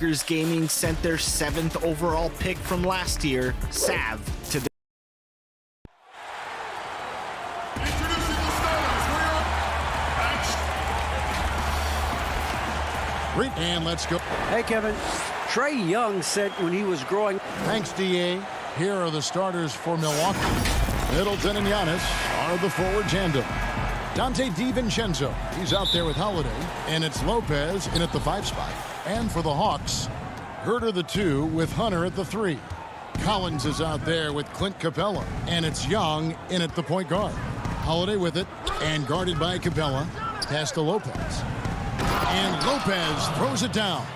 Gaming sent their 7th overall pick from last year, Sav, to the and let's go. Hey, Kevin. Trey Young said when he was growing. Thanks, DA. Here are the starters for Milwaukee. Middleton and Giannis are the forward tandem. Dante DiVincenzo, he's out there with Holiday, and it's Lopez in at the 5 spot. And for the Hawks, Herter the 2 with Hunter at the 3. Collins is out there with Clint Capella, and it's Young in at the point guard. Holiday with it, and guarded by Capella. Pass to Lopez. And Lopez throws it down.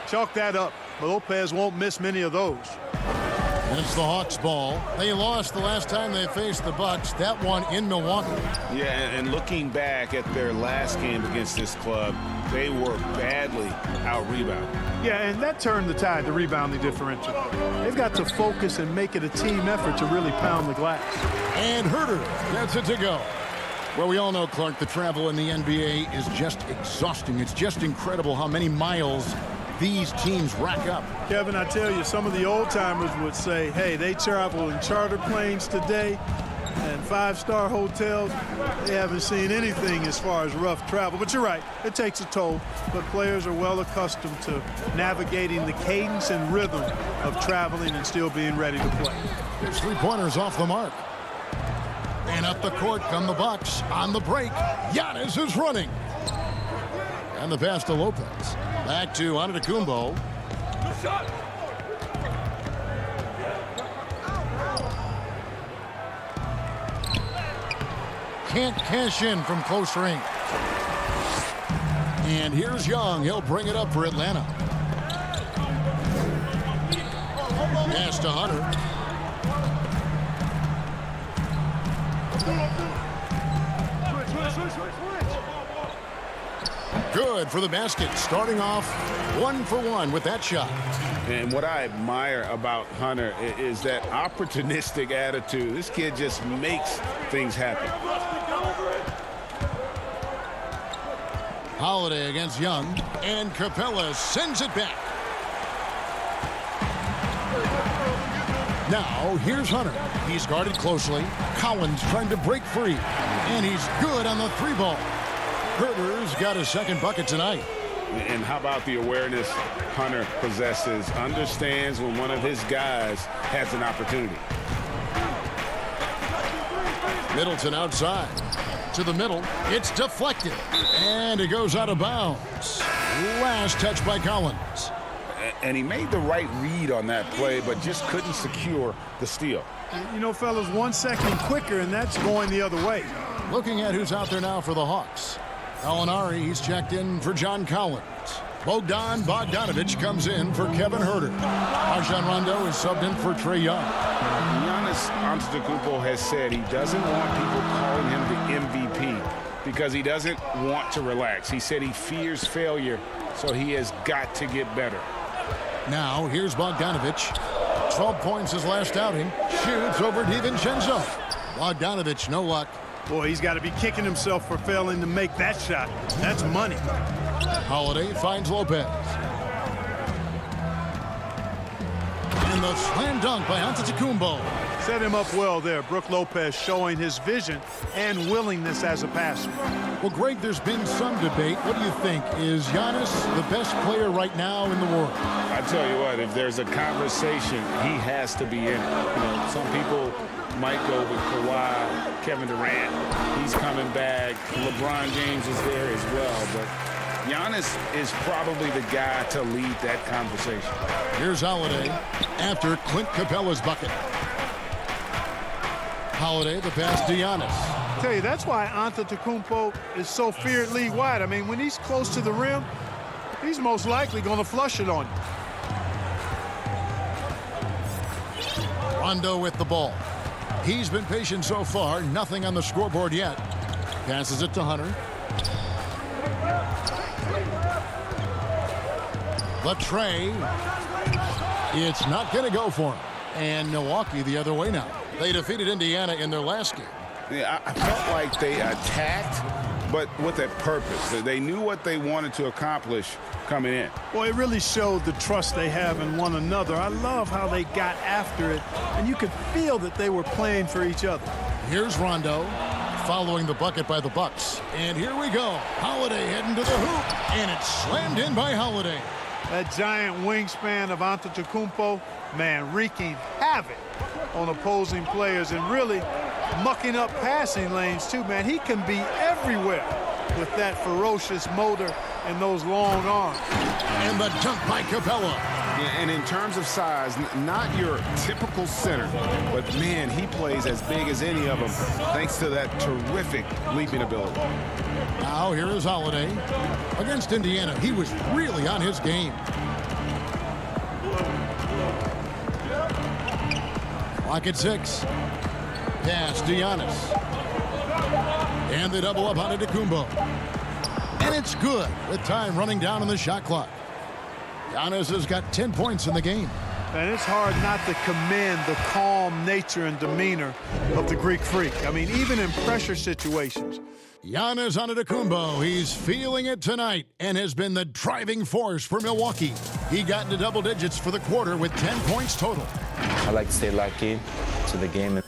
Chalk that up. Lopez won't miss many of those. And it's the Hawks' ball. They lost the last time they faced the Bucks. That one in Milwaukee. Yeah, and looking back at their last game against this club, they were badly out-rebounded. Yeah, and that turned the tide, the rebounding differential. They've got to focus and make it a team effort to really pound the glass. And Herter gets it to go. Well, we all know, Clark, the travel in the NBA is just exhausting. It's just incredible how many miles these teams rack up. Kevin, I tell you, some of the old-timers would say, hey, they travel in charter planes today and 5-star hotels. They haven't seen anything as far as rough travel. But you're right, it takes a toll. But players are well accustomed to navigating the cadence and rhythm of traveling and still being ready to play. There's 3-pointers off the mark. And up the court come the Bucks on the break. Giannis is running. And the pass to Lopez. Back to Antetokounmpo. Can't cash in from close range. And here's Young. He'll bring it up for Atlanta. Pass to Hunter. Good for the basket, starting off 1 for 1 with that shot. And what I admire about Hunter is that opportunistic attitude. This kid just makes things happen. Holiday against Young, and Capella sends it back. Now, here's Hunter. He's guarded closely. Collins trying to break free, and he's good on the 3-ball. Herter's got his 2nd bucket tonight. And how about the awareness Hunter possesses? Understands when one of his guys has an opportunity. Middleton outside. To the middle. It's deflected. And it goes out of bounds. Last touch by Collins. And he made the right read on that play, but just couldn't secure the steal. You know, fellas, 1 second quicker, and that's going the other way. Looking at who's out there now for the Hawks. Gallinari, he's checked in for John Collins. Bogdan Bogdanovic comes in for Kevin Herter. Rajon Rondo is subbed in for Trey Young. Giannis Antetokounmpo has said he doesn't want people calling him the MVP because he doesn't want to relax. He said he fears failure, so he has got to get better. Now, here's Bogdanovic. 12 points his last outing. Shoots over DiVincenzo. Bogdanovic, no luck. Boy, he's got to be kicking himself for failing to make that shot. That's money. Holiday finds Lopez. And the slam dunk by Antetokounmpo. Set him up well there. Brook Lopez showing his vision and willingness as a passer. Well, Greg, there's been some debate. What do you think? Is Giannis the best player right now in the world? I tell you what, if there's a conversation, he has to be in it. You know, some people might go with Kawhi, Kevin Durant. He's coming back. LeBron James is there as well. But Giannis is probably the guy to lead that conversation. Here's Holiday after Clint Capella's bucket. Holiday, the pass to Giannis. I tell you, that's why Antetokounmpo is so feared league wide. I mean, when he's close to the rim, he's most likely going to flush it on you. Rondo with the ball. He's been patient so far. Nothing on the scoreboard yet. Passes it to Hunter. The tray. It's not going to go for him. And Milwaukee the other way now. They defeated Indiana in their last game. Yeah, I felt like they attacked but with a purpose. They knew what they wanted to accomplish coming in. Well, it really showed the trust they have in one another. I love how they got after it, and you could feel that they were playing for each other. Here's Rondo following the bucket by the Bucks. And here we go. Holiday heading to the hoop, and it's slammed in by Holiday. That giant wingspan of Antetokounmpo, man, wreaking havoc on opposing players and really mucking up passing lanes too, man. He can be everywhere with that ferocious motor and those long arms. And the dunk by Capella. Yeah, and in terms of size, not your typical center, but man, he plays as big as any of them thanks to that terrific leaping ability. Now here is Holiday. Against Indiana, he was really on his game. Clock at 6. Pass to Giannis. And they double up on Antetokounmpo. And it's good with time running down on the shot clock. Giannis has got 10 points in the game. And it's hard not to commend the calm nature and demeanor of the Greek Freak. I mean, even in pressure situations. Giannis Antetokounmpo, he's feeling it tonight and has been the driving force for Milwaukee. He got into double digits for the quarter with 10 points total. I like to stay locked in to the game.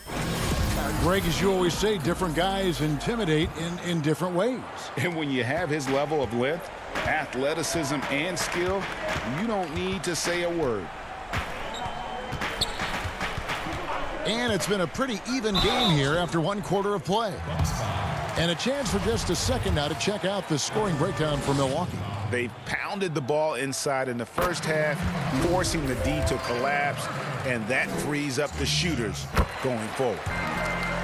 Greg, as you always say, different guys intimidate in different ways. And when you have his level of length, athleticism, and skill, you don't need to say a word. And it's been a pretty even game here after one quarter of play. And a chance for just a second now to check out the scoring breakdown for Milwaukee. They pounded the ball inside in the first half, forcing the D to collapse, and that frees up the shooters going forward.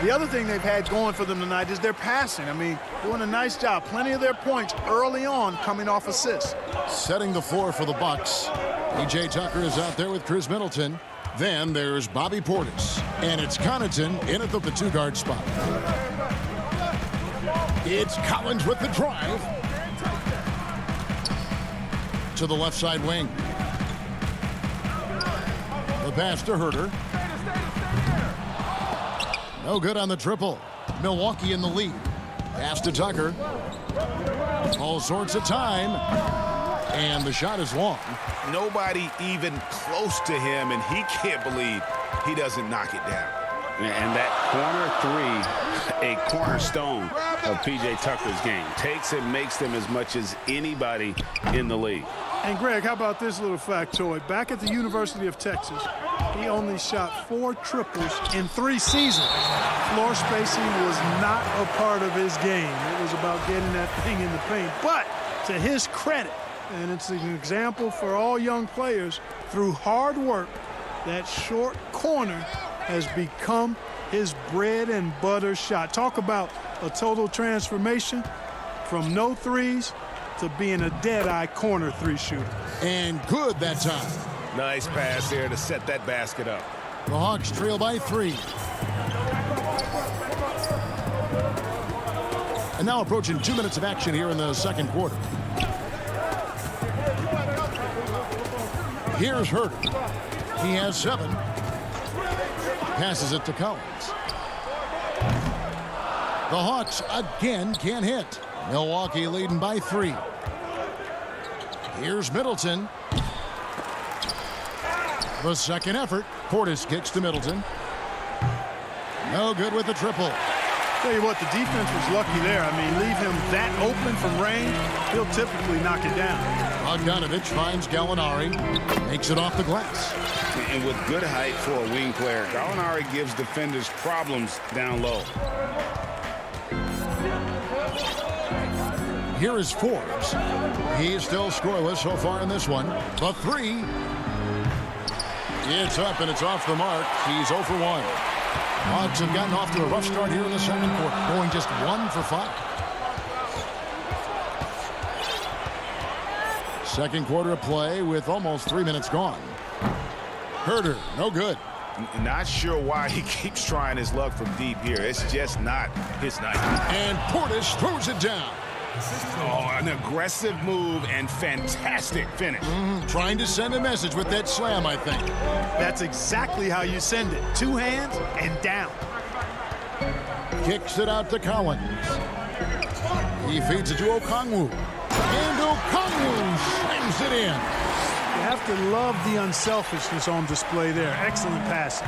The other thing they've had going for them tonight is their passing. I mean, doing a nice job. Plenty of their points early on coming off assists. Setting the floor for the Bucks. P.J. Tucker is out there with Chris Middleton. Then there's Bobby Portis. And it's Connaughton in at the two-guard spot. It's Collins with the drive. To the left side wing. The pass to Herter. No good on the triple. Milwaukee in the lead. Pass to Tucker. All sorts of time. And the shot is long. Nobody even close to him, and he can't believe he doesn't knock it down. And that corner three, a cornerstone of P.J. Tucker's game. Takes and makes them as much as anybody in the league. And Greg, how about this little factoid? Back at the University of Texas, he only shot 4 triples in 3 seasons. Floor spacing was not a part of his game. It was about getting that thing in the paint. But to his credit, and it's an example for all young players, through hard work, that short corner has become his bread and butter shot. Talk about a total transformation from no threes to being a dead-eye corner 3 shooter. And good that time. Nice pass there to set that basket up. The Hawks trail by 3. And now approaching 2 minutes of action here in the second quarter. Here's Herter. He has 7. Passes it to Collins. The Hawks again can't hit. Milwaukee leading by 3. Here's Middleton. The second effort. Portis kicks to Middleton. No good with the triple. Tell you what, the defense was lucky there. I mean, leave him that open from range, he'll typically knock it down. Bogdanovich finds Gallinari. Makes it off the glass. And with good height for a wing player, Gallinari gives defenders problems down low. Here is Forbes. He is still scoreless so far in this one. The 3. It's up and it's off the mark. He's 0 for 1. Hawks have gotten off to a rough start here in the second quarter, going just 1 for 5. Second quarter of play with almost 3 minutes gone. Herter, no good. Not sure why he keeps trying his luck from deep here. It's just not his night. And Portis throws it down. Oh, an aggressive move and fantastic finish. Trying to send a message with that slam, I think. That's exactly how you send it. 2 hands and down. Kicks it out to Collins. He feeds it to Okongwu. And Okongwu slams it in. You have to love the unselfishness on display there. Excellent pass.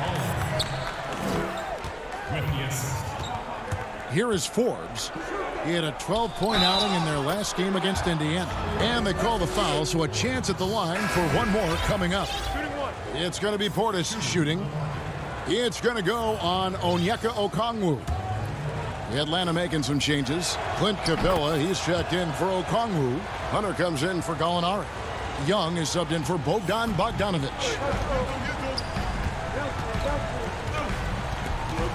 Here is Forbes. He had a 12-point outing in their last game against Indiana. And they call the foul, so a chance at the line for one more coming up. It's going to be Portis shooting. It's going to go on Onyeka Okongwu. Atlanta making some changes. Clint Capella, he's checked in for Okongwu. Hunter comes in for Gallinari. Young is subbed in for Bogdan Bogdanovic.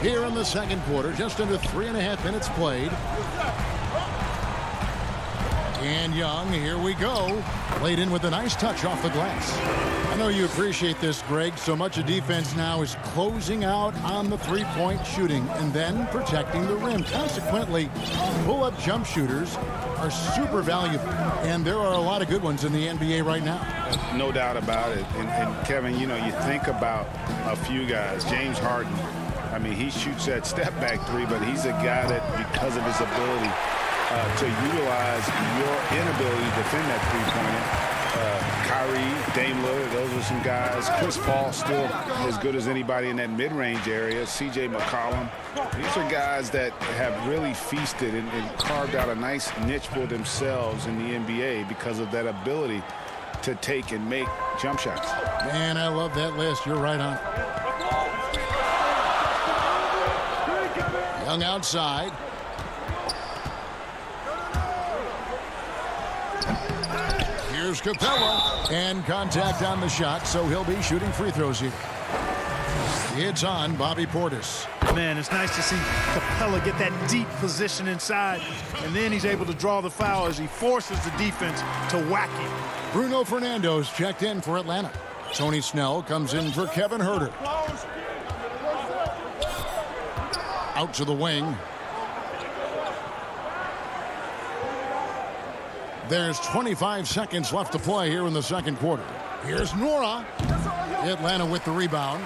Here in the second quarter, just under 3.5 minutes played. And Young, here we go. Played in with a nice touch off the glass. I know you appreciate this, Greg. So much of defense now is closing out on the three-point shooting and then protecting the rim. Consequently, pull-up jump shooters are super valuable. And there are a lot of good ones in the NBA right now. No doubt about it. And Kevin, you know, you think about a few guys. James Harden, I mean, he shoots that step-back three, but he's a guy that, because of his ability to utilize your inability to defend that three-pointer. Kyrie, Dame Lillard, those are some guys. Chris Paul still as good as anybody in that mid-range area. C.J. McCollum. These are guys that have really feasted and carved out a nice niche for themselves in the NBA because of that ability to take and make jump shots. Man, I love that list. You're right on. Young outside. Here's Capella, and contact on the shot, so he'll be shooting free throws here. It's on Bobby Portis. Man, it's nice to see Capella get that deep position inside, and then he's able to draw the foul as he forces the defense to whack him. Bruno Fernando's checked in for Atlanta. Tony Snell comes in for Kevin Huerter. Out to the wing. There's 25 seconds left to play here in the second quarter. Here's Nora. Atlanta with the rebound.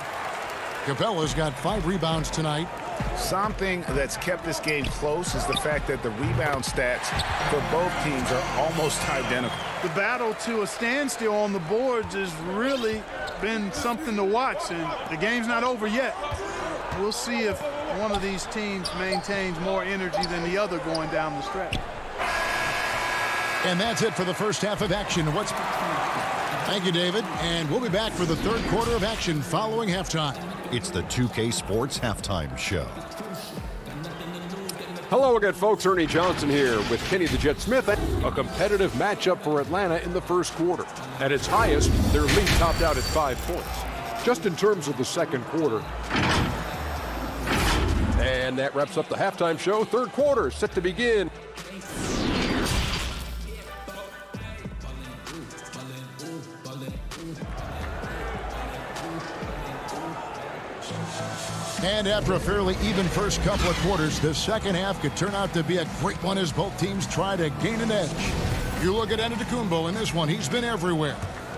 Capella's got 5 rebounds tonight. Something that's kept this game close is the fact that the rebound stats for both teams are almost identical. The battle to a standstill on the boards has really been something to watch, and the game's not over yet. We'll see if one of these teams maintains more energy than the other going down the stretch. And that's it for the first half of action. Thank you, David. And we'll be back for the third quarter of action following halftime. It's the 2K Sports Halftime Show. Hello again, folks. Ernie Johnson here with Kenny the Jet Smith. A competitive matchup for Atlanta in the first quarter. At its highest, their lead topped out at 5 points. Just in terms of the second quarter. And that wraps up the halftime show. Third quarter set to begin. And after a fairly even first couple of quarters, the second half could turn out to be a great one as both teams try to gain an edge. You look at Antetokounmpo in this one. He's been everywhere.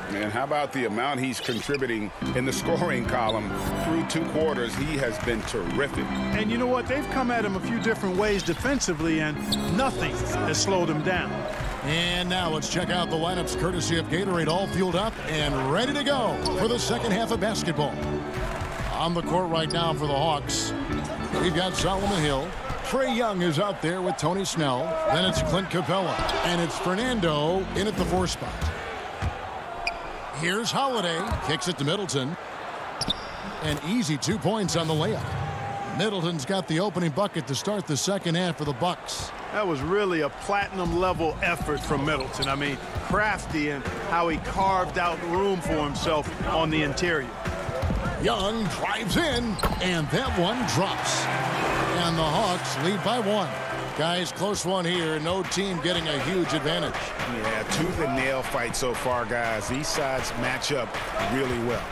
And how about the amount he's contributing in the scoring column through 2 quarters? He has been terrific. And you know what? They've come at him a few different ways defensively, and nothing has slowed him down. And now let's check out the lineups courtesy of Gatorade, all fueled up and ready to go for the second half of basketball. On the court right now for the Hawks, we've got Solomon Hill. Trae Young is out there with Tony Snell. Then it's Clint Capella. And it's Fernando in at the 4 spot. Here's Holiday. Kicks it to Middleton. An easy 2 points on the layup. Middleton's got the opening bucket to start the second half for the Bucks. That was really a platinum-level effort from Middleton. I mean, crafty in how he carved out room for himself on the interior. Young drives in, and that one drops. And the Hawks lead by 1. Guys, close one here. No team getting a huge advantage. Yeah, tooth-and-nail fight so far, guys. These sides match up really well.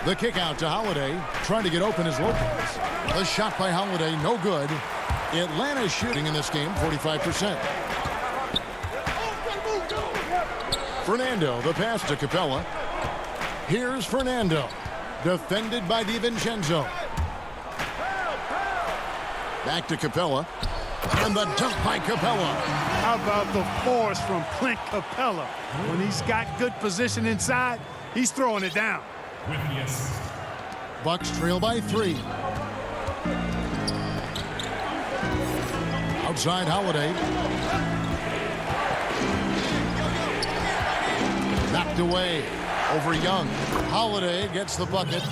The kick out to Holiday. Trying to get open is Lopez. The shot by Holiday, no good. Atlanta's shooting in this game, 45%. Fernando, the pass to Capella. Here's Fernando. Defended by DiVincenzo. Back to Capella. And the dunk by Capella. How about the force from Clint Capella? When he's got good position inside, he's throwing it down. Bucks trail by 3. Outside Holiday. Knocked away over Young. Holiday gets the bucket.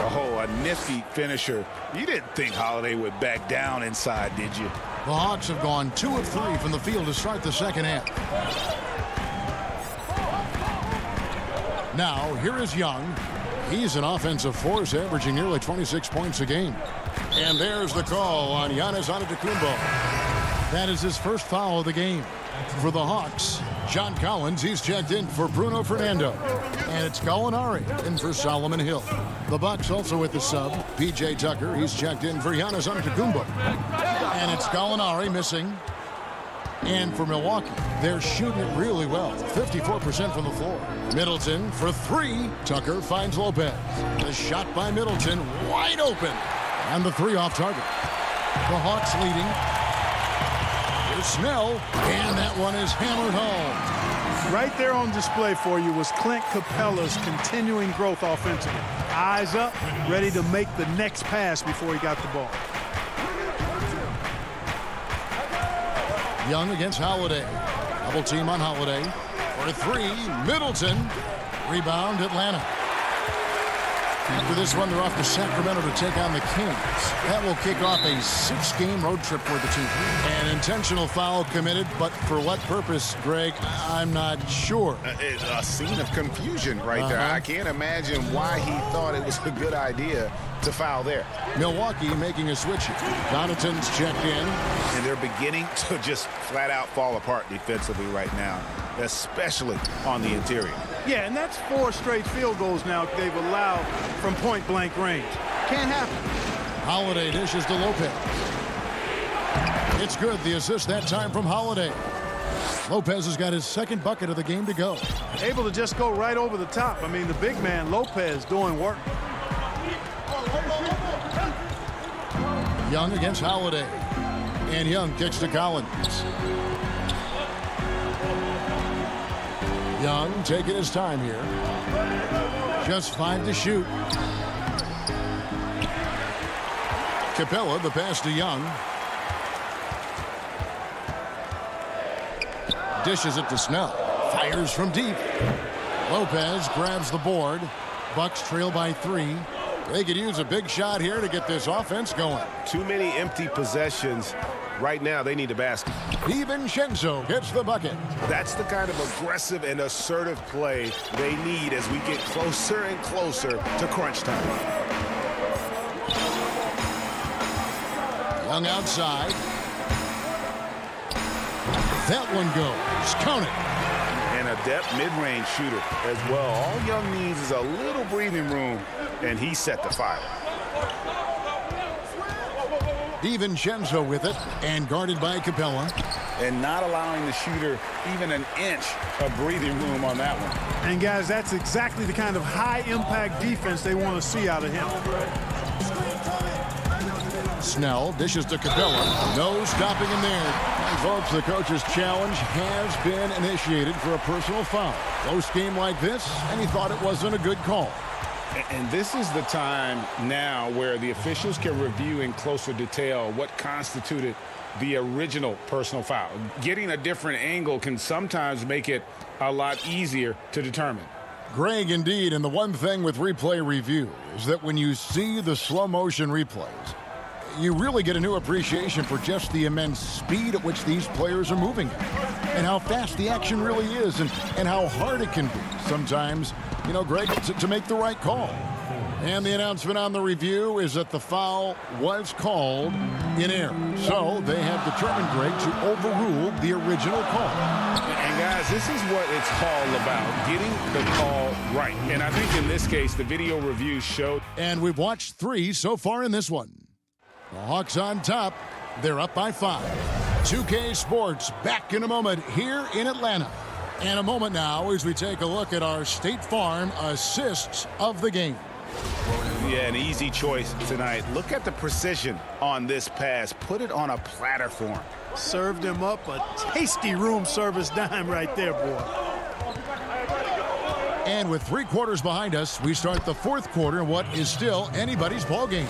Oh, a nifty finisher. You didn't think Holiday would back down inside, did you? The Hawks have gone 2 of 3 from the field to start the second half. Now, here is Young. He's an offensive force, averaging nearly 26 points a game. And there's the call on Giannis Antetokounmpo. That is his first foul of the game. For the Hawks, John Collins, he's checked in for Bruno Fernando. And it's Gallinari in for Solomon Hill. The Bucks also with the sub, P.J. Tucker, he's checked in for Giannis Antetokounmpo. And it's Gallinari missing. And for Milwaukee, they're shooting it really well, 54% from the floor. Middleton for 3. Tucker finds Lopez. The shot by Middleton, wide open. And the 3 off target. The Hawks leading. Here's Snell, and that one is hammered home. Right there on display for you was Clint Capella's continuing growth offensively. Eyes up, ready to make the next pass before he got the ball. Young against Holiday. Double team on Holiday. For 3, Middleton. Rebound, Atlanta. After this one, they're off to Sacramento to take on the Kings. That will kick off a 6-game road trip for the team. An intentional foul committed, but for what purpose, Greg, I'm not sure. A scene of confusion right there. I can't imagine why he thought it was a good idea to foul there. Milwaukee making a switch. Connaughton's checked in. And they're beginning to just flat out fall apart defensively right now, especially on the interior. Yeah, and that's 4 straight field goals now they've allowed from point-blank range. Can't happen. Holiday dishes to Lopez. It's good. The assist that time from Holiday. Lopez has got his 2nd bucket of the game to go. Able to just go right over the top. I mean, the big man, Lopez, doing work. Young against Holiday. And Young kicks to Collins. Young taking his time here. Just 5 to shoot. Capella, the pass to Young. Dishes it to Snell. Fires from deep. Lopez grabs the board. Bucks trail by 3. They could use a big shot here to get this offense going. Too many empty possessions. Right now, they need a basket. DiVincenzo gets the bucket. That's the kind of aggressive and assertive play they need as we get closer and closer to crunch time. Young outside. That one goes. Count it. And a depth mid-range shooter as well. All Young needs is a little breathing room, and he set the fire. DiVincenzo with it, and guarded by Capella. And not allowing the shooter even an inch of breathing room on that one. And, guys, that's exactly the kind of high-impact defense they want to see out of him. Snell dishes to Capella. No stopping him there. And, folks, the coach's challenge has been initiated for a personal foul. Close game like this, and he thought it wasn't a good call. And this is the time now where the officials can review in closer detail what constituted the original personal foul. Getting a different angle can sometimes make it a lot easier to determine. Greg, indeed, and the one thing with replay review is that when you see the slow motion replays, you really get a new appreciation for just the immense speed at which these players are moving and how fast the action really is and how hard it can be sometimes, you know, Greg, to make the right call. And the announcement on the review is that the foul was called in error. So they have determined, Greg, to overrule the original call. And, guys, this is what it's all about, getting the call right. And I think in this case, the video review showed. And we've watched 3 so far in this one. The Hawks on top. They're up by 5. 2K Sports back in a moment here in Atlanta. And a moment now as we take a look at our State Farm assists of the game. Yeah, an easy choice tonight. Look at the precision on this pass. Put it on a platter for him. Served him up a tasty room service dime right there, boy. And with 3 quarters behind us, we start the 4th quarter in what is still anybody's ballgame.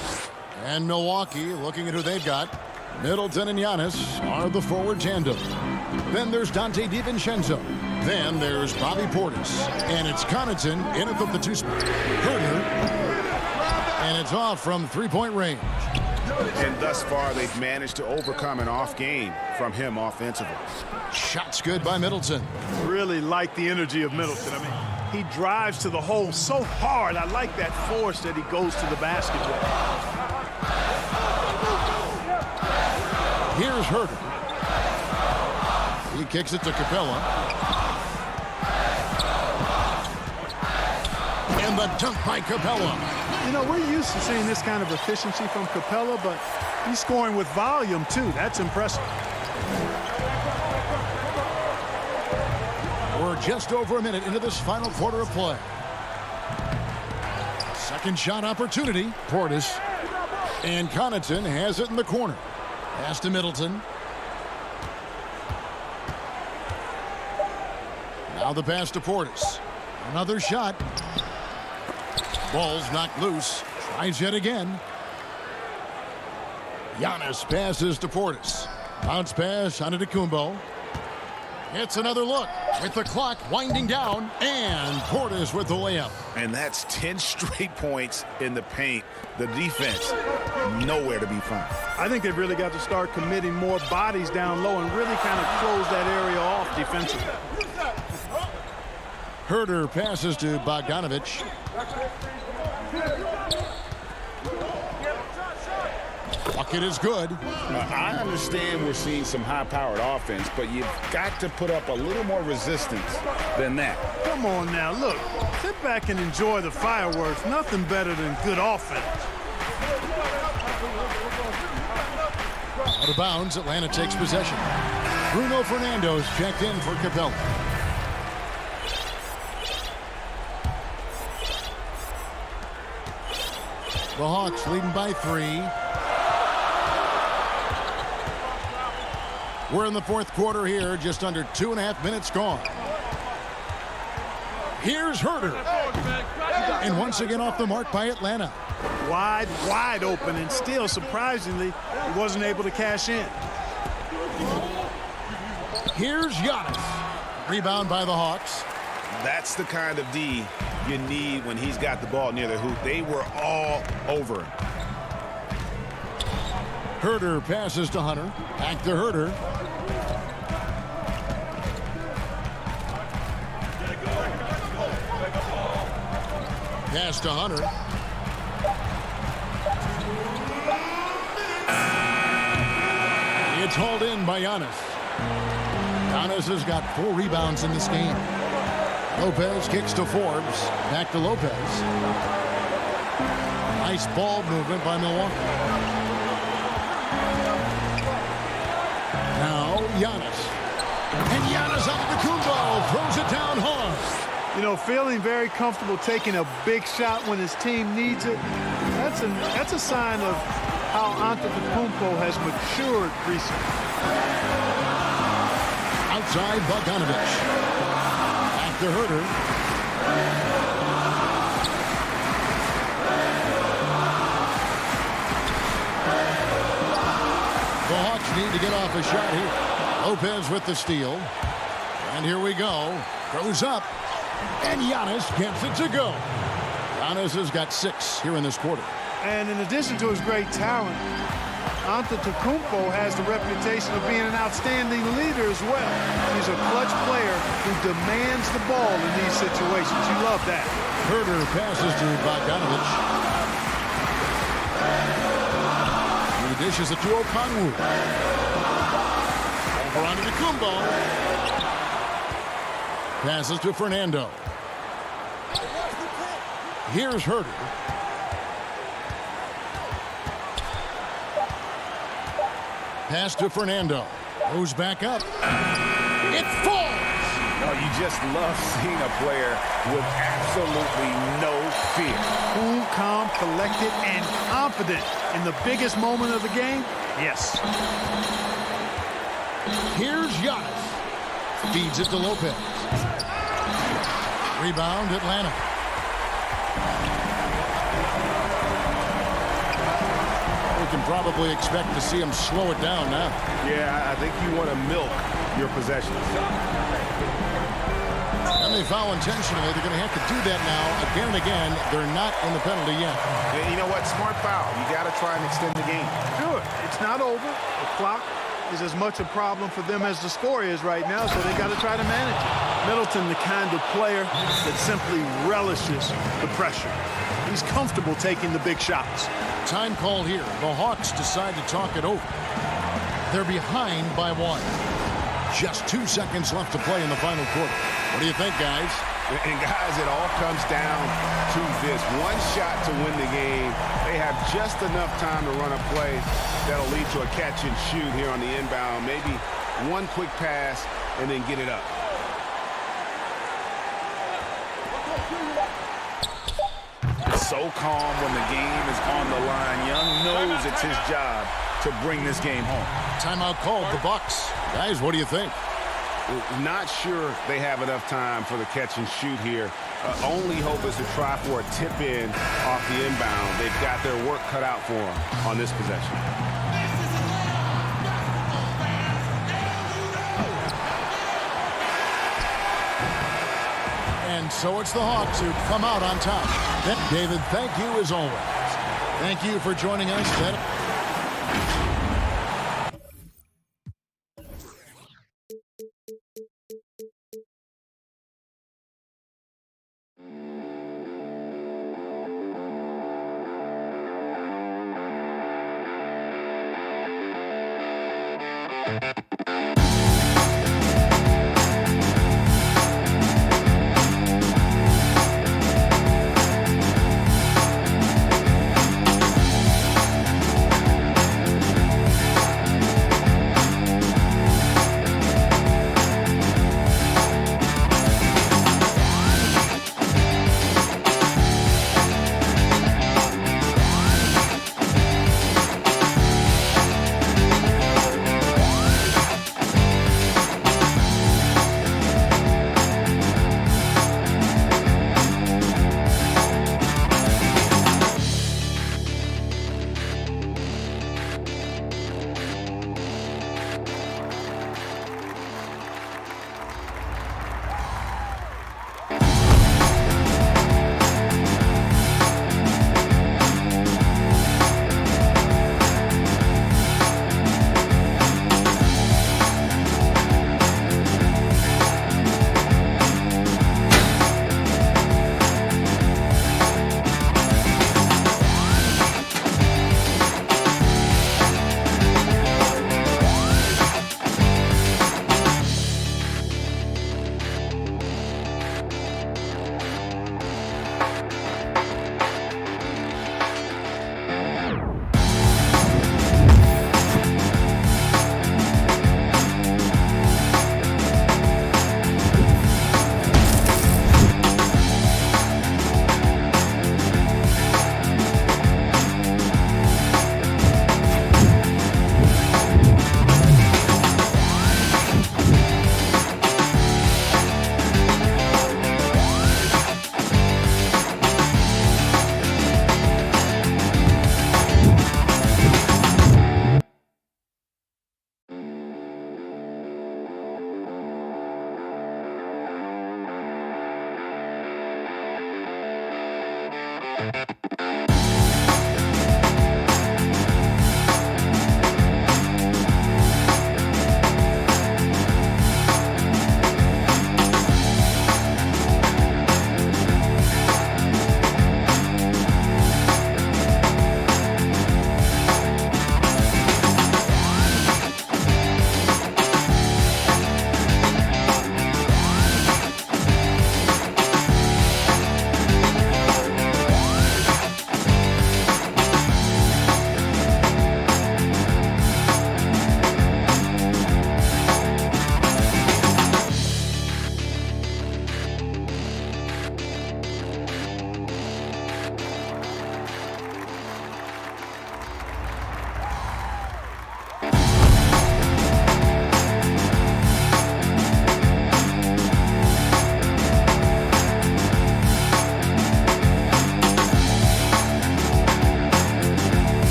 And Milwaukee, looking at who they've got, Middleton and Giannis are the forward tandem. Then there's Donte DiVincenzo. Then there's Bobby Portis. And it's Connaughton in at the 2 spot. Herter. And it's off from 3-point range. And thus far, they've managed to overcome an off game from him offensively. Shot's good by Middleton. Really like the energy of Middleton. I mean, he drives to the hole so hard. I like that force that he goes to the basket with. Here's Herter. He kicks it to Capella. And the dunk by Capella. You know, we're used to seeing this kind of efficiency from Capella, but he's scoring with volume, too. That's impressive. We're just over a minute into this final quarter of play. Second shot opportunity. Portis. And Connaughton has it in the corner. Pass to Middleton. Now the pass to Portis. Another shot. Ball's knocked loose. Tries yet again. Giannis passes to Portis. Bounce pass onto Kumbo. It's another look with the clock winding down, and Portis with the layup. And that's 10 straight points in the paint. The defense, nowhere to be found. I think they've really got to start committing more bodies down low and really kind of close that area off defensively. Herter passes to Bogdanovich. Bucket is good. I understand we're seeing some high-powered offense, but you've got to put up a little more resistance than that. Come on now, look. Sit back and enjoy the fireworks. Nothing better than good offense. Out of bounds, Atlanta takes possession. Bruno Fernando's checked in for Capella. The Hawks leading by 3. We're in the 4th quarter here, just under 2.5 minutes gone. Here's Herter. And once again off the mark by Atlanta. Wide open, and still, surprisingly, he wasn't able to cash in. Here's Giannis. Rebound by the Hawks. That's the kind of D you need when he's got the ball near the hoop. They were all over him. Herter passes to Hunter. Back to Herter. Pass to Hunter. It's hauled in by Giannis. Giannis has got 4 rebounds in this game. Lopez kicks to Forbes. Back to Lopez. Nice ball movement by Milwaukee. Now Giannis. And Giannis out of the Kumbo. Throws it down hard. You know, feeling very comfortable taking a big shot when his team needs it. That's a sign of how Antetokounmpo has matured recently. Outside Bogdanovich. Back to Herter. The Hawks need to get off a shot here. Lopez with the steal. And here we go. Goes up. And Giannis gets it to go. Giannis has got 6 here in this quarter. And in addition to his great talent, Antetokounmpo has the reputation of being an outstanding leader as well. He's a clutch player who demands the ball in these situations. You love that. Herter passes to Bogdanovich. He dishes it to Okongwu. Over onto the Kumbo. Passes to Fernando. Here's Herter. Pass to Fernando. Goes back up. It falls. Oh, you just love seeing a player with absolutely no fear. Cool, calm, collected, and confident in the biggest moment of the game. Yes. Here's Giannis. Feeds it to Lopez. Rebound, Atlanta. We can probably expect to see him slow it down now. Yeah, I think you want to milk your possessions. And they foul intentionally. They're going to have to do that now again and again. They're not in the penalty yet. Yeah, you know what? Smart foul. You got to try and extend the game. Sure. It's not over. The clock is as much a problem for them as the score is right now, so they got to try to manage it. Middleton, the kind of player that simply relishes the pressure. He's comfortable taking the big shots. Time called here. The Hawks decide to talk it over. They're behind by 1. Just 2 seconds left to play in the final quarter. What do you think, guys? And guys, it all comes down to this. One shot to win the game. They have just enough time to run a play that'll lead to a catch and shoot here on the inbound. Maybe one quick pass and then get it up. It's so calm when the game is on the line. Young knows it's his job to bring this game home. Timeout called, the Bucks. Guys, what do you think? Not sure they have enough time for the catch and shoot here. Only hope is to try for a tip in off the inbound. They've got their work cut out for them on this possession. And so it's the Hawks who come out on top. David, thank you as always. Thank you for joining us.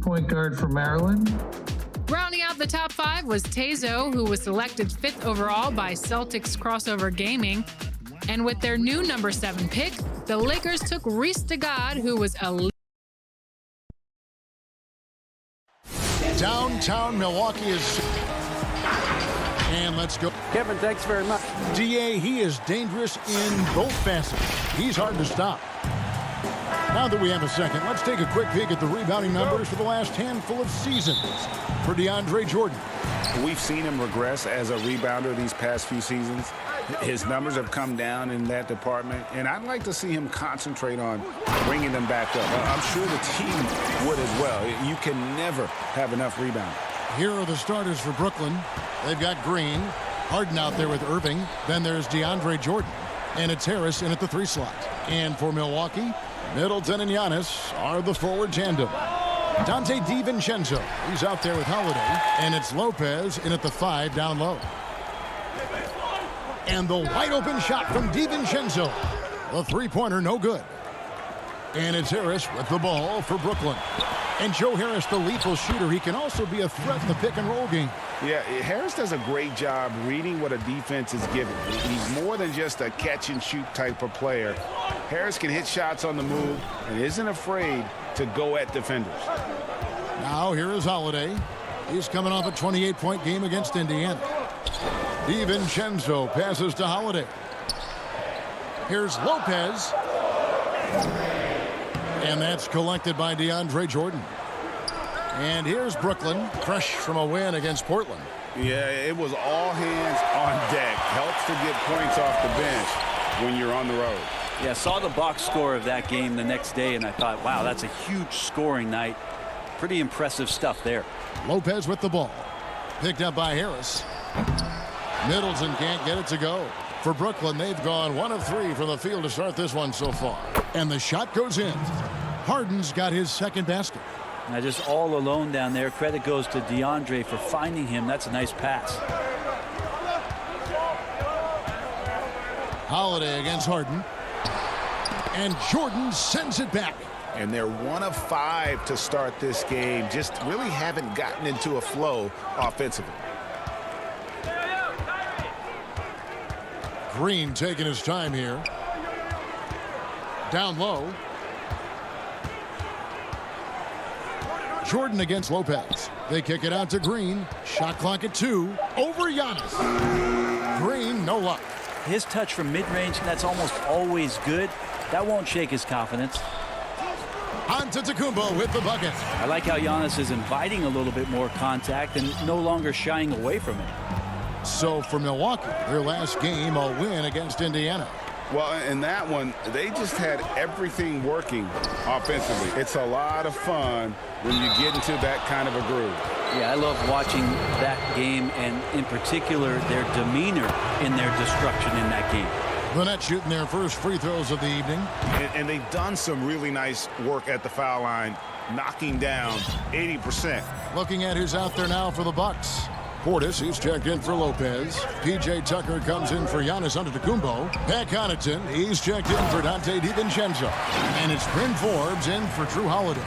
Point guard for Maryland. Rounding out the top 5 was Tezo, who was selected 5th overall by Celtics Crossover Gaming. And with their new number 7 pick, the Lakers took Reese DeGod, who was a Downtown Milwaukee is... And let's go. Kevin, thanks very much. DA, he is dangerous in both facets. He's hard to stop. Now that we have a second, let's take a quick peek at the rebounding numbers for the last handful of seasons for DeAndre Jordan. We've seen him regress as a rebounder these past few seasons. His numbers have come down in that department, and I'd like to see him concentrate on bringing them back up. I'm sure the team would as well. You can never have enough rebounding. Here are the starters for Brooklyn. They've got Green, Harden out there with Irving. Then there's DeAndre Jordan, and it's Harris in at the 3 slot. And for Milwaukee, Middleton and Giannis are the forward tandem. Dante DiVincenzo, he's out there with Holiday, and it's Lopez in at the 5 down low. And the wide open shot from DiVincenzo. The 3-pointer no good. And it's Harris with the ball for Brooklyn. And Joe Harris, the lethal shooter, he can also be a threat in the pick-and-roll game. Yeah, Harris does a great job reading what a defense is giving. He's more than just a catch-and-shoot type of player. Harris can hit shots on the move and isn't afraid to go at defenders. Now here is Holiday. He's coming off a 28-point game against Indiana. DiVincenzo passes to Holiday. Here's Lopez. And that's collected by DeAndre Jordan. And here's Brooklyn, fresh from a win against Portland. Yeah, it was all hands on deck. Helps to get points off the bench when you're on the road. Yeah, saw the box score of that game the next day, and I thought, wow, that's a huge scoring night. Pretty impressive stuff there. Lopez with the ball. Picked up by Harris. Middleton can't get it to go. For Brooklyn, they've gone 1 of 3 from the field to start this one so far. And the shot goes in. Harden's got his second basket. Now just all alone down there. Credit goes to DeAndre for finding him. That's a nice pass. Holiday against Harden. And Jordan sends it back. And they're 1 of 5 to start this game. Just really haven't gotten into a flow offensively. Green taking his time here. Down low. Jordan against Lopez. They kick it out to Green. Shot clock at 2. Over Giannis. Green, no luck. His touch from mid-range, that's almost always good. That won't shake his confidence. Antetokounmpo with the bucket. I like how Giannis is inviting a little bit more contact and no longer shying away from it. So for Milwaukee, their last game, a win against Indiana. Well, in that one, they just had everything working offensively. It's a lot of fun when you get into that kind of a groove. Yeah, I love watching that game, and in particular, their demeanor in their destruction in that game. The Nets shooting their first free throws of the evening. And they've done some really nice work at the foul line, knocking down 80%. Looking at who's out there now for the Bucks. Portis, he's checked in for Lopez. P.J. Tucker comes in for Giannis Antetokounmpo. Pat Connaughton, he's checked in for Donte DiVincenzo. And it's Bryn Forbes in for Drew Holiday.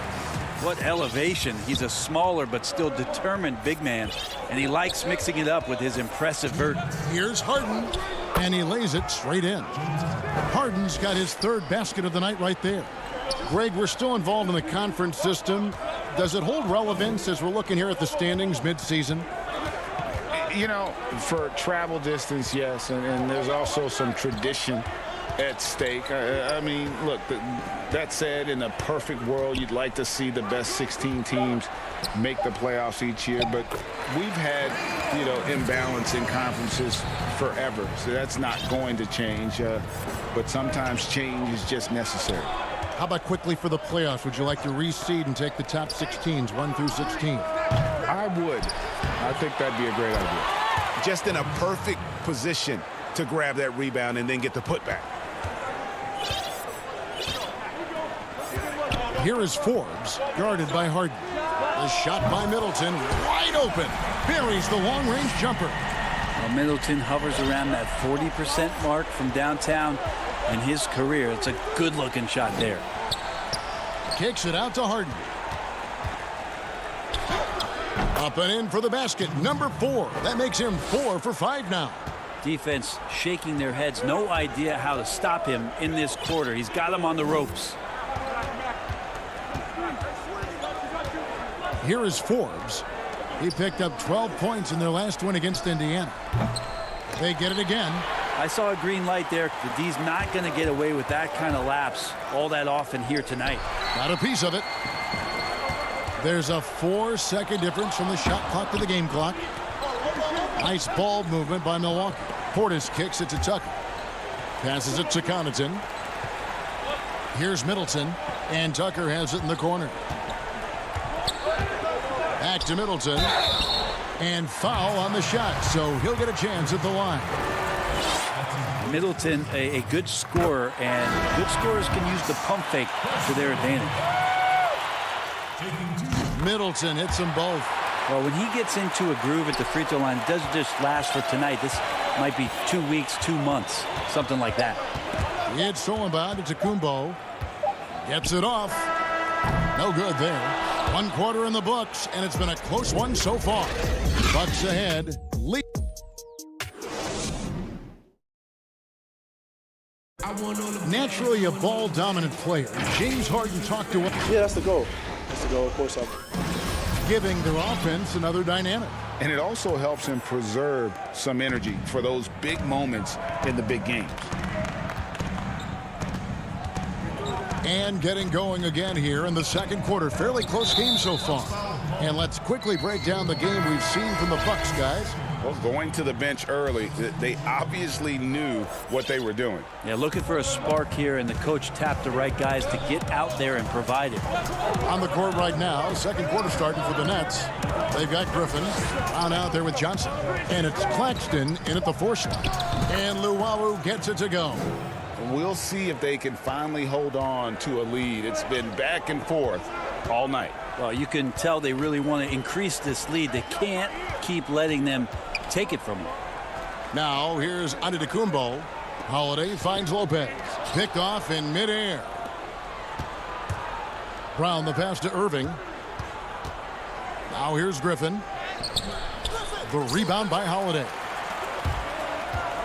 What elevation. He's a smaller but still determined big man, and he likes mixing it up with his impressive vert. Here's Harden, and he lays it straight in. Harden's got his 3rd basket of the night right there. Greg, we're still involved in the conference system. Does it hold relevance as we're looking here at the standings mid-season? You know, for travel distance, yes, and there's also some tradition at stake. I mean, look, that said, in a perfect world, you'd like to see the best 16 teams make the playoffs each year, but we've had, you know, imbalance in conferences forever, so that's not going to change, but sometimes change is just necessary. How about quickly for the playoffs? Would you like to reseed and take the top 6 teams, 1 through 16? I would. I think that'd be a great idea. Just in a perfect position to grab that rebound and then get the putback. Here is Forbes, guarded by Harden. The shot by Middleton, wide open. Buries the long-range jumper. Well, Middleton hovers around that 40% mark from downtown in his career. It's a good-looking shot there. Kicks it out to Harden. Up and in for the basket, number 4. That makes him 4 for 5 now. Defense shaking their heads. No idea how to stop him in this quarter. He's got him on the ropes. Here is Forbes. He picked up 12 points in their last win against Indiana. They get it again. I saw a green light there. The D's not going to get away with that kind of lapse all that often here tonight. Got a piece of it. There's a 4-second difference from the shot clock to the game clock. Nice ball movement by Milwaukee. Portis kicks it to Tucker. Passes it to Connaughton. Here's Middleton, and Tucker has it in the corner. Back to Middleton, and foul on the shot, so he'll get a chance at the line. Middleton, a good scorer, and good scorers can use the pump fake to their advantage. Middleton hits them both. Well, when he gets into a groove at the free throw line, it doesn't just last for tonight. This might be 2 weeks, 2 months, something like that. It's stolen by Antetokounmpo. Gets it off. No good there. 1 quarter in the books, and it's been a close one so far. Bucks ahead. Lead. Naturally a ball-dominant player. James Harden talked to him. Yeah, that's the goal. That's the goal, of course. Giving their offense another dynamic. And it also helps him preserve some energy for those big moments in the big games. And getting going again here in the second quarter. Fairly close game so far. And let's quickly break down the game we've seen from the Bucks, guys. Well, going to the bench early, they obviously knew what they were doing. Yeah, looking for a spark here, and the coach tapped the right guys to get out there and provide it. On the court right now, second quarter starting for the Nets. They've got Griffin on out there with Johnson. And it's Claxton in at the 4 shot. And Luwawu gets it to go. We'll see if they can finally hold on to a lead. It's been back and forth all night. Well, you can tell they really want to increase this lead. They can't keep letting them take it from them. Now here's Antetokounmpo. Holiday finds Lopez. Picked off in midair. Brown the pass to Irving. Now here's Griffin. The rebound by Holiday.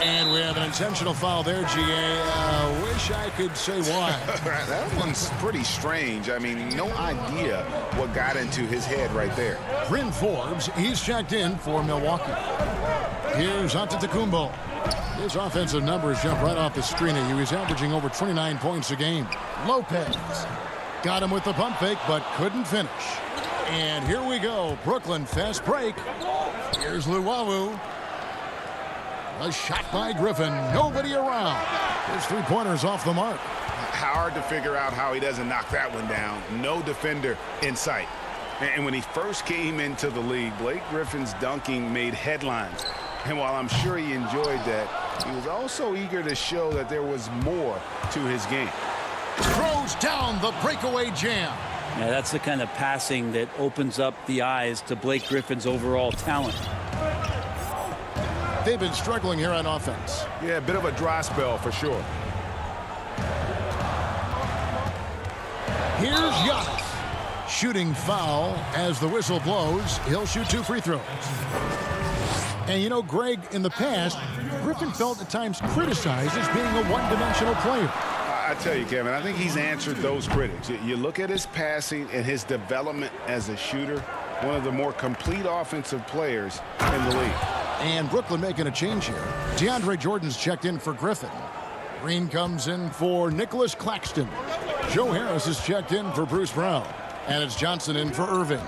And we have an intentional foul there, GA. Wish I could say why. That one's pretty strange. I mean, no idea what got into his head right there. Bryn Forbes, he's checked in for Milwaukee. Here's Antetokounmpo. His offensive numbers jump right off the screen at you. He's averaging over 29 points a game. Lopez got him with the pump fake, but couldn't finish. And here we go. Brooklyn fast break. Here's Luwawu. A shot by Griffin. Nobody around. His three-pointer's off the mark. Hard to figure out how he doesn't knock that one down. No defender in sight. And when he first came into the league, Blake Griffin's dunking made headlines. And while I'm sure he enjoyed that, he was also eager to show that there was more to his game. Throws down the breakaway jam. Yeah, that's the kind of passing that opens up the eyes to Blake Griffin's overall talent. They've been struggling here on offense. Yeah, a bit of a dry spell for sure. Here's Giannis. Shooting foul as the whistle blows. He'll shoot 2 free throws. And you know, Greg, in the past, Griffin felt at times criticized as being a one-dimensional player. I tell you, Kevin, I think he's answered those critics. You look at his passing and his development as a shooter, one of the more complete offensive players in the league. And Brooklyn making a change here. DeAndre Jordan's checked in for Griffin. Green comes in for Nicholas Claxton. Joe Harris is checked in for Bruce Brown. And it's Johnson in for Irving.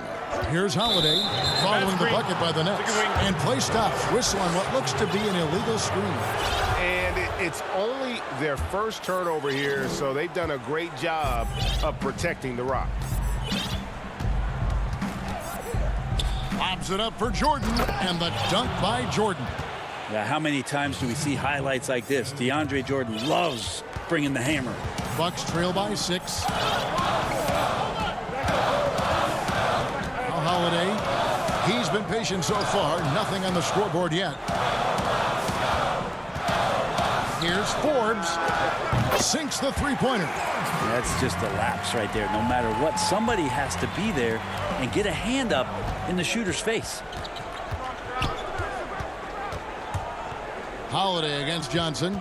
Here's Holiday following the bucket by the Nets. And play stops. Whistle on what looks to be an illegal screen. And it's only their first turnover here, so they've done a great job of protecting the rock. Lobs it up for Jordan, and the dunk by Jordan. Yeah, how many times do we see highlights like this? DeAndre Jordan loves bringing the hammer. Bucks trail by 6. Now Holiday. He's been patient so far. Nothing on the scoreboard yet. Here's Forbes. Sinks the three-pointer. That's just a lapse right there. No matter what, somebody has to be there and get a hand up in the shooter's face. Holiday against Johnson.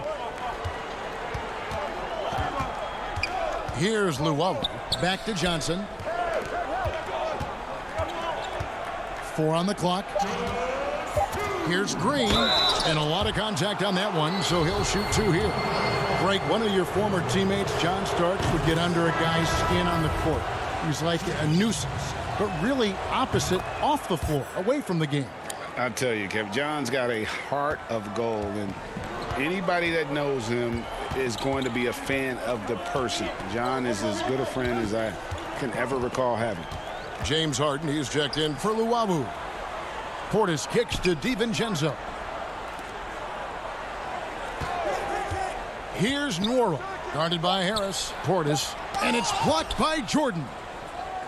Here's Luwawu. Back to Johnson. 4 on the clock. Here's Green. And a lot of contact on that one, so he'll shoot 2 here. Greg, one of your former teammates, John Starks, would get under a guy's skin on the court. He's like a nuisance, but really opposite off the floor, away from the game. I tell you, Kev, John's got a heart of gold, and anybody that knows him is going to be a fan of the person. John is as good a friend as I can ever recall having. James Harden, he's checked in for Luwawu. Portis kicks to DiVincenzo. Here's Norrell, guarded by Harris. Portis, and it's blocked by Jordan.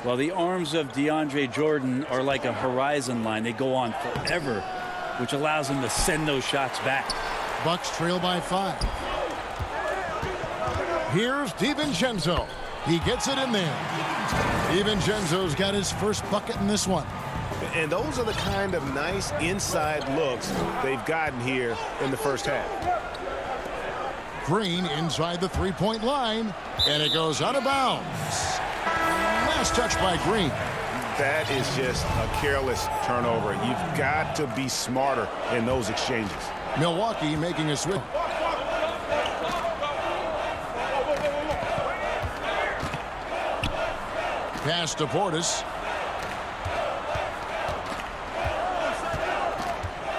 Well, the arms of DeAndre Jordan are like a horizon line. They go on forever, which allows him to send those shots back. Bucks trail by 5. Here's DiVincenzo. He gets it in there. DiVincenzo's got his first bucket in this one. And those are the kind of nice inside looks they've gotten here in the first half. Green inside the three-point line, and it goes out of bounds. Last touch by Green. That is just a careless turnover. You've got to be smarter in those exchanges. Milwaukee making a switch. Pass to Portis.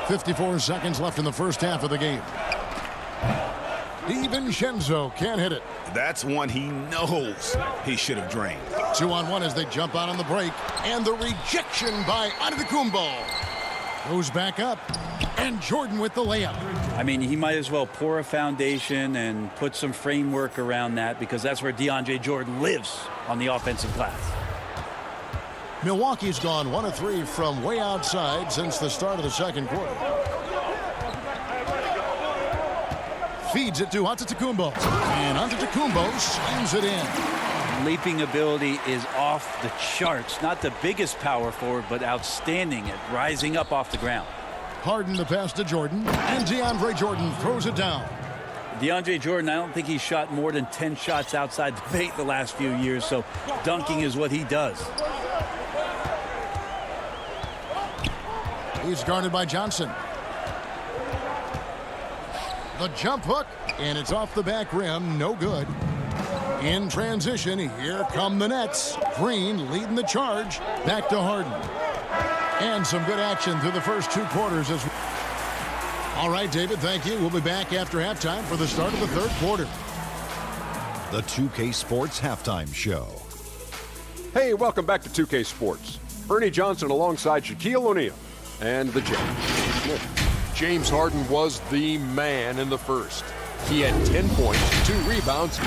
54 seconds left in the first half of the game. DiVincenzo can't hit it. That's one he knows he should have drained. 2-on-1 as they jump out on the break. And the rejection by Antetokounmpo. Goes back up. And Jordan with the layup. I mean, he might as well pour a foundation and put some framework around that, because that's where DeAndre Jordan lives on the offensive glass. Milwaukee's gone 1 of 3 from way outside since the start of the second quarter. Feeds it to Antetokounmpo. And Antetokounmpo slams it in. leaping ability is off the charts. Not the biggest power forward, but outstanding at rising up off the ground. Harden the pass to Jordan, and DeAndre Jordan throws it down. DeAndre Jordan, I don't think he's shot more than 10 shots outside the paint the last few years, so dunking is what he does. He's guarded by Johnson. The jump hook, and it's off the back rim, no good. In transition, here come the Nets. Green leading the charge. Back to Harden. And some good action through the first 2 quarters. All right, David, thank you. We'll be back after halftime for the start of the third quarter. The 2K Sports Halftime Show. Hey, welcome back to 2K Sports. Ernie Johnson alongside Shaquille O'Neal and the Jet. James Harden was the man in the first. He had 10 points, 2 rebounds,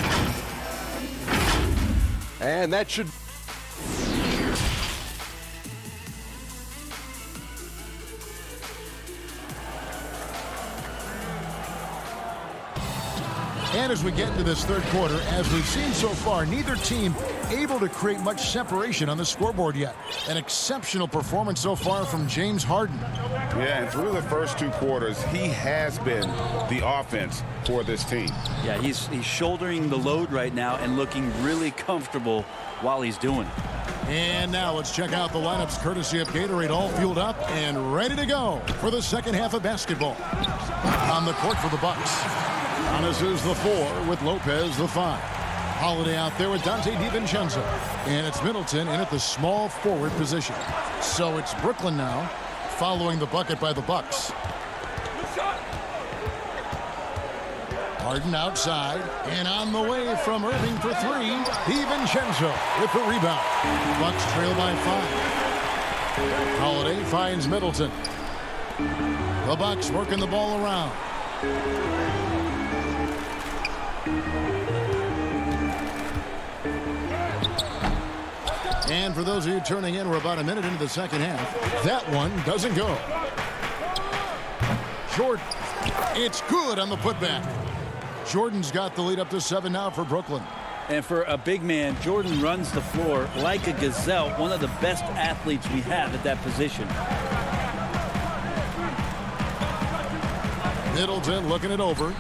and that should... And as we get into this third quarter, as we've seen so far, neither team able to create much separation on the scoreboard yet. An exceptional performance so far from James Harden. Yeah, and through the first 2 quarters, he has been the offense for this team. Yeah, he's shouldering the load right now and looking really comfortable while he's doing it. And now let's check out the lineups courtesy of Gatorade, all fueled up and ready to go for the second half of basketball. On the court for the Bucks. Giannis is the 4 with Lopez the 5. Holiday out there with Dante DiVincenzo. And it's Middleton in at the small forward position. So it's Brooklyn now, following the bucket by the Bucks. Harden outside, and on the way from Irving for 3, DiVincenzo with the rebound. Bucks trail by 5. Holiday finds Middleton. The Bucks working the ball around. And for those of you turning in, we're about a minute into the second half. That one doesn't go. Jordan, it's good on the putback. Jordan's got the lead up to 7 now for Brooklyn. And for a big man, Jordan runs the floor like a gazelle, one of the best athletes we have at that position. Middleton looking it over.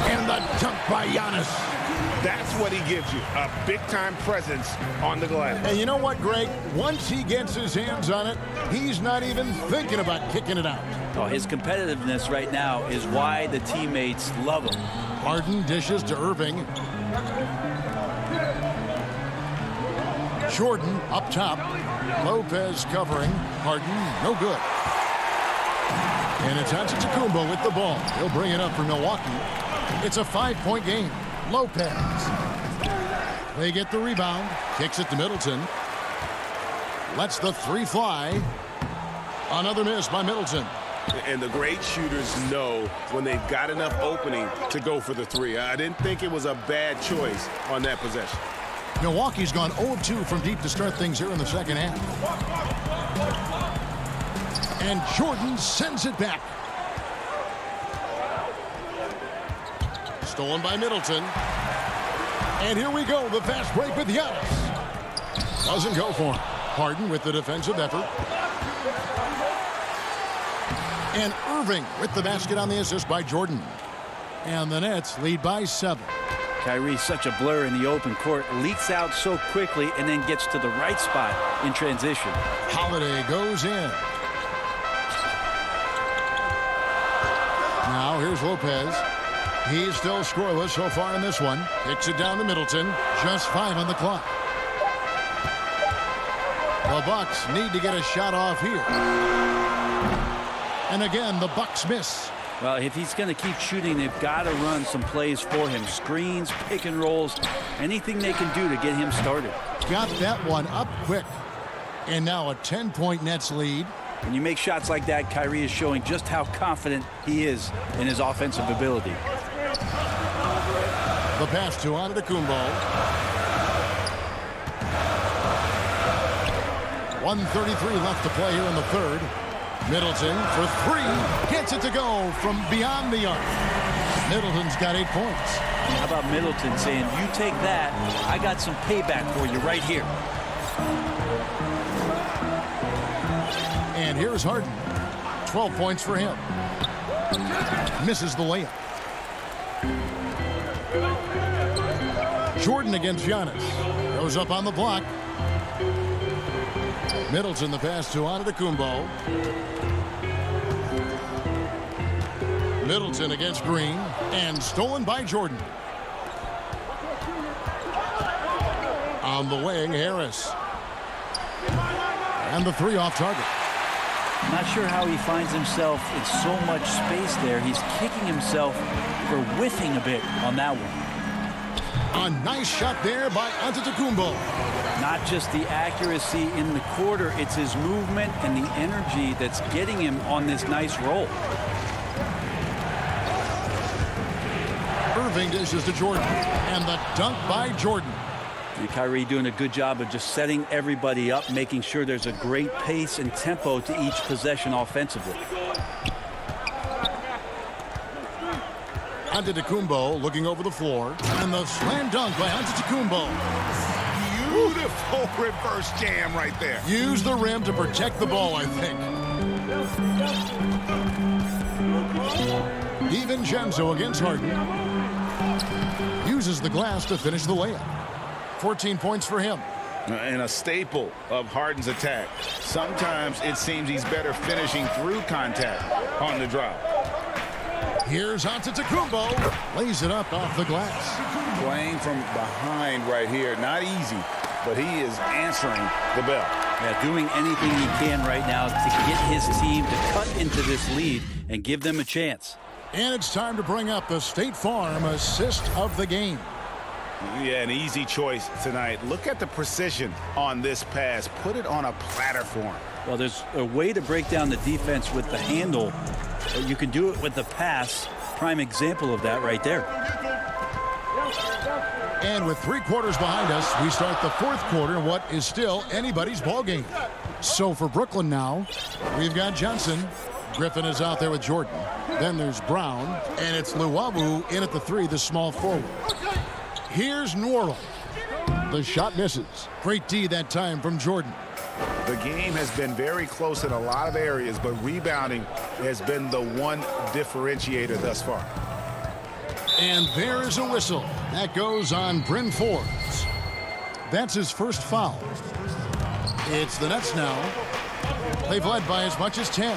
And the dunk by Giannis. That's what he gives you, a big-time presence on the glass. And you know what, Greg? Once he gets his hands on it, he's not even thinking about kicking it out. Oh, his competitiveness right now is why the teammates love him. Harden dishes to Irving. Jordan up top. Lopez covering. Harden, no good. And it's Antetokounmpo with the ball. He'll bring it up for Milwaukee. It's a 5-point game. Lopez. They get the rebound. Kicks it to Middleton. Lets the 3 fly. Another miss by Middleton. And the great shooters know when they've got enough opening to go for the 3. I didn't think it was a bad choice on that possession. Milwaukee's gone 0-2 from deep to start things here in the second half. And Jordan sends it back. Stolen by Middleton. And here we go, the fast break with Giannis. Doesn't go for him. Harden with the defensive effort. And Irving with the basket on the assist by Jordan. And the Nets lead by 7. Kyrie's such a blur in the open court, leaks out so quickly and then gets to the right spot in transition. Holiday goes in. Now here's Lopez. He's still scoreless so far in this one. Kicks it down to Middleton. Just 5 on the clock. The Bucks need to get a shot off here. And again, the Bucks miss. Well, if he's going to keep shooting, they've got to run some plays for him. Screens, pick and rolls, anything they can do to get him started. Got that one up quick. And now a 10-point Nets lead. When you make shots like that, Kyrie is showing just how confident he is in his offensive ability. The pass to Antetokounmpo. 1:33 left to play here in the third. Middleton for 3. Gets it to go from beyond the arc. Middleton's got 8 points. How about Middleton saying, you take that, I got some payback for you right here. And here's Harden. 12 points for him. Misses the layup. Jordan against Giannis. Goes up on the block. Middleton the pass to Antetokounmpo. Middleton against Green. And stolen by Jordan. On the wing, Harris. And the three off target. Not sure how he finds himself in so much space there. He's kicking himself for whiffing a bit on that one. A nice shot there by Antetokounmpo. Not just the accuracy in the quarter, it's his movement and the energy that's getting him on this nice roll. Irving dishes to Jordan. And the dunk by Jordan. And Kyrie doing a good job of just setting everybody up, making sure there's a great pace and tempo to each possession offensively. Antetokounmpo looking over the floor. And the slam dunk by Antetokounmpo. Beautiful reverse jam right there. Use the rim to protect the ball, I think. DiVincenzo against Harden. Uses the glass to finish the layup. 14 points for him. And a staple of Harden's attack. Sometimes it seems he's better finishing through contact on the drop. Here's Antetokounmpo. Lays it up off the glass. Playing from behind right here. Not easy, but he is answering the bell. Yeah, doing anything he can right now to get his team to cut into this lead and give them a chance. And it's time to bring up the State Farm assist of the game. Yeah, an easy choice tonight. Look at the precision on this pass. Put it on a platter for him. Well, there's a way to break down the defense with the handle, but you can do it with the pass. Prime example of that right there. And with 3 quarters behind us, we start the 4th quarter in what is still anybody's ball game. So for Brooklyn now, we've got Johnson. Griffin is out there with Jordan. Then there's Brown, and it's Luwawu in at the 3, the small forward. Here's Nwora. The shot misses. Great D that time from Jordan. The game has been very close in a lot of areas, but rebounding has been the one differentiator thus far. And there is a whistle. That goes on Bryn Forbes. That's his first foul. It's the Nets now. They've led by as much as 10.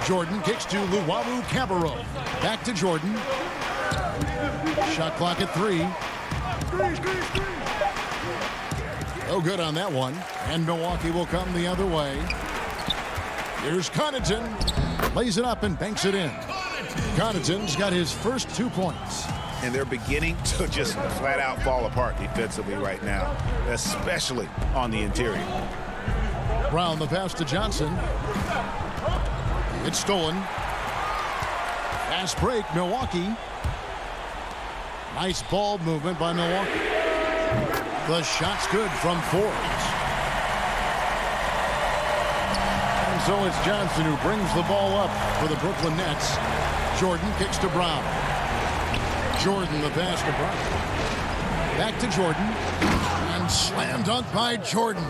Jordan kicks to Luwawu Cabarro. Back to Jordan. Shot clock at 3. No good on that one. And Milwaukee will come the other way. Here's Connaughton. Lays it up and banks it in. Connaughton's got his first 2 points. And they're beginning to just flat out fall apart defensively right now, especially on the interior. Brown the pass to Johnson. It's stolen. Fast break, Milwaukee. Nice ball movement by Milwaukee. The shot's good from Forbes. And so it's Johnson who brings the ball up for the Brooklyn Nets. Jordan kicks to Brown. Jordan the pass to Brown. Back to Jordan. And slam dunk by Jordan.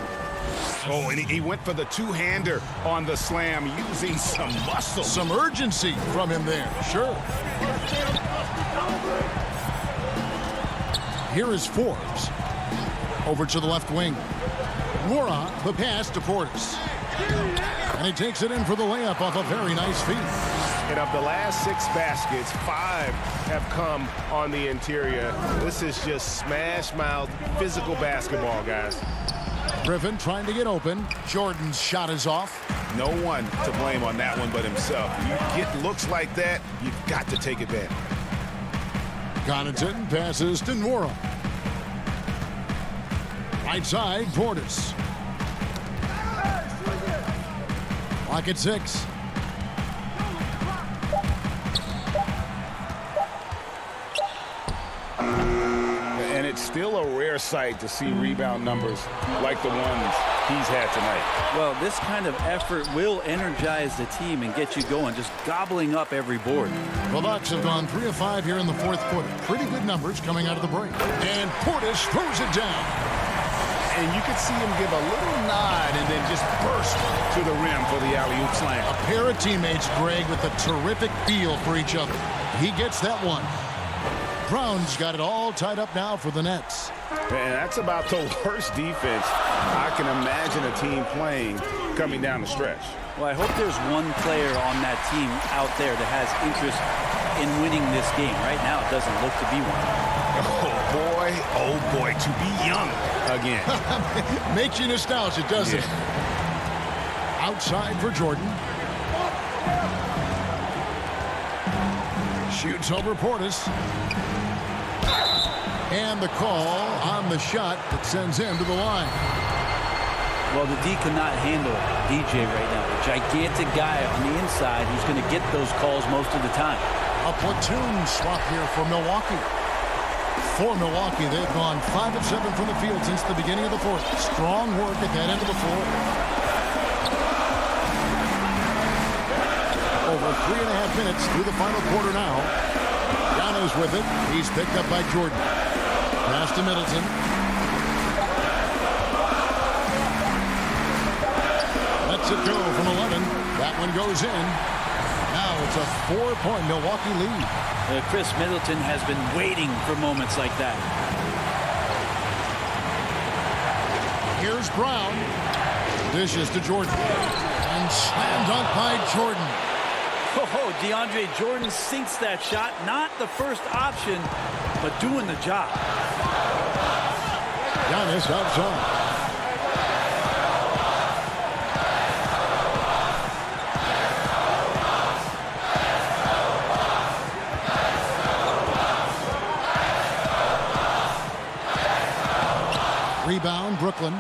Oh, and he went for the two-hander on the slam, using some muscle. Some urgency from him there, sure. Here is Forbes. Over to the left wing. Nwora, the pass to Portis. And he takes it in for the layup off a very nice feed. And of the last 6 baskets, 5 have come on the interior. This is just smash-mouth physical basketball, guys. Griffin trying to get open. Jordan's shot is off. No one to blame on that one but himself. You get looks like that, you've got to take advantage. Connaughton passes to Nwora. Right side, Portis. Clock at 6. And it's still a rare sight to see rebound numbers like the ones he's had tonight. Well, this kind of effort will energize the team and get you going, just gobbling up every board. The Bucks have gone 3 of 5 here in the fourth quarter. Pretty good numbers coming out of the break. And Portis throws it down. And you could see him give a little nod and then just burst to the rim for the alley-oop slam. A pair of teammates, Greg, with a terrific feel for each other. He gets that one. Brown's got it all tied up now for the Nets. And that's about the worst defense I can imagine a team playing coming down the stretch. Well, I hope there's one player on that team out there that has interest in winning this game. Right now, it doesn't look to be one. Oh boy, to be young again. Makes you nostalgic, doesn't it? Outside for Jordan. Shoots over Portis. And the call on the shot that sends him to the line. Well, the D cannot handle DJ right now. A gigantic guy on the inside who's going to get those calls most of the time. A platoon swap here for Milwaukee. For Milwaukee, they've gone 5 of 7 from the field since the beginning of the fourth. Strong work at that end of the floor. Over 3.5 minutes through the final quarter now. Giannis with it. He's picked up by Jordan. Pass to Middleton. Lets it go from 11. That one goes in. Now it's a 4-point Milwaukee lead. Chris Middleton has been waiting for moments like that. Here's Brown. Dishes to Jordan. And slam dunk by Jordan. Oh, DeAndre Jordan sinks that shot. Not the first option, but doing the job. Giannis outside. Rebound, Brooklyn.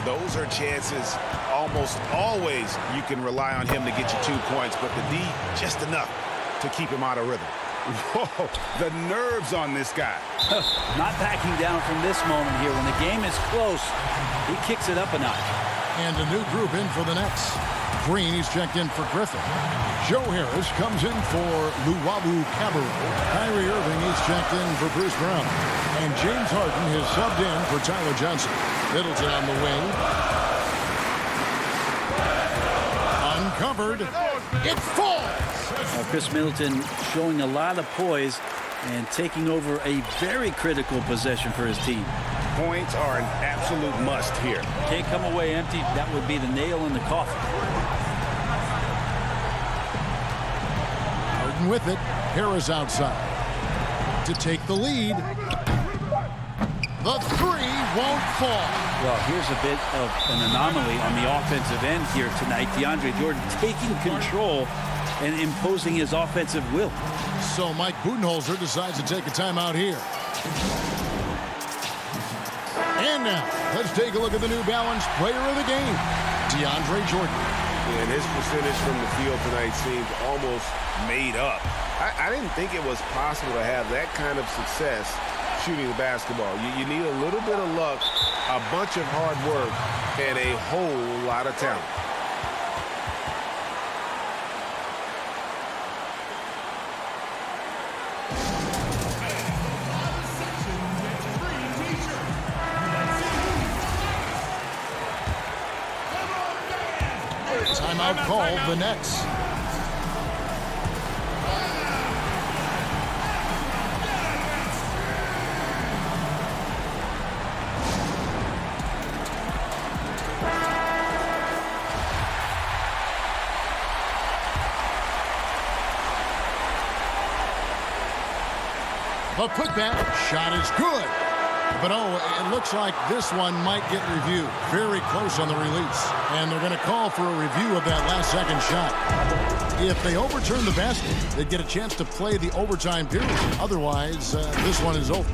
Those are chances almost always you can rely on him to get you 2 points, but the D just enough to keep him out of rhythm. Whoa, the nerves on this guy. Not backing down from this moment here. When the game is close, he kicks it up a notch. And a new group in for the Nets. Green, he's checked in for Griffin. Joe Harris comes in for Luwawu Cabarro. Kyrie Irving, he's checked in for Bruce Brown. And James Harden has subbed in for Tyler Johnson. Middleton on the wing. Uncovered. It falls. Chris Middleton showing a lot of poise and taking over a very critical possession for his team. Points are an absolute must here. Can't come away empty. That would be the nail in the coffin. Harden with it. Harris outside to take the lead. The three won't fall. Well, here's a bit of an anomaly on the offensive end here tonight. DeAndre Jordan taking control and imposing his offensive will. So Mike Budenholzer decides to take a timeout here. And now, let's take a look at the New Balance player of the game, DeAndre Jordan. And his percentage from the field tonight seems almost made up. I didn't think it was possible to have that kind of success shooting the basketball. You need a little bit of luck, a bunch of hard work, and a whole lot of talent. Timeout called the Nets. The putback shot is good. But it looks like this one might get reviewed. Very close on the release. And they're going to call for a review of that last second shot. If they overturn the basket, they'd get a chance to play the overtime period. Otherwise, this one is over.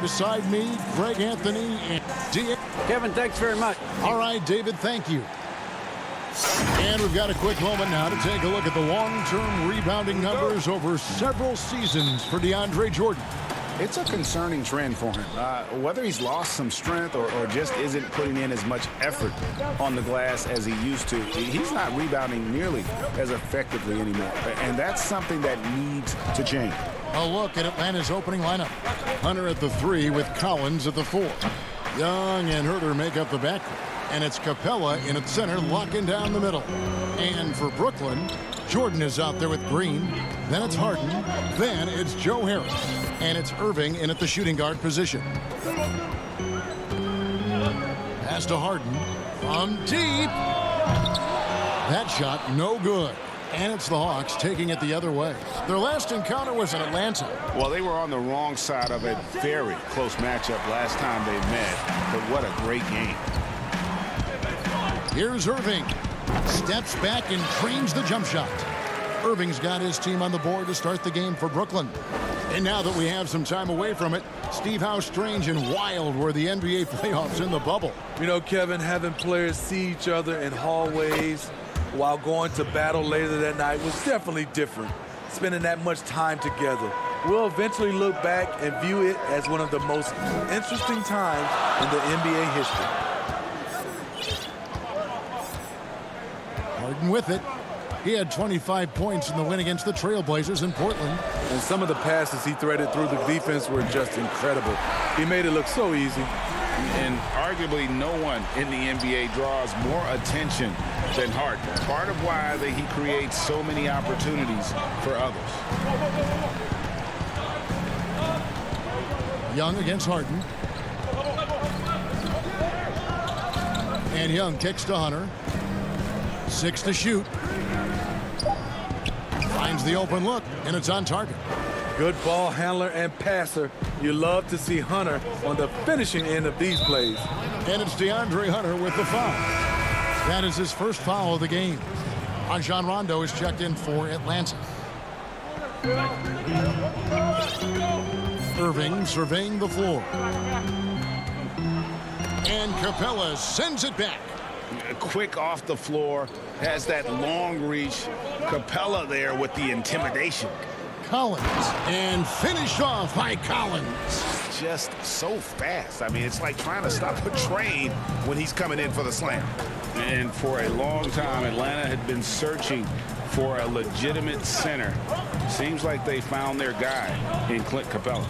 Beside me, Greg Anthony and D. Kevin, thanks very much. All right, David, thank you. And we've got a quick moment now to take a look at the long-term rebounding numbers over several seasons for DeAndre Jordan. It's a concerning trend for him. Whether he's lost some strength or just isn't putting in as much effort on the glass as he used to, he's not rebounding nearly as effectively anymore. And that's something that needs to change. A look at Atlanta's opening lineup. Hunter at the 3 with Collins at the 4. Young and Herter make up the backcourt. And it's Capella in at center, locking down the middle. And for Brooklyn, Jordan is out there with Green. Then it's Harden. Then it's Joe Harris. And it's Irving in at the shooting guard position. Pass to Harden from deep. That shot no good. And it's the Hawks taking it the other way. Their last encounter was in Atlanta. Well, they were on the wrong side of a very close matchup last time they met. But what a great game. Here's Irving. Steps back and trains the jump shot. Irving's got his team on the board to start the game for Brooklyn. And now that we have some time away from it, Steve, how strange and wild were the NBA playoffs in the bubble? You know, Kevin, having players see each other in hallways while going to battle later that night was definitely different. Spending that much time together. We'll eventually look back and view it as one of the most interesting times in the NBA history. Harden with it. He had 25 points in the win against the Trailblazers in Portland. And some of the passes he threaded through the defense were just incredible. He made it look so easy. And arguably no one in the NBA draws more attention than Harden. Part of why he creates so many opportunities for others. Young against Harden. And Young kicks to Hunter. 6 to shoot. Finds the open look, and it's on target. Good ball handler and passer. You love to see Hunter on the finishing end of these plays. And it's DeAndre Hunter with the foul. That is his first foul of the game. Rajon Rondo is checked in for Atlanta. Irving surveying the floor. And Capella sends it back. Quick off the floor, has that long reach. Capella there with the intimidation. Collins. And finished off by Collins. Just so fast. I mean, it's like trying to stop a train when he's coming in for the slam. And for a long time, Atlanta had been searching for a legitimate center. Seems like they found their guy in Clint Capella.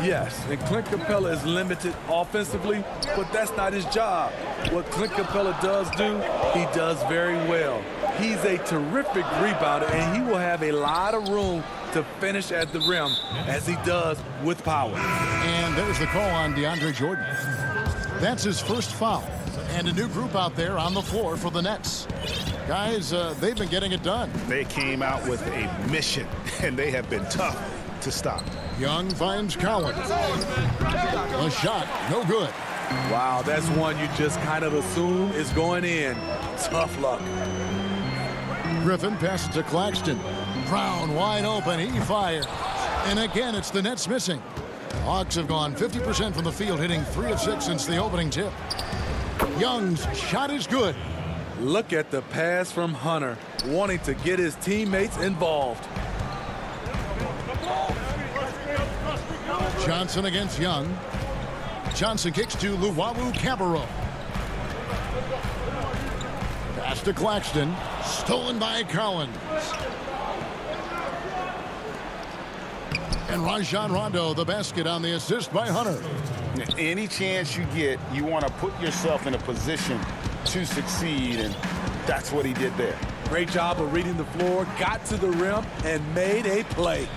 Yes, and Clint Capella is limited offensively, but that's not his job. What Clint Capella does do, he does very well. He's a terrific rebounder, and he will have a lot of room to finish at the rim, as he does with power. And there's the call on DeAndre Jordan. That's his first foul. And a new group out there on the floor for the Nets. Guys, they've been getting it done. They came out with a mission, and they have been tough to stop. Young finds Collins. A shot, no good. Wow, that's one you just kind of assume is going in. Tough luck. Griffin passes to Claxton. Brown wide open, he fires. And again, it's the Nets missing. Hawks have gone 50% from the field, hitting 3 of 6 since the opening tip. Young's shot is good. Look at the pass from Hunter, wanting to get his teammates involved. Johnson against Young. Johnson kicks to Luwawu Cabarro. Pass to Claxton. Stolen by Collins. And Rajon Rondo, the basket on the assist by Hunter. Any chance you get, you want to put yourself in a position to succeed, and that's what he did there. Great job of reading the floor, got to the rim, and made a play.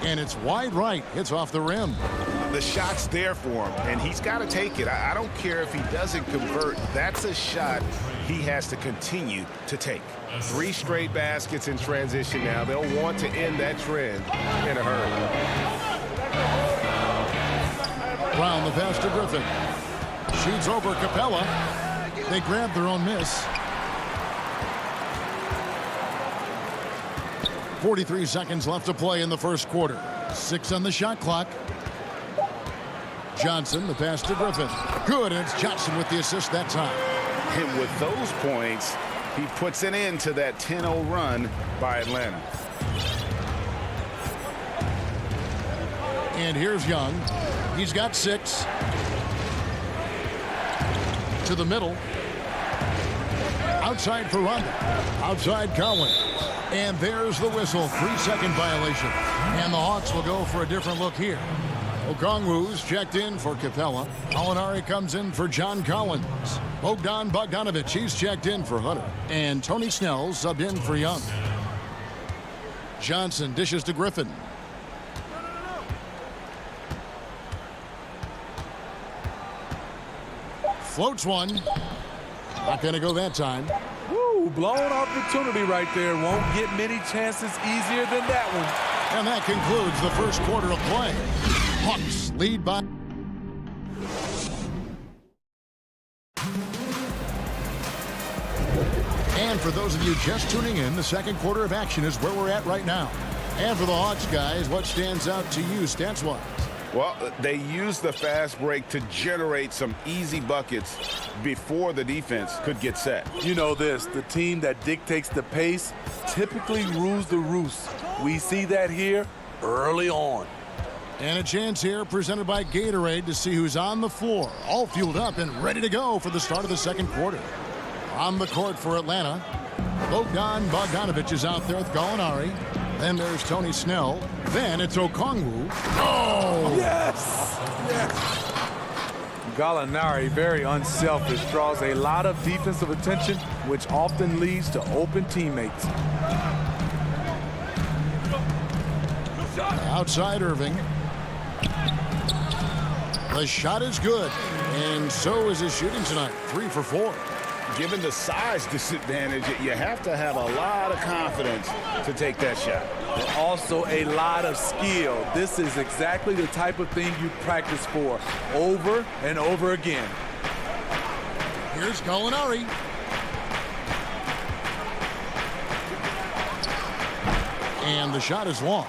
And it's wide right, hits off the rim. The shot's there for him, and he's got to take it. I don't care if he doesn't convert. That's a shot he has to continue to take. 3 straight baskets in transition now. They'll want to end that trend in a hurry. Brown the pass to Griffin. Shoots over Capella. They grab their own miss. 43 seconds left to play in the first quarter. 6 on the shot clock. Johnson, the pass to Griffin. Good, and it's Johnson with the assist that time. And with those points, he puts an end to that 10-0 run by Atlanta. And here's Young. He's got 6. To the middle. Outside for Rondo. Outside Collins. And there's the whistle. 3-second violation. And the Hawks will go for a different look here. Okongwu's checked in for Capella. Molinari comes in for John Collins. Bogdan Bogdanovic, he's checked in for Hunter. And Tony Snell subbed in for Young. Johnson dishes to Griffin. Floats one. Not going to go that time. Woo, blown opportunity right there. Won't get many chances easier than that one. And that concludes the first quarter of play. Hawks lead by... And for those of you just tuning in, the second quarter of action is where we're at right now. And for the Hawks guys, what stands out to you stats-wise? Well, they used the fast break to generate some easy buckets before the defense could get set. You know this, the team that dictates the pace typically rules the roost. We see that here early on. And a chance here presented by Gatorade to see who's on the floor, all fueled up and ready to go for the start of the second quarter. On the court for Atlanta, Bogdan Bogdanovic is out there with Gallinari. Then there's Tony Snell. Then it's Okongwu. Oh! Yes! Yes! Gallinari, very unselfish, draws a lot of defensive attention, which often leads to open teammates. Outside Irving. The shot is good, and so is his shooting tonight. 3 for 4. Given the size disadvantage, you have to have a lot of confidence to take that shot. And also a lot of skill. This is exactly the type of thing you practice for over and over again. Here's Gallinari. And the shot is long.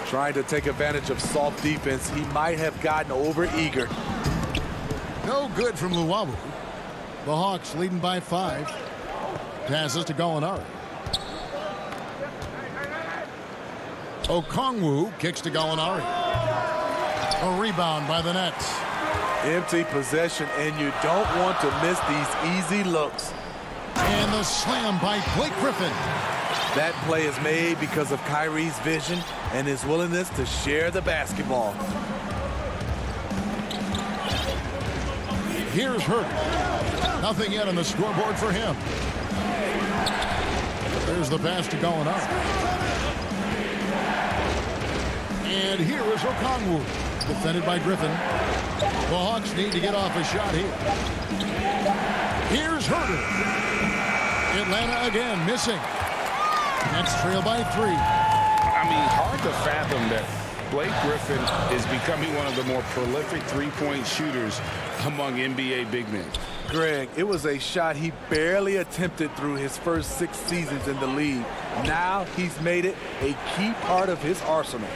Trying to take advantage of soft defense. He might have gotten over-eager. No good from Luwawu. The Hawks leading by 5. Passes to Gallinari. Okongwu kicks to Gallinari. A rebound by the Nets. Empty possession, and you don't want to miss these easy looks. And the slam by Blake Griffin. That play is made because of Kyrie's vision and his willingness to share the basketball. Here's Herter. Nothing yet on the scoreboard for him. There's the pass to Gallinari. And here is Okongwu. Defended by Griffin. The Hawks need to get off a shot here. Here's Herter. Atlanta again missing. Nets trail by 3. I mean, hard to fathom that Blake Griffin is becoming one of the more prolific three-point shooters among NBA big men. Greg, it was a shot he barely attempted through his first 6 seasons in the league. Now he's made it a key part of his arsenal.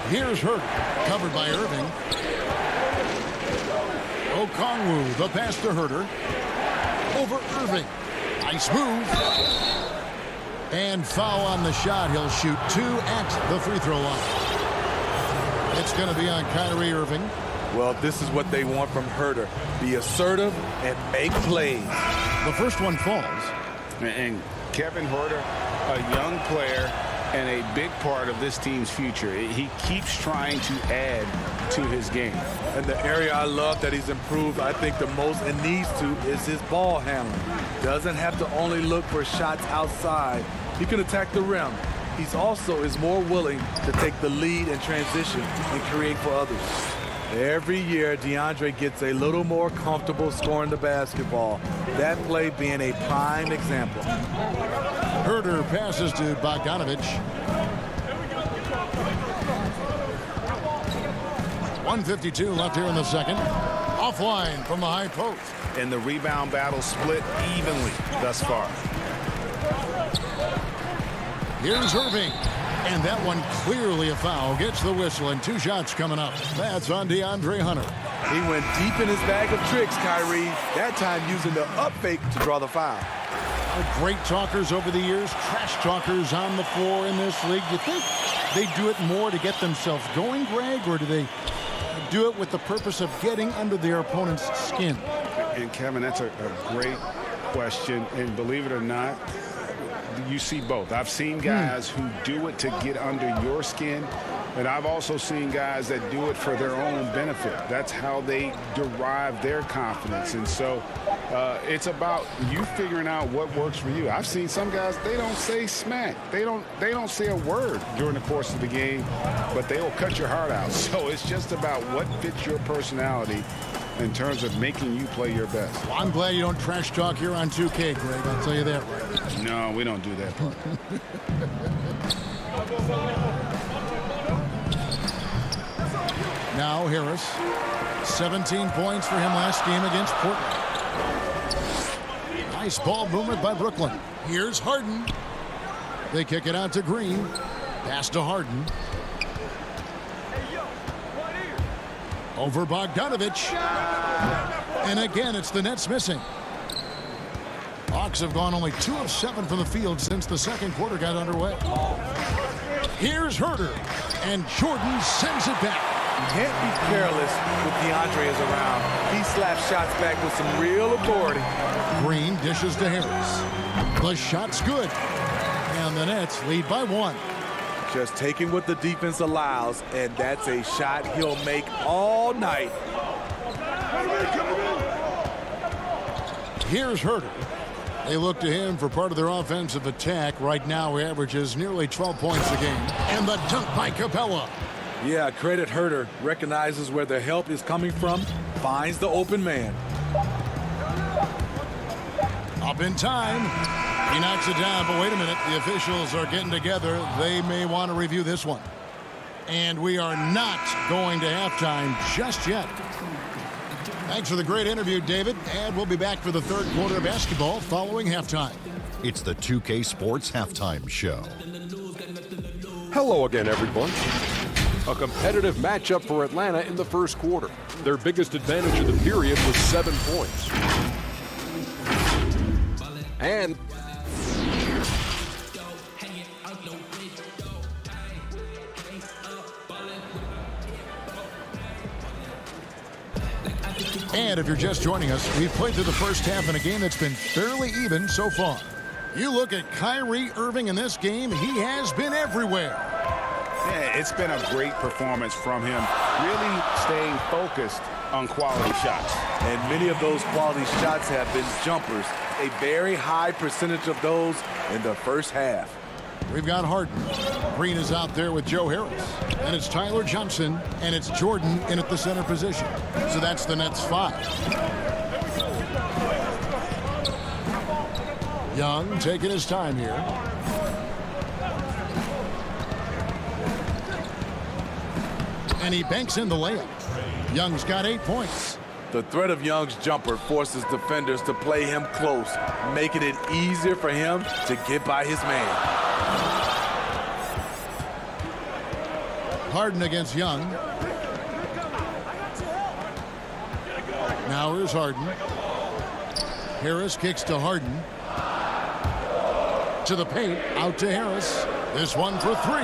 Here's Herter, covered by Irving. Okongwu, the pass to Herter. Over Irving. Nice move. And foul on the shot. He'll shoot 2 at the free throw line. It's going to be on Kyrie Irving. Well, this is what they want from Herter. Be assertive and make plays. The first one falls. And Kevin Herter, a young player and a big part of this team's future. He keeps trying to add to his game. And the area I love that he's improved, I think the most and needs to, is his ball handling. Doesn't have to only look for shots outside. He can attack the rim. He's also is more willing to take the lead in transition and create for others. Every year, DeAndre gets a little more comfortable scoring the basketball. That play being a prime example. Herter passes to Bogdanovich. 1:52 left here in the second. Offline from the high post. And the rebound battle split evenly thus far. Here's Irving. And that one clearly a foul. Gets the whistle and 2 shots coming up. That's on DeAndre Hunter. He went deep in his bag of tricks, Kyrie. That time using the up fake to draw the foul. Great talkers over the years, trash talkers on the floor in this league. Do you think they do it more to get themselves going, Greg, or do they do it with the purpose of getting under their opponent's skin? And Kevin, that's a great question. And believe it or not, you see both. I've seen guys who do it to get under your skin, and I've also seen guys that do it for their own benefit. That's how they derive their confidence. And so it's about you figuring out what works for you. I've seen some guys, they don't say smack. They don't say a word during the course of the game, but they will cut your heart out. So it's just about what fits your personality in terms of making you play your best. Well, I'm glad you don't trash talk here on 2K, Greg. I'll tell you that right. No, we don't do that part. Now Harris. 17 points for him last game against Portland. Nice ball movement by Brooklyn. Here's Harden. They kick it out to Green. Pass to Harden. Over Bogdanovich. And again, it's the Nets missing. Hawks have gone only 2 of 7 from the field since the second quarter got underway. Here's Herter. And Jordan sends it back. You can't be careless with DeAndre is around. He slaps shots back with some real authority. Green dishes to Harris. The shot's good. And the Nets lead by 1. Just taking what the defense allows, and that's a shot he'll make all night. Here's Herter. They look to him for part of their offensive attack. Right now, he averages nearly 12 points a game. And the dunk by Capella. Yeah, credit Herter. Recognizes where the help is coming from, finds the open man. Up in time. He knocks it down, but wait a minute. The officials are getting together. They may want to review this one. And we are not going to halftime just yet. Thanks for the great interview, David. And we'll be back for the third quarter of basketball following halftime. It's the 2K Sports Halftime Show. Hello again, everyone. A competitive matchup for Atlanta in the first quarter. Their biggest advantage of the period was 7 points. And And if you're just joining us, we've played through the first half in a game that's been fairly even so far. You look at Kyrie Irving in this game, he has been everywhere. Yeah, it's been a great performance from him, really staying focused on quality shots. And many of those quality shots have been jumpers. A very high percentage of those in the first half. We've got Harden. Green is out there with Joe Harris. And it's Tyler Johnson, and it's Jordan in at the center position. So that's the Nets 5. Young taking his time here. And he banks in the layup. Young's got 8 points. The threat of Young's jumper forces defenders to play him close, making it easier for him to get by his man. Harden against Young. Now here's Harden. Harris kicks to Harden. To the paint, out to Harris. This one for 3.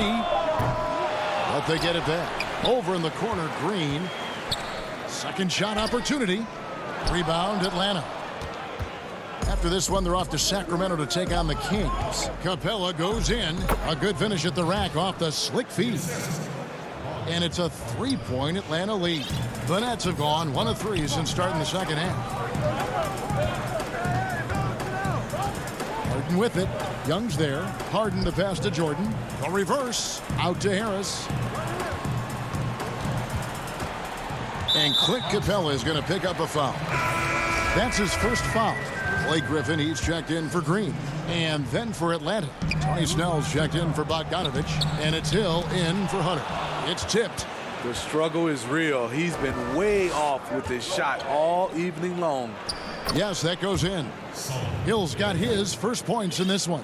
But they get it back. Over in the corner, Green. Second shot opportunity. Rebound, Atlanta. After this one, they're off to Sacramento to take on the Kings. Capella goes in. A good finish at the rack off the slick feed. And it's a 3-point Atlanta lead. The Nets have gone 1 of 3 since starting the second half. Harden with it. Young's there. Harden to pass to Jordan. A reverse. Out to Harris. And Clint Capella is going to pick up a foul. That's his first foul. Blake Griffin, he's checked in for Green. And then for Atlanta, Tony Snell's checked in for Bogdanovich. And it's Hill in for Hunter. It's tipped. The struggle is real. He's been way off with his shot all evening long. Yes, that goes in. Hill's got his first points in this one.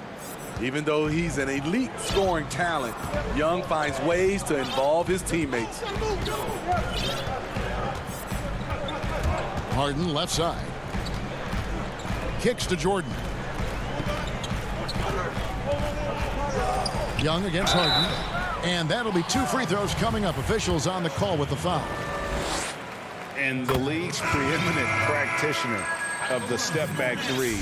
Even though he's an elite scoring talent, Young finds ways to involve his teammates. Harden left side. Kicks to Jordan. Young against Harden. And that'll be 2 free throws coming up. Officials on the call with the foul. And the league's preeminent practitioner of the step-back 3,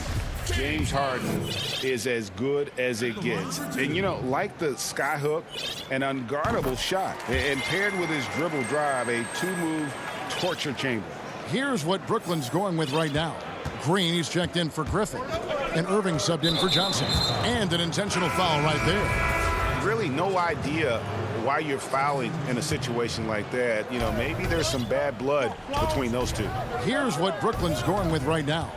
James Harden, is as good as it gets. And, you know, like the skyhook, an unguardable shot. And paired with his dribble drive, a 2-move torture chamber. Here's what Brooklyn's going with right now. Green, he's checked in for Griffin. And Irving subbed in for Johnson. And an intentional foul right there. Really no idea why you're fouling in a situation like that. You know, maybe there's some bad blood between those two. Here's what Brooklyn's going with right now.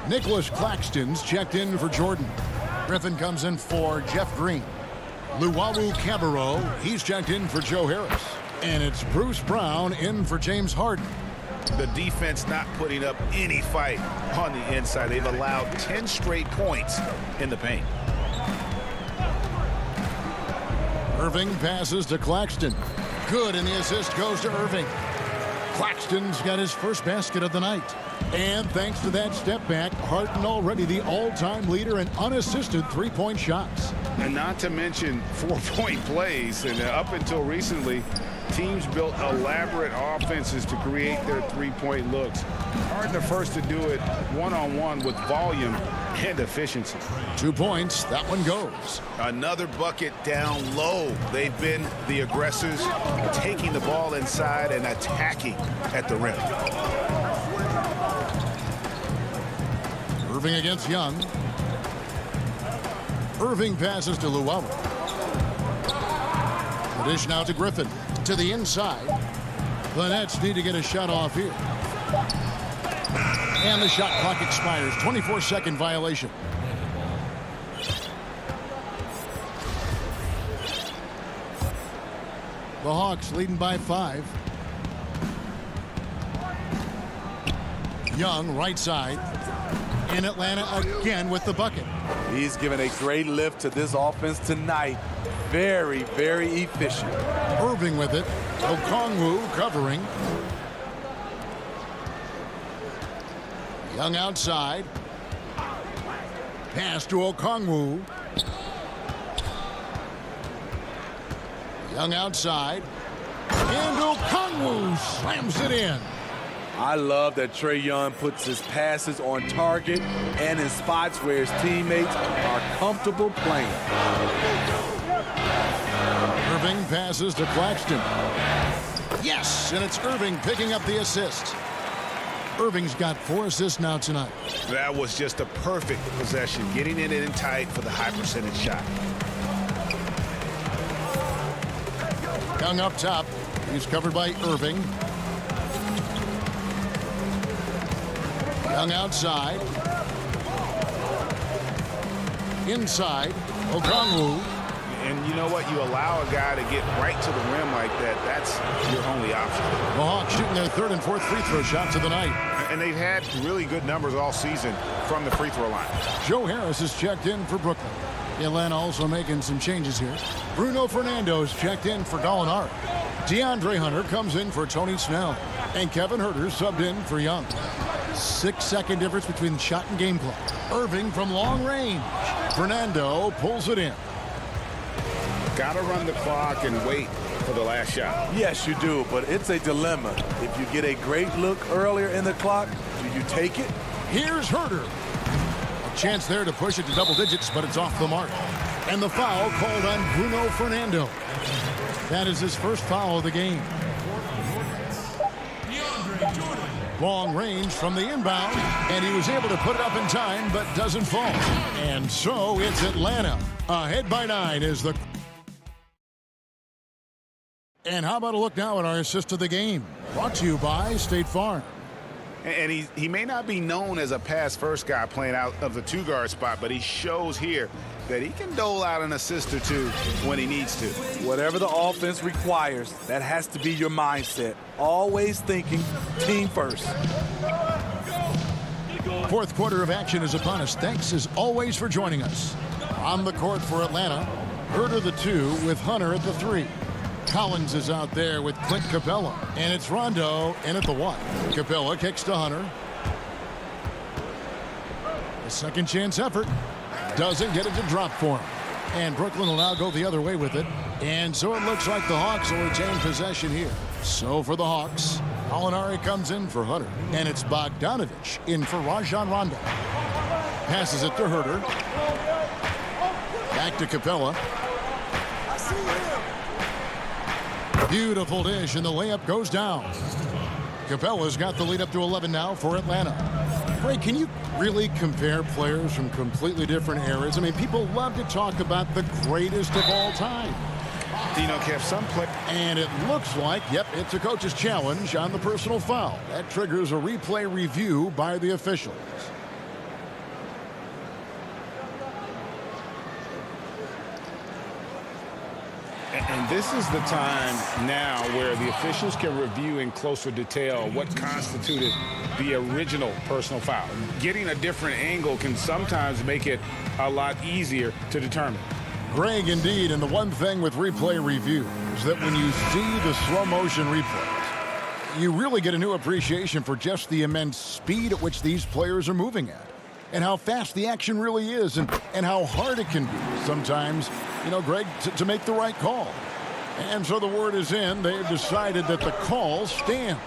Nicholas Claxton's checked in for Jordan. Griffin comes in for Jeff Green. Luwawu Cabarro, he's checked in for Joe Harris. And it's Bruce Brown in for James Harden. The defense not putting up any fight on the inside. They've allowed 10 straight points in the paint. Irving passes to Claxton. Good, and the assist goes to Irving. Claxton's got his first basket of the night. And thanks to that step back, Harden already the all-time leader in unassisted 3-point shots. And not to mention 4-point plays. And up until recently, teams built elaborate offenses to create their 3-point looks. Harden the first to do it one-on-one with volume and efficiency. 2 points. That one goes. Another bucket down low. They've been the aggressors, taking the ball inside and attacking at the rim. Irving against Young. Irving passes to Luwawu. The dish now to Griffin. To the inside. The Nets need to get a shot off here. And the shot clock expires. 24-second violation. The Hawks leading by 5. Young, right side. In Atlanta again with the bucket. He's given a great lift to this offense tonight. Very, very efficient. Irving with it. Okongwu covering. Young outside. Pass to Okongwu. Young outside. And Okongwu slams it in. I love that Trae Young puts his passes on target and in spots where his teammates are comfortable playing. Irving passes to Claxton. Yes, and it's Irving picking up the assist. Irving's got 4 assists now tonight. That was just a perfect possession, getting it in tight for the high percentage shot. Young up top. He's covered by Irving. Young outside. Inside. Okongwu. And you know what? You allow a guy to get right to the rim like that. That's your only option. The Hawks shooting their 3rd and 4th free throw shots of the night. And they've had really good numbers all season from the free throw line. Joe Harris is checked in for Brooklyn. Atlanta also making some changes here. Bruno Fernando's checked in for Gallinari. DeAndre Hunter comes in for Tony Snell. And Kevin Huerter subbed in for Young. 6-second difference between shot and game clock. Irving from long range. Fernando pulls it in. Got to run the clock and wait for the last shot. Yes, you do, but it's a dilemma. If you get a great look earlier in the clock, do you take it? Here's Huerter. A chance there to push it to double digits, but it's off the mark. And the foul called on Bruno Fernando. That is his first foul of the game. Long range from the inbound, and he was able to put it up in time, but doesn't fall. And so it's Atlanta. Ahead by 9 is the... And how about a look now at our assist of the game? Brought to you by State Farm. And he may not be known as a pass-first guy playing out of the 2-guard spot, but he shows here that he can dole out an assist or two when he needs to. Whatever the offense requires, that has to be your mindset. Always thinking team first. 4th quarter of action is upon us. Thanks as always for joining us. On the court for Atlanta, Huerter the 2 with Hunter at the 3. Collins is out there with Clint Capella. And it's Rondo in at the 1. Capella kicks to Hunter. A second chance effort. Doesn't get it to drop for him. And Brooklyn will now go the other way with it. And so it looks like the Hawks will retain possession here. So for the Hawks, Gallinari comes in for Hunter. And it's Bogdanovich in for Rajon Rondo. Passes it to Huerter. Back to Capella. Beautiful dish, and the layup goes down. Capella's got the lead up to 11 now for Atlanta. Ray, can you really compare players from completely different eras? I mean, people love to talk about the greatest of all time. You know, Kev, some play. And it looks like, yep, it's a coach's challenge on the personal foul. That triggers a replay review by the officials. And this is the time now where the officials can review in closer detail what constituted the original personal foul. Getting a different angle can sometimes make it a lot easier to determine. Greg, indeed, and the one thing with replay review is that when you see the slow motion replays, you really get a new appreciation for just the immense speed at which these players are moving at. And how fast the action really is, and how hard it can be sometimes, you know, Greg, to make the right call. And so the word is in. They've decided that the call stands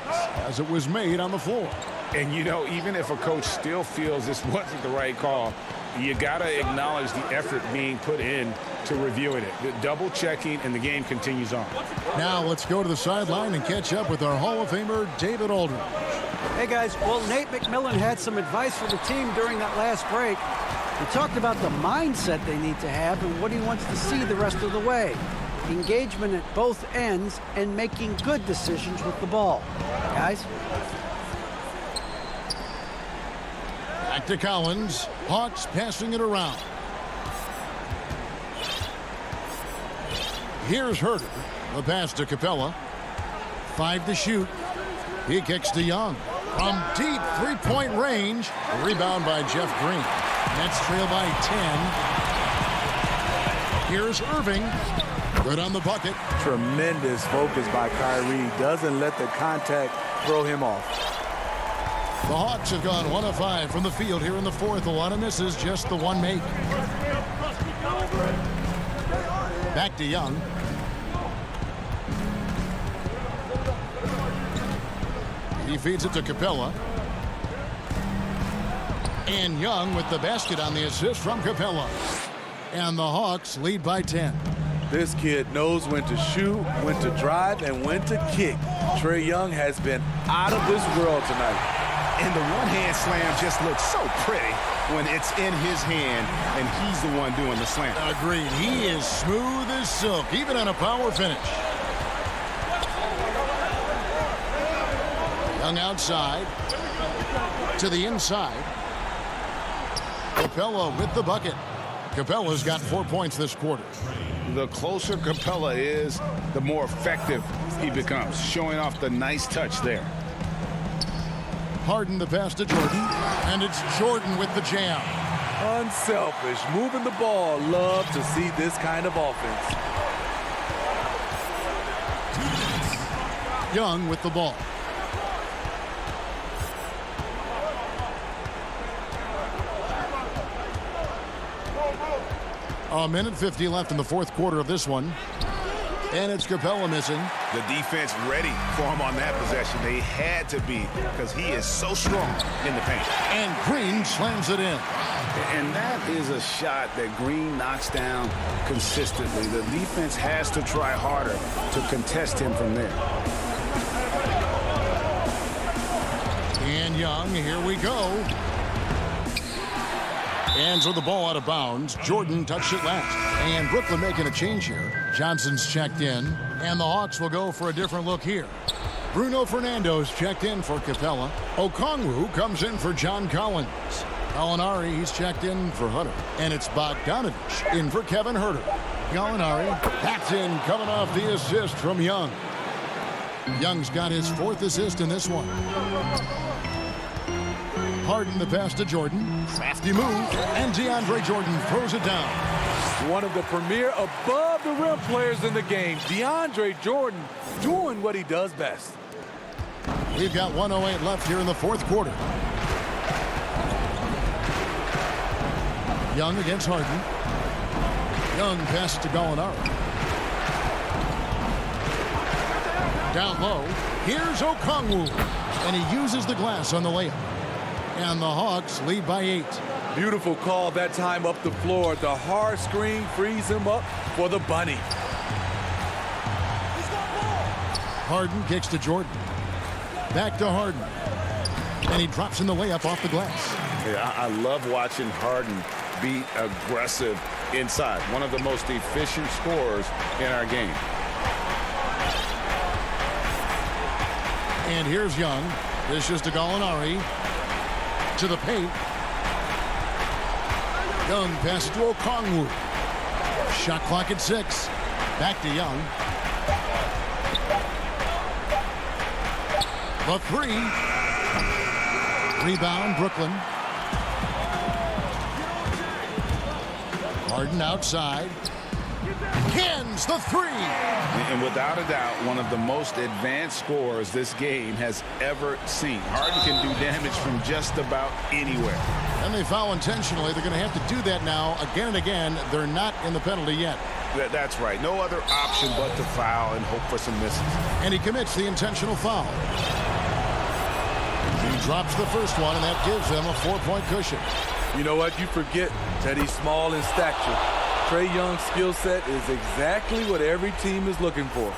as it was made on the floor. And, you know, even if a coach still feels this wasn't the right call, you got to acknowledge the effort being put in to reviewing it. The double checking, and the game continues on. Now let's go to the sideline and catch up with our Hall of Famer, David Aldridge. Hey, guys. Well, Nate McMillan had some advice for the team during that last break. He talked about the mindset they need to have and what he wants to see the rest of the way. Engagement at both ends and making good decisions with the ball. Guys? Back to Collins. Hawks passing it around. Here's Huerter. The pass to Capella. 5 to shoot. He kicks to Young. From deep three-point range. Rebound by Jeff Green. Nets trail by 10. Here's Irving. Good on the bucket. Tremendous focus by Kyrie. Doesn't let the contact throw him off. The Hawks have gone 1 of 5 from the field here in the 4th. A lot of misses, just the one make. Back to Young. He feeds it to Capella. And Young with the basket on the assist from Capella. And the Hawks lead by 10. This kid knows when to shoot, when to drive, and when to kick. Trae Young has been out of this world tonight. And the one-hand slam just looks so pretty when it's in his hand and he's the one doing the slam. Agreed. He is smooth as silk, even on a power finish. Young outside to the inside. Capella with the bucket. Capella's got 4 points this quarter. The closer Capella is, the more effective he becomes, showing off the nice touch there. Harden the pass to Jordan, and it's Jordan with the jam. Unselfish, moving the ball. Love to see this kind of offense. Young with the ball. A minute 50 left in the fourth quarter of this one. And it's Capella missing. The defense ready for him on that possession. They had to be because he is so strong in the paint. And Green slams it in. And that is a shot that Green knocks down consistently. The defense has to try harder to contest him from there. And Young, here we go. And so the ball out of bounds. Jordan touched it last. And Brooklyn making a change here. Johnson's checked in. And the Hawks will go for a different look here. Bruno Fernando's checked in for Capella. Okongwu comes in for John Collins. Gallinari, he's checked in for Hutter. And it's Bogdanovich in for Kevin Huerter. Gallinari, that's in, coming off the assist from Young. Young's got his fourth assist in this one. Harden the pass to Jordan. Crafty move. And DeAndre Jordan throws it down. One of the premier above-the-rim players in the game. DeAndre Jordan doing what he does best. We've got 1:08 left here in the fourth quarter. Young against Harden. Young passes to Gallinari. Down low. Here's Okongwu. And he uses the glass on the layup. And the Hawks lead by 8. Beautiful call that time up the floor. The hard screen frees him up for the bunny. Harden kicks to Jordan. Back to Harden. And he drops in the layup off the glass. Yeah, I love watching Harden be aggressive inside. One of the most efficient scorers in our game. And here's Young. This is to Gallinari. To the paint. Young passes to Okongwu. Shot clock at 6. Back to Young. The 3. Rebound, Brooklyn. Harden outside. Hins the 3. And without a doubt, one of the most advanced scorers this game has ever seen. Harden can do damage from just about anywhere. And they foul intentionally. They're going to have to do that now again and again. They're not in the penalty yet. That's right. No other option but to foul and hope for some misses. And he commits the intentional foul. He drops the first one, and that gives them a 4-point cushion. You know what? You forget that he's small in stature. Trae Young's skill set is exactly what every team is looking for.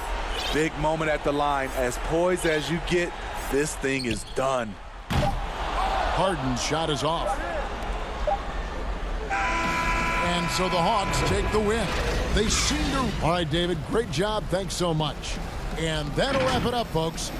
Big moment at the line. As poised as you get, this thing is done. Harden's shot is off. And so the Hawks take the win. They seem to... All right, David, great job. Thanks so much. And that'll wrap it up, folks.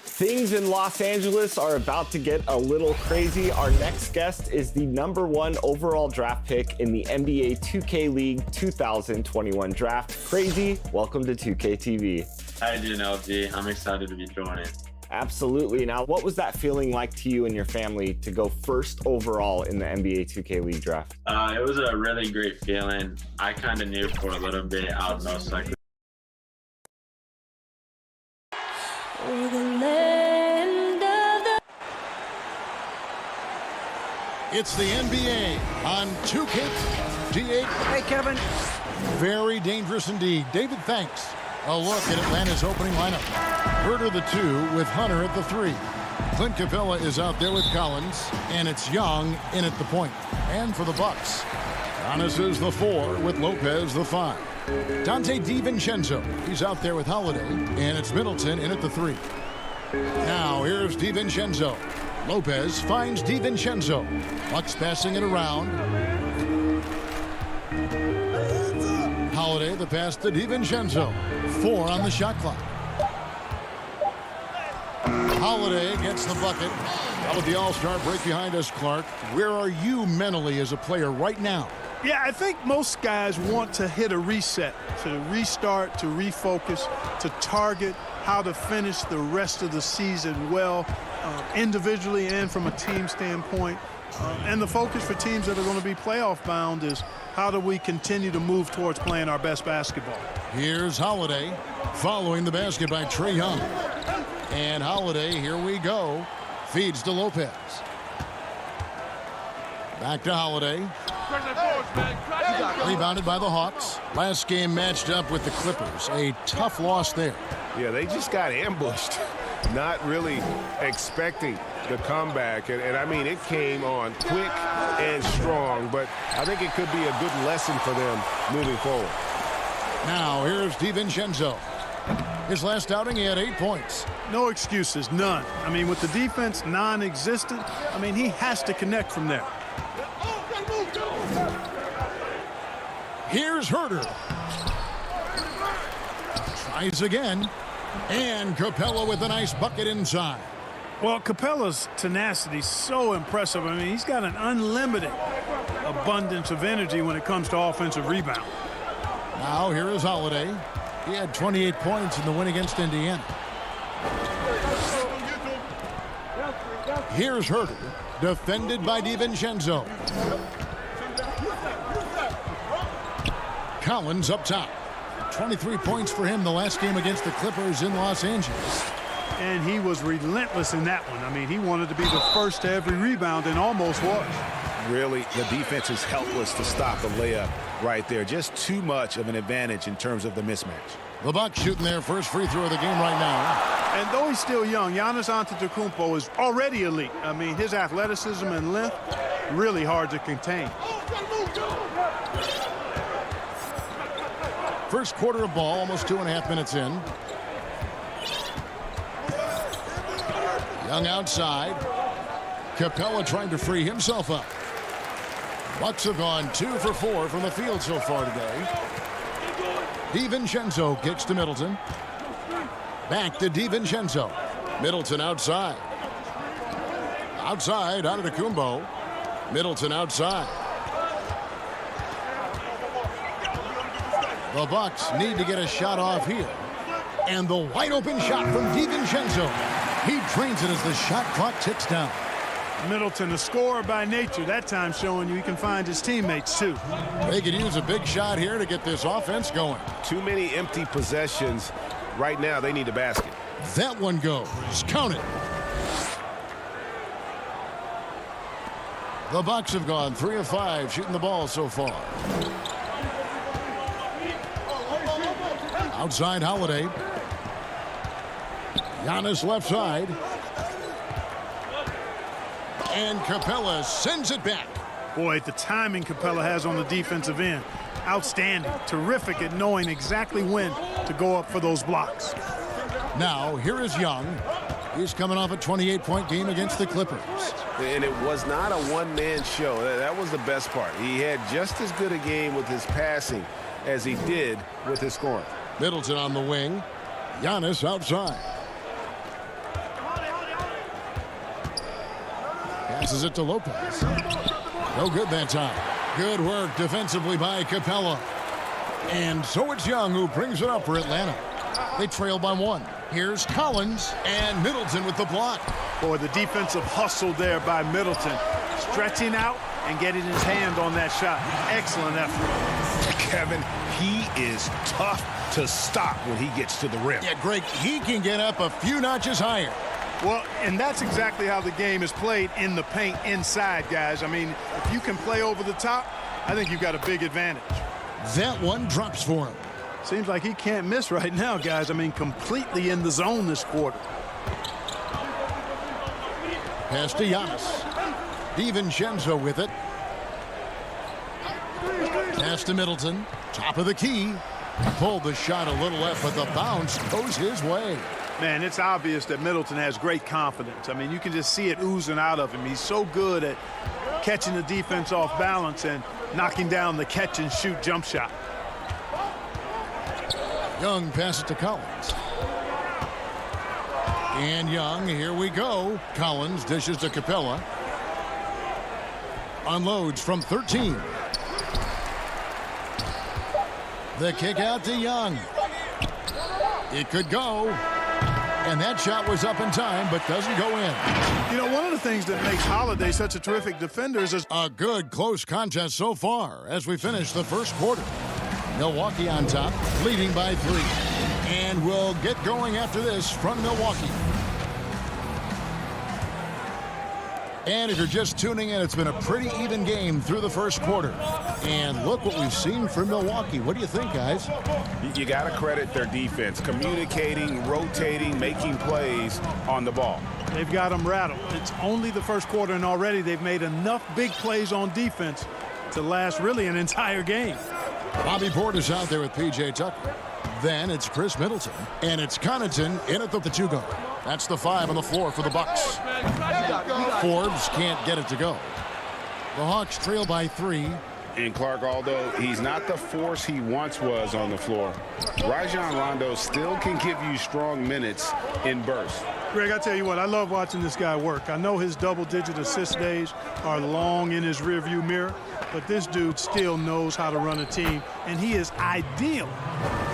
Things in Los Angeles are about to get a little crazy. Our next guest is the #1 overall draft pick in the NBA 2K League 2021 draft. Crazy, welcome to 2K TV. How you doing, LG? I'm excited to be joining. Absolutely. Now, what was that feeling like to you and your family to go first overall in the NBA 2K League draft? It was a really great feeling. I kind of knew for a little bit I was most likely. It's the NBA on 2K. D8. Hey, Kevin. Very dangerous indeed. David, thanks. A look at Atlanta's opening lineup. Herter the 2 with Hunter at the 3. Clint Capella is out there with Collins, and it's Young in at the point. And for the Bucks, Giannis is the 4 with Lopez the 5. Dante DiVincenzo, he's out there with Holiday, and it's Middleton in at the 3. Now here's DiVincenzo. Lopez finds DiVincenzo. Bucks passing it around. Holiday, the pass to DiVincenzo. 4 on the shot clock. Holiday gets the bucket. Now with the all-star break behind us, Clark, where are you mentally as a player right now? Yeah, I think most guys want to hit a reset, to restart, to refocus, to target how to finish the rest of the season well, individually and from a team standpoint. And the focus for teams that are going to be playoff bound is how do we continue to move towards playing our best basketball. Here's Holiday following the basket by Trae Young. And Holiday, here we go, feeds to Lopez. Back to Holiday. Rebounded by the Hawks. Last game matched up with the Clippers. A tough loss there. Yeah, they just got ambushed. Not really expecting the comeback. And I mean, it came on quick and strong, but I think it could be a good lesson for them moving forward. Now, here's DiVincenzo. His last outing, he had 8 points. No excuses, none. I mean, with the defense non-existent, I mean, he has to connect from there. Here's Herter. Tries again. And Capella with a nice bucket inside. Well, Capella's tenacity is so impressive. I mean, he's got an unlimited abundance of energy when it comes to offensive rebound. Now, here is Holiday. He had 28 points in the win against Indiana. Here's Herter, defended by DiVincenzo. Collins up top. 23 points for him the last game against the Clippers in Los Angeles. And he was relentless in that one. I mean, he wanted to be the first to every rebound and almost was. Really, the defense is helpless to stop the layup right there. Just too much of an advantage in terms of the mismatch. The Bucks shooting their first free throw of the game right now. And though he's still young, Giannis Antetokounmpo is already elite. I mean, his athleticism and length, really hard to contain. First quarter of ball, almost 2.5 minutes in. Young outside. Capella trying to free himself up. Bucks have gone 2 for 4 from the field so far today. DiVincenzo kicks to Middleton. Back to DiVincenzo. Middleton outside. Outside, Antetokounmpo. Middleton outside. The Bucks need to get a shot off here. And the wide open shot from DiVincenzo. He drains it as the shot clock ticks down. Middleton, a scorer by nature, that time showing you he can find his teammates too. They could use a big shot here to get this offense going. Too many empty possessions. Right now, they need a basket. That one goes. Count it. The Bucks have gone 3 of 5 shooting the ball so far. Outside Holiday. Giannis left side. And Capella sends it back. Boy, the timing Capella has on the defensive end. Outstanding. Terrific at knowing exactly when to go up for those blocks. Now, here is Young. He's coming off a 28-point game against the Clippers. And it was not a one-man show. That was the best part. He had just as good a game with his passing as he did with his scoring. Middleton on the wing. Giannis outside. Passes it to Lopez. No good that time. Good work defensively by Capella. And so it's Young who brings it up for Atlanta. They trail by 1. Here's Collins and Middleton with the block. Boy, the defensive hustle there by Middleton. Stretching out and getting his hand on that shot. Excellent effort. Kevin, he is tough to stop when he gets to the rim. Yeah, Greg, he can get up a few notches higher. Well, and that's exactly how the game is played in the paint inside, guys. I mean, if you can play over the top, I think you've got a big advantage. That one drops for him. Seems like he can't miss right now, guys. I mean, completely in the zone this quarter. Pass to Giannis. DiVincenzo with it. Pass to Middleton. Top of the key. Pulled the shot a little left, but the bounce goes his way. Man, it's obvious that Middleton has great confidence. I mean, you can just see it oozing out of him. He's so good at catching the defense off balance and knocking down the catch-and-shoot jump shot. Young passes to Collins. And Young, here we go. Collins dishes to Capella. Unloads from 13. The kick out to Young. It could go. And that shot was up in time, but doesn't go in. You know, one of the things that makes Holiday such a terrific defender is a good close contest so far as we finish the first quarter. Milwaukee on top, leading by 3. And we'll get going after this from Milwaukee. And if you're just tuning in, it's been a pretty even game through the first quarter. And look what we've seen from Milwaukee. What do you think, guys? You got to credit their defense, communicating, rotating, making plays on the ball. They've got them rattled. It's only the first quarter, and already they've made enough big plays on defense to last really an entire game. Bobby Portis out there with P.J. Tucker. Then it's Chris Middleton, and it's Connaughton in at the 2-guard. That's the 5 on the floor for the Bucks. Forbes can't get it to go. The Hawks trail by 3. And Clark, although he's not the force he once was on the floor, Rajon Rondo still can give you strong minutes in bursts. Greg, I tell you what, I love watching this guy work. I know his double-digit assist days are long in his rearview mirror, but this dude still knows how to run a team, and he is ideal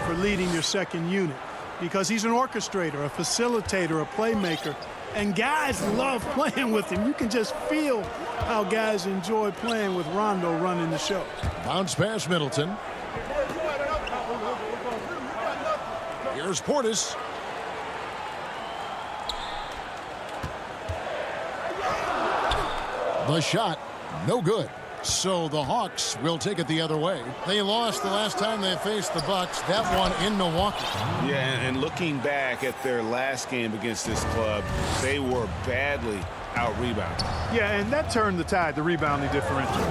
for leading your second unit because he's an orchestrator, a facilitator, a playmaker, and guys love playing with him. You can just feel how guys enjoy playing with Rondo running the show. Bounce pass Middleton. Here's Portis. The shot, no good. So the Hawks will take it the other way. They lost the last time they faced the Bucks, that one in Milwaukee. Yeah, and looking back at their last game against this club, they were badly out-rebounded. Yeah, and that turned the tide, the rebounding differential.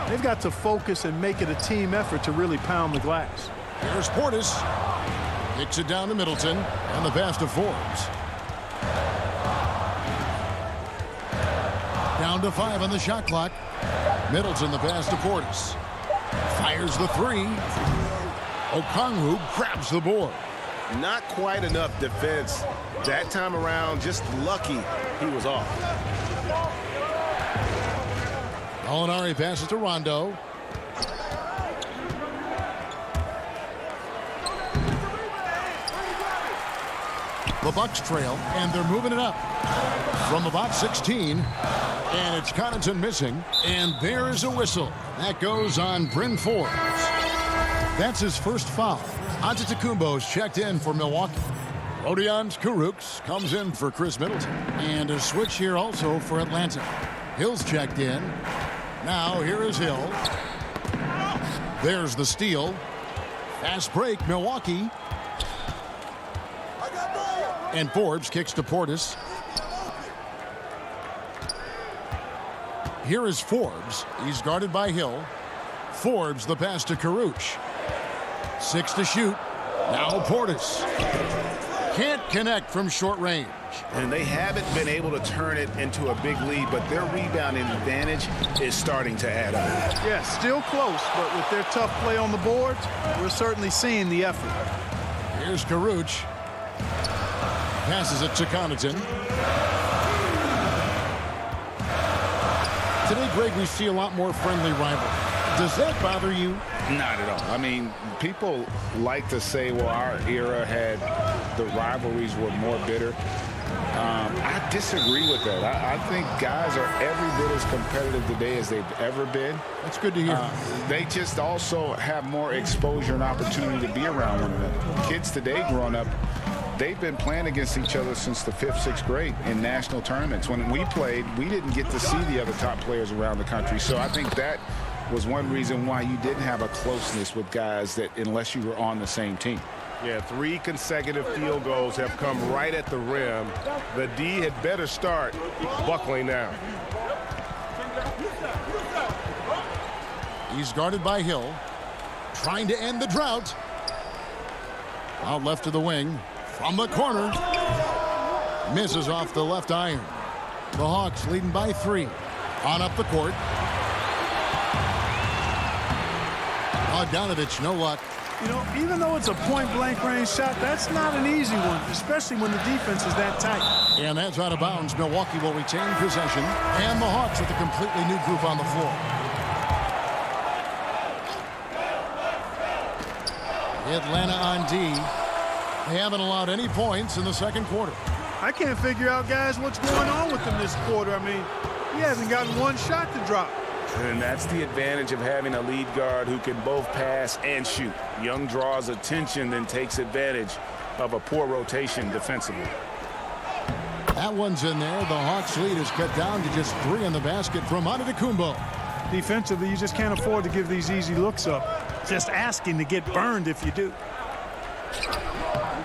They've got to focus and make it a team effort to really pound the glass. Here's Portis. Kicks it down to Middleton, and the pass to Forbes. Down to 5 on the shot clock. Middleton the pass to Portis. Fires the 3. Okongwu grabs the board. Not quite enough defense that time around. Just lucky he was off. Gallinari passes to Rondo. The Bucks trail, and they're moving it up from about 16. And it's Connaughton missing. And there is a whistle. That goes on Bryn Forbes. That's his first foul. Antetokounmpo's checked in for Milwaukee. Rodion Kurucs comes in for Chris Middleton. And a switch here also for Atlanta. Hill's checked in. Now here is Hill. There's the steal. Fast break, Milwaukee. And Forbes kicks to Portis. Here is Forbes. He's guarded by Hill. Forbes the pass to Kurucs. 6 to shoot. Now Portis. Can't connect from short range. And they haven't been able to turn it into a big lead, but their rebounding advantage is starting to add up. Yeah, still close, but with their tough play on the boards, we're certainly seeing the effort. Here's Karuch. Passes it to Connaughton. Today, Greg, we see a lot more friendly rivalry. Does that bother you? Not at all. I mean, people like to say, well, our era had the rivalries were more bitter. I disagree with that. I think guys are every bit as competitive today as they've ever been. That's good to hear. They just also have more exposure and opportunity to be around one another. Kids today growing up, they've been playing against each other since the 5th, 6th grade in national tournaments. When we played, we didn't get to see the other top players around the country. So I think that was one reason why you didn't have a closeness with guys that unless you were on the same team. Yeah, 3 consecutive field goals have come right at the rim. The D had better start buckling down. He's guarded by Hill. Trying to end the drought. Out left to the wing. From the corner. Misses off the left iron. The Hawks leading by 3. On up the court. Bogdanovich, no luck. You know, even though it's a point-blank range shot, that's not an easy one, especially when the defense is that tight. And that's out of bounds. Milwaukee will retain possession. And the Hawks with a completely new group on the floor. Atlanta on D. They haven't allowed any points in the second quarter. I can't figure out, guys, what's going on with him this quarter. I mean, he hasn't gotten one shot to drop. And that's the advantage of having a lead guard who can both pass and shoot. Young draws attention, then takes advantage of a poor rotation defensively. That one's in there. The Hawks lead is cut down to just 3 in the basket from Antetokounmpo. Defensively, you just can't afford to give these easy looks up. Just asking to get burned if you do.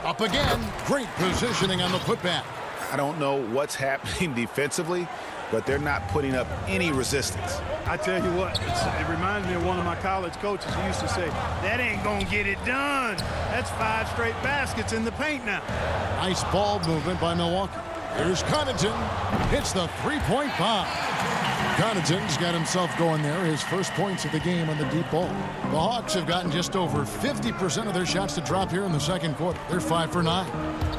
Up again. Great positioning on the putback. I don't know what's happening defensively, but they're not putting up any resistance. I tell you what, it reminds me of one of my college coaches who used to say, that ain't gonna get it done. That's 5 straight baskets in the paint now. Nice ball movement by Milwaukee. Here's Connaughton. Hits the three-point bomb. Connaughton's got himself going there. His first points of the game on the deep ball. The Hawks have gotten just over 50% of their shots to drop here in the second quarter. They're 5 for 9.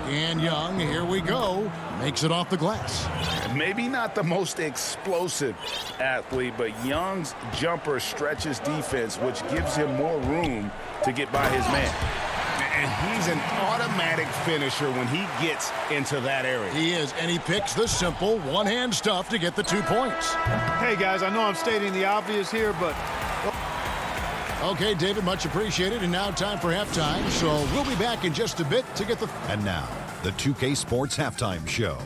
And Young, here we go, makes it off the glass. Maybe not the most explosive athlete, but Young's jumper stretches defense, which gives him more room to get by his man. And he's an automatic finisher when he gets into that area. He is, and he picks the simple one-hand stuff to get the 2 points. Hey, guys, I know I'm stating the obvious here, but... Okay, David, much appreciated. And now time for halftime, so we'll be back in just a bit to get the... And now, the 2K Sports Halftime Show.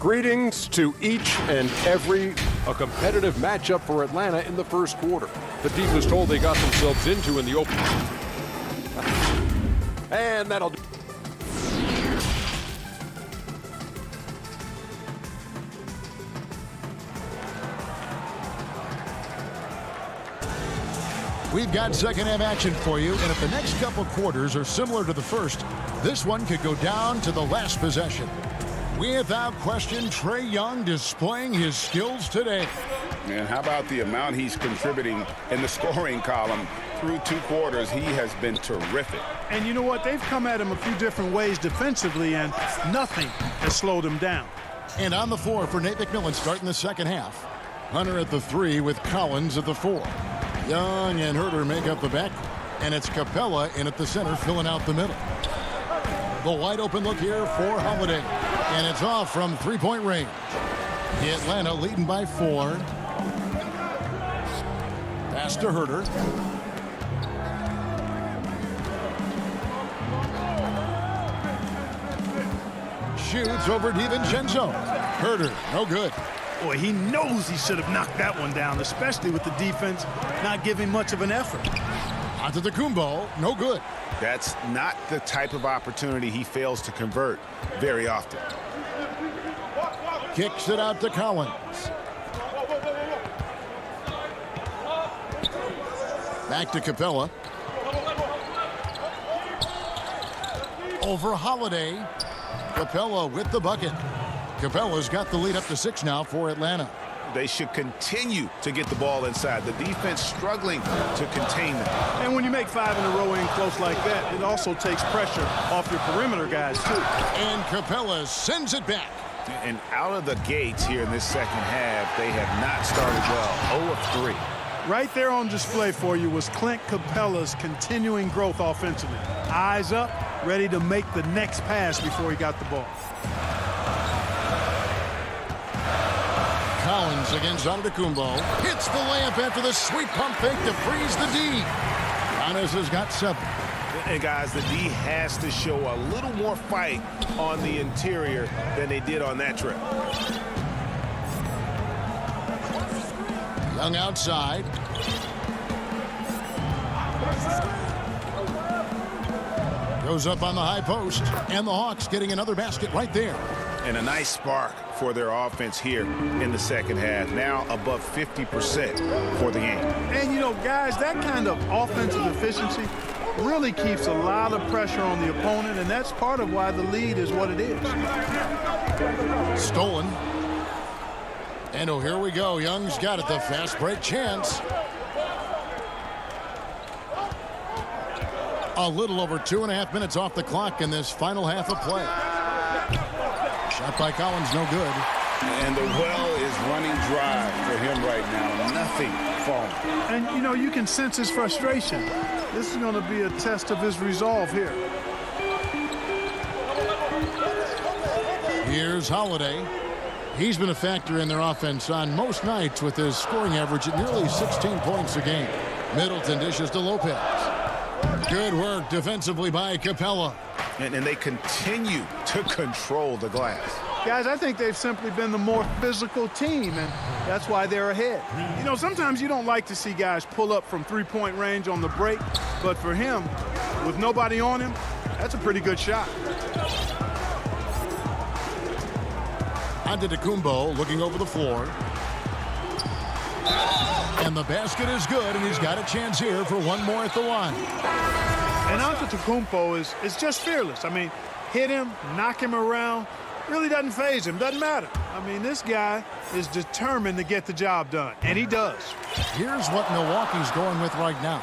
Greetings to each and every a competitive matchup for Atlanta in the first quarter. The team was told they got themselves into in the open. And that'll do. We've got second half action for you, and if the next couple quarters are similar to the first, this one could go down to the last possession. Without question, Trae Young displaying his skills today. And how about the amount he's contributing in the scoring column? Through 2 quarters, he has been terrific. And you know what? They've come at him a few different ways defensively, and nothing has slowed him down. And on the floor for Nate McMillan starting the second half. Hunter at the 3 with Collins at the 4. Young and Herter make up the back, and it's Capella in at the center filling out the middle. The wide open look here for Holiday, and it's off from 3-point range. Atlanta leading by 4. Pass to Herter. Shoots over DiVincenzo. Herter, no good. Boy, he knows he should have knocked that one down, especially with the defense not giving much of an effort. Antetokounmpo, no good. That's not the type of opportunity he fails to convert very often. Kicks it out to Collins. Back to Capella. over Holiday. Capella with the bucket. Capella's got the lead up to 6 now for Atlanta. They should continue to get the ball inside. The defense struggling to contain them. And when you make 5 in a row in close like that, it also takes pressure off your perimeter guys, too. And Capella sends it back. And out of the gates here in this second half, they have not started well. 0 of 3. Right there on display for you was Clint Capella's continuing growth offensively. Eyes up, ready to make the next pass before he got the ball. Collins against Antetokounmpo. Hits the layup after the sweet pump fake to freeze the D. Giannis has got 7. And guys, the D has to show a little more fight on the interior than they did on that trip. Young outside. Goes up on the high post. And the Hawks getting another basket right there. And a nice spark for their offense here in the second half. Now above 50% for the game. And, you know, guys, that kind of offensive efficiency really keeps a lot of pressure on the opponent, and that's part of why the lead is what it is. Stolen. And oh, here we go. Young's got it. The fast break chance. A little over 2.5 minutes off the clock in this final half of play. Shot by Collins, no good. And the well is running dry for him right now. Nothing falling. And, you know, you can sense his frustration. This is going to be a test of his resolve here. Here's Holiday. He's been a factor in their offense on most nights with his scoring average at nearly 16 points a game. Middleton dishes to Lopez. Good work defensively by Capella. And they continue to control the glass. Guys, I think they've simply been the more physical team, and that's why they're ahead. You know, sometimes you don't like to see guys pull up from three-point range on the break, but for him, with nobody on him, that's a pretty good shot. Antetokounmpo looking over the floor. And the basket is good, and he's got a chance here for one more at the line. And Antetokounmpo is just fearless. I mean, hit him, knock him around, really doesn't faze him, doesn't matter. I mean, this guy is determined to get the job done, and he does. Here's what Milwaukee's going with right now.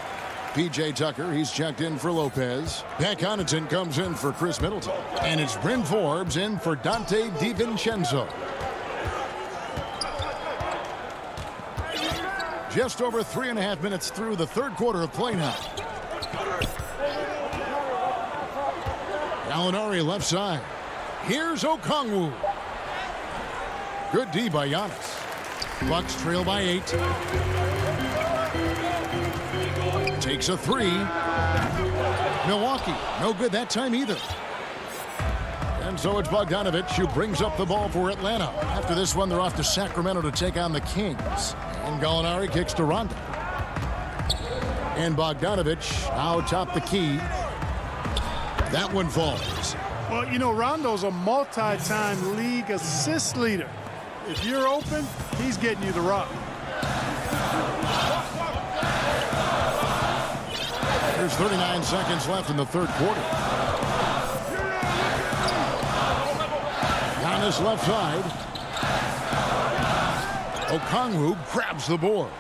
P.J. Tucker, he's checked in for Lopez. Pat Connaughton comes in for Chris Middleton. And it's Bryn Forbes in for Dante DiVincenzo. Just over 3.5 minutes through the third quarter of play now. Gallinari left side. Here's Okongwu. Good D by Giannis. Bucks trail by 8. Takes a 3. Milwaukee, no good that time either. And so it's Bogdanovich who brings up the ball for Atlanta. After this one, they're off to Sacramento to take on the Kings. And Gallinari kicks to Rondo. And Bogdanovich out top the key. That one falls. Well, you know, Rondo's a multi-time league assist leader. If you're open, he's getting you the rock. There's 39 seconds left in the third quarter. Giannis left side. Okongwu grabs the board.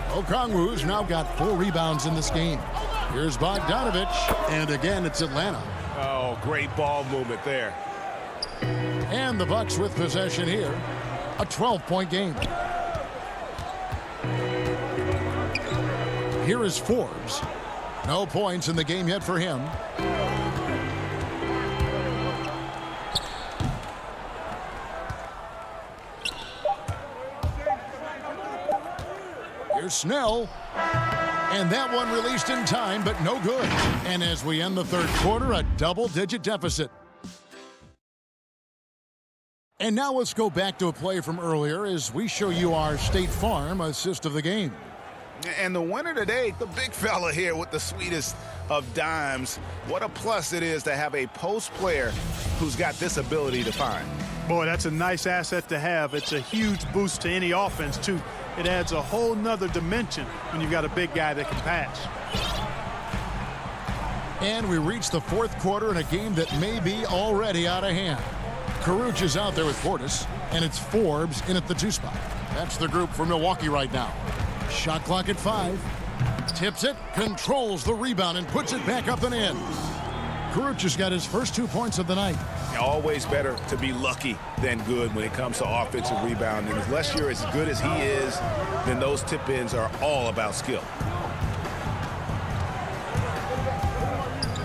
Okongwu's now got 4 rebounds in this game. Here's Bogdanovich, and again it's Atlanta. Oh, great ball movement there. And the Bucks with possession here. A 12-point game. Here is Forbes. No points in the game yet for him. Here's Snell. And that one released in time, but no good. And as we end the third quarter, a double-digit deficit. And now let's go back to a play from earlier as we show you our State Farm assist of the game. And the winner today, the big fella here with the sweetest of dimes. What a plus it is to have a post player who's got this ability to find. Boy, that's a nice asset to have. It's a huge boost to any offense, too. It adds a whole nother dimension when you've got a big guy that can pass. And we reach the fourth quarter in a game that may be already out of hand. Caruch is out there with Portis, and it's Forbes in at the 2 spot. That's the group for Milwaukee right now. Shot clock at 5. Tips it, controls the rebound, and puts it back up and in. Caruch has got his first 2 points of the night. Always better to be lucky than good when it comes to offensive rebounding. Unless you're as good as he is, then those tip-ins are all about skill.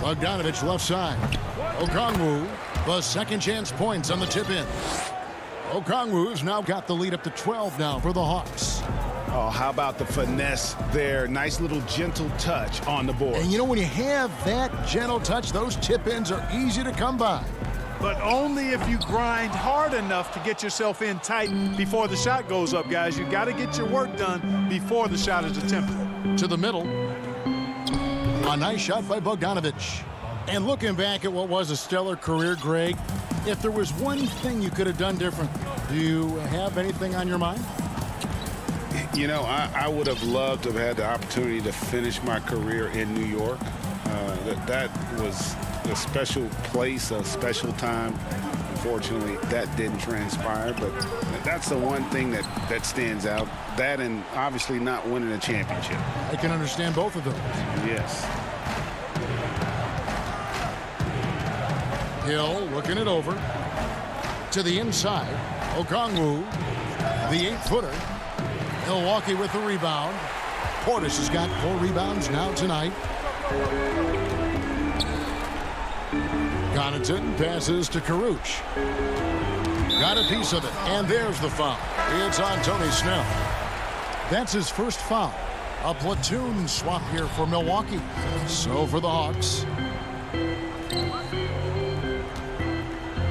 Bogdanovich left side. Okongwu, the second chance points on the tip-in. Okongwu's now got the lead up to 12 now for the Hawks. Oh, how about the finesse there? Nice little gentle touch on the board. And you know, when you have that gentle touch, those tip-ins are easy to come by. But only if you grind hard enough to get yourself in tight before the shot goes up, guys. You got to get your work done before the shot is attempted. To the middle. A nice shot by Bogdanovich. And looking back at what was a stellar career, Greg, if there was one thing you could have done differently, do you have anything on your mind? You know, I would have loved to have had the opportunity to finish my career in New York. That was a special place, a special time. Unfortunately, that didn't transpire, but that's the one thing that stands out. That and obviously not winning a championship. I can understand both of those. Yes. Hill looking it over. To the inside. Okongwu, the 8-footer. Milwaukee with the rebound. Portis has got 4 rebounds now tonight. Connaughton passes to Caruch. Got a piece of it, and there's the foul. It's on Tony Snell. That's his first foul. A platoon swap here for Milwaukee. So for the Hawks.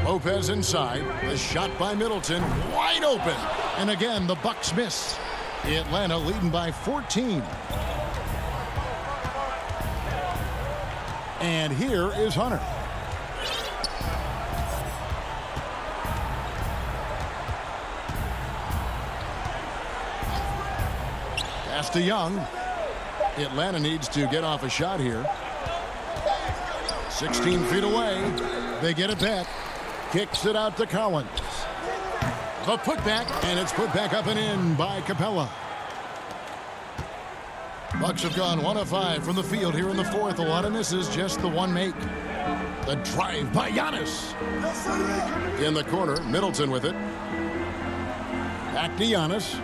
Lopez inside. The shot by Middleton. Wide open. And again, the Bucks miss. Atlanta leading by 14. And here is Hunter. Pass to Young. Atlanta needs to get off a shot here. 16 feet away. They get it back. Kicks it out to Collins. The putback, and it's put back up and in by Capella. Bucks have gone 1 of 5 from the field here in the fourth. A lot of misses, just the one make. The drive by Giannis. In the corner, Middleton with it. Back to Giannis.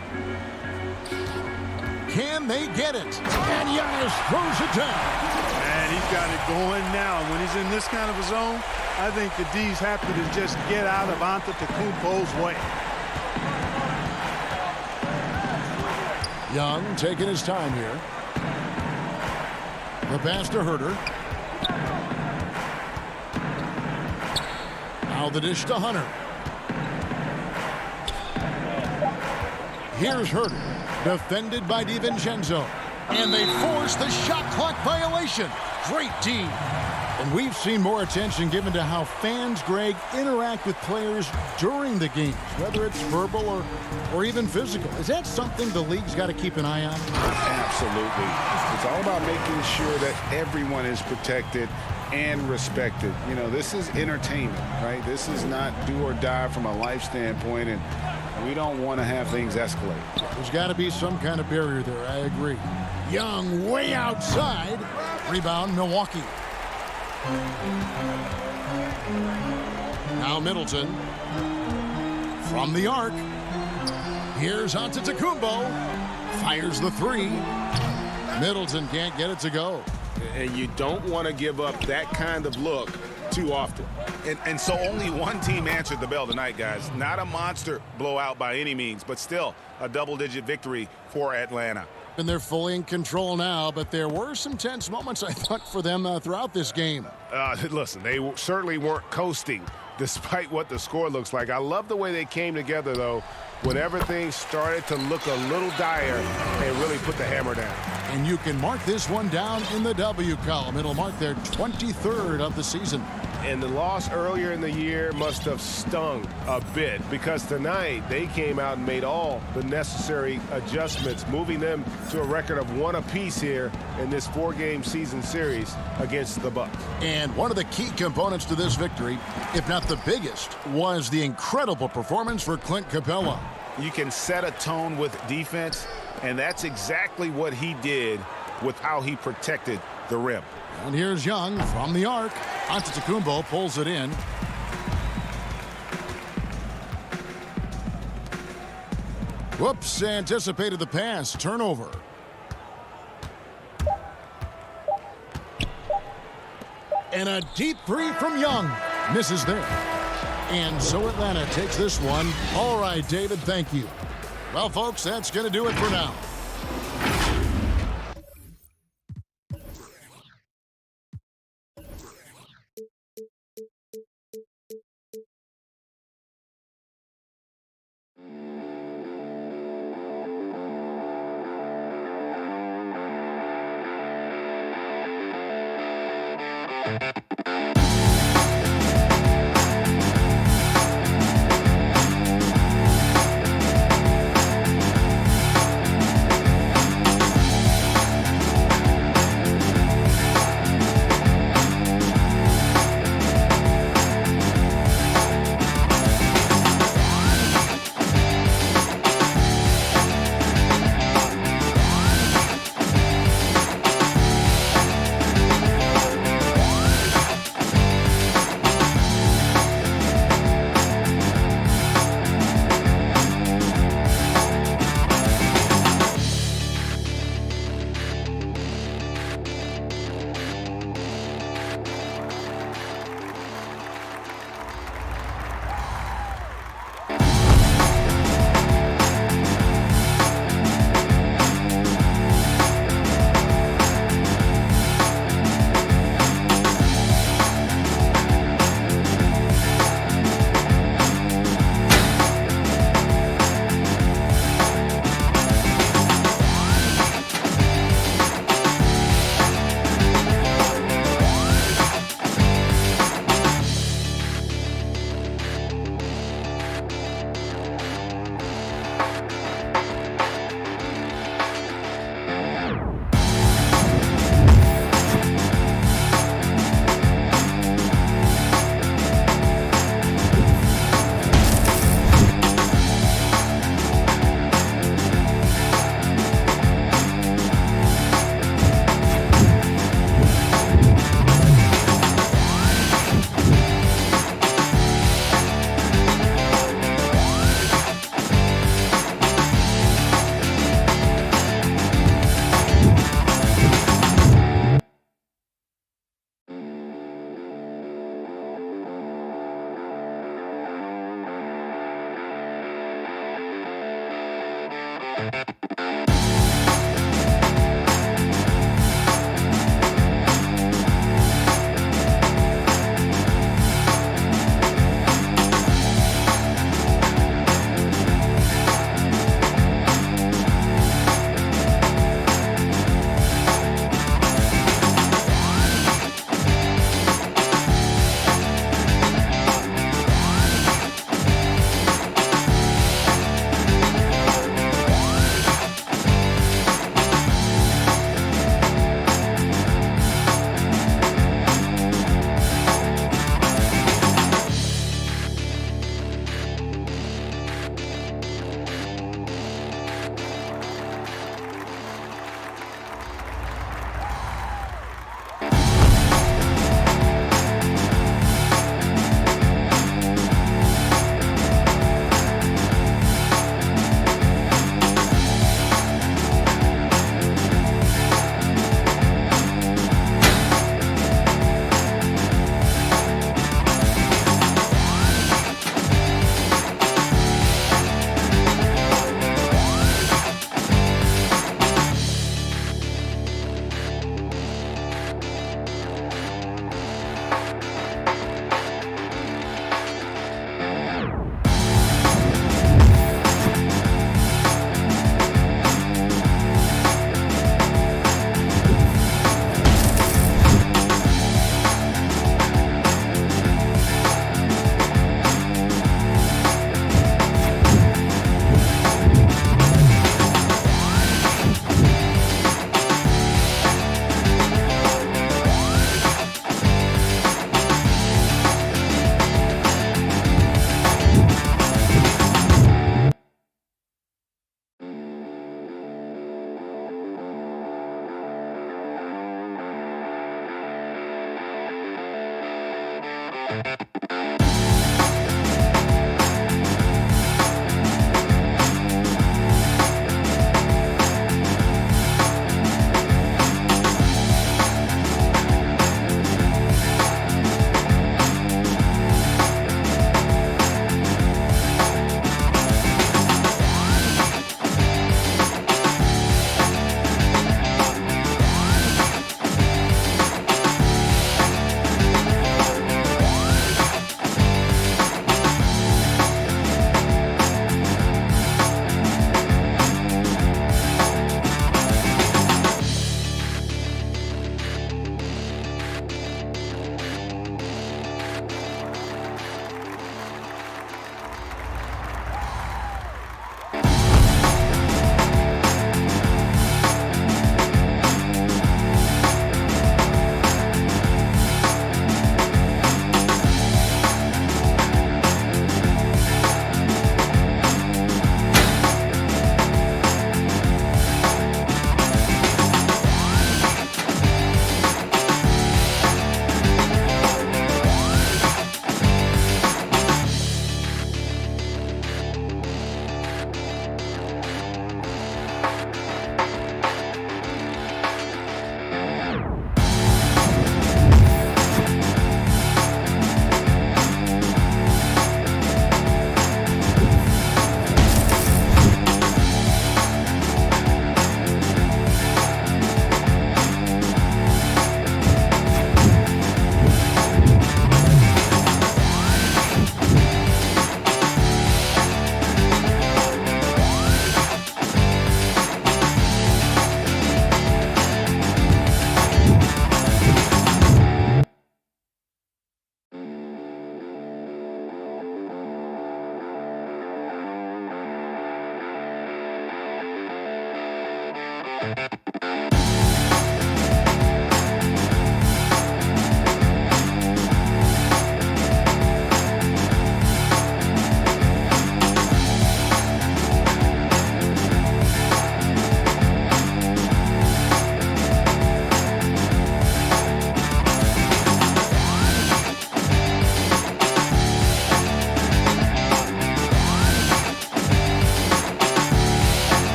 Can they get it? And Giannis throws it down. And he's got it going now. When he's in this kind of a zone, I think the D's happy to just get out of Antetokounmpo's way. Young taking his time here. The pass to Herter. Now the dish to Hunter. Here's Herter. Defended by DiVincenzo. And they force the shot clock violation. Great team. And we've seen more attention given to how fans, Greg, interact with players during the games, whether it's verbal or even physical. Is that something the league's got to keep an eye on? Absolutely. It's all about making sure that everyone is protected and respected. You know, this is entertainment, right? This is not do or die from a life standpoint, and we don't want to have things escalate. There's got to be some kind of barrier there. I agree. Young way outside. Rebound, Milwaukee. Now Middleton from the arc. Here's Antetokounmpo. Fires the 3. Middleton can't get it to go. And you don't want to give up that kind of look too often. And so only one team answered the bell tonight, guys. Not a monster blowout by any means, but still a double-digit victory for Atlanta. And they're fully in control now, but there were some tense moments, I thought, for them throughout this game. Listen, they certainly weren't coasting despite what the score looks like. I love the way they came together, though, when everything started to look a little dire and really put the hammer down. And you can mark this one down in the W column. It'll mark their 23rd of the season. And the loss earlier in the year must have stung a bit because tonight they came out and made all the necessary adjustments, moving them to a record of 1 apiece here in this 4-game season series against the Bucks. And one of the key components to this victory, if not the biggest, was the incredible performance for Clint Capella. You can set a tone with defense, and that's exactly what he did with how he protected the rim. And here's Young from the arc. Antetokounmpo pulls it in. Whoops, anticipated the pass. Turnover. And a deep three from Young. Misses there. And so Atlanta takes this one. All right, David, thank you. Well, folks, that's going to do it for now.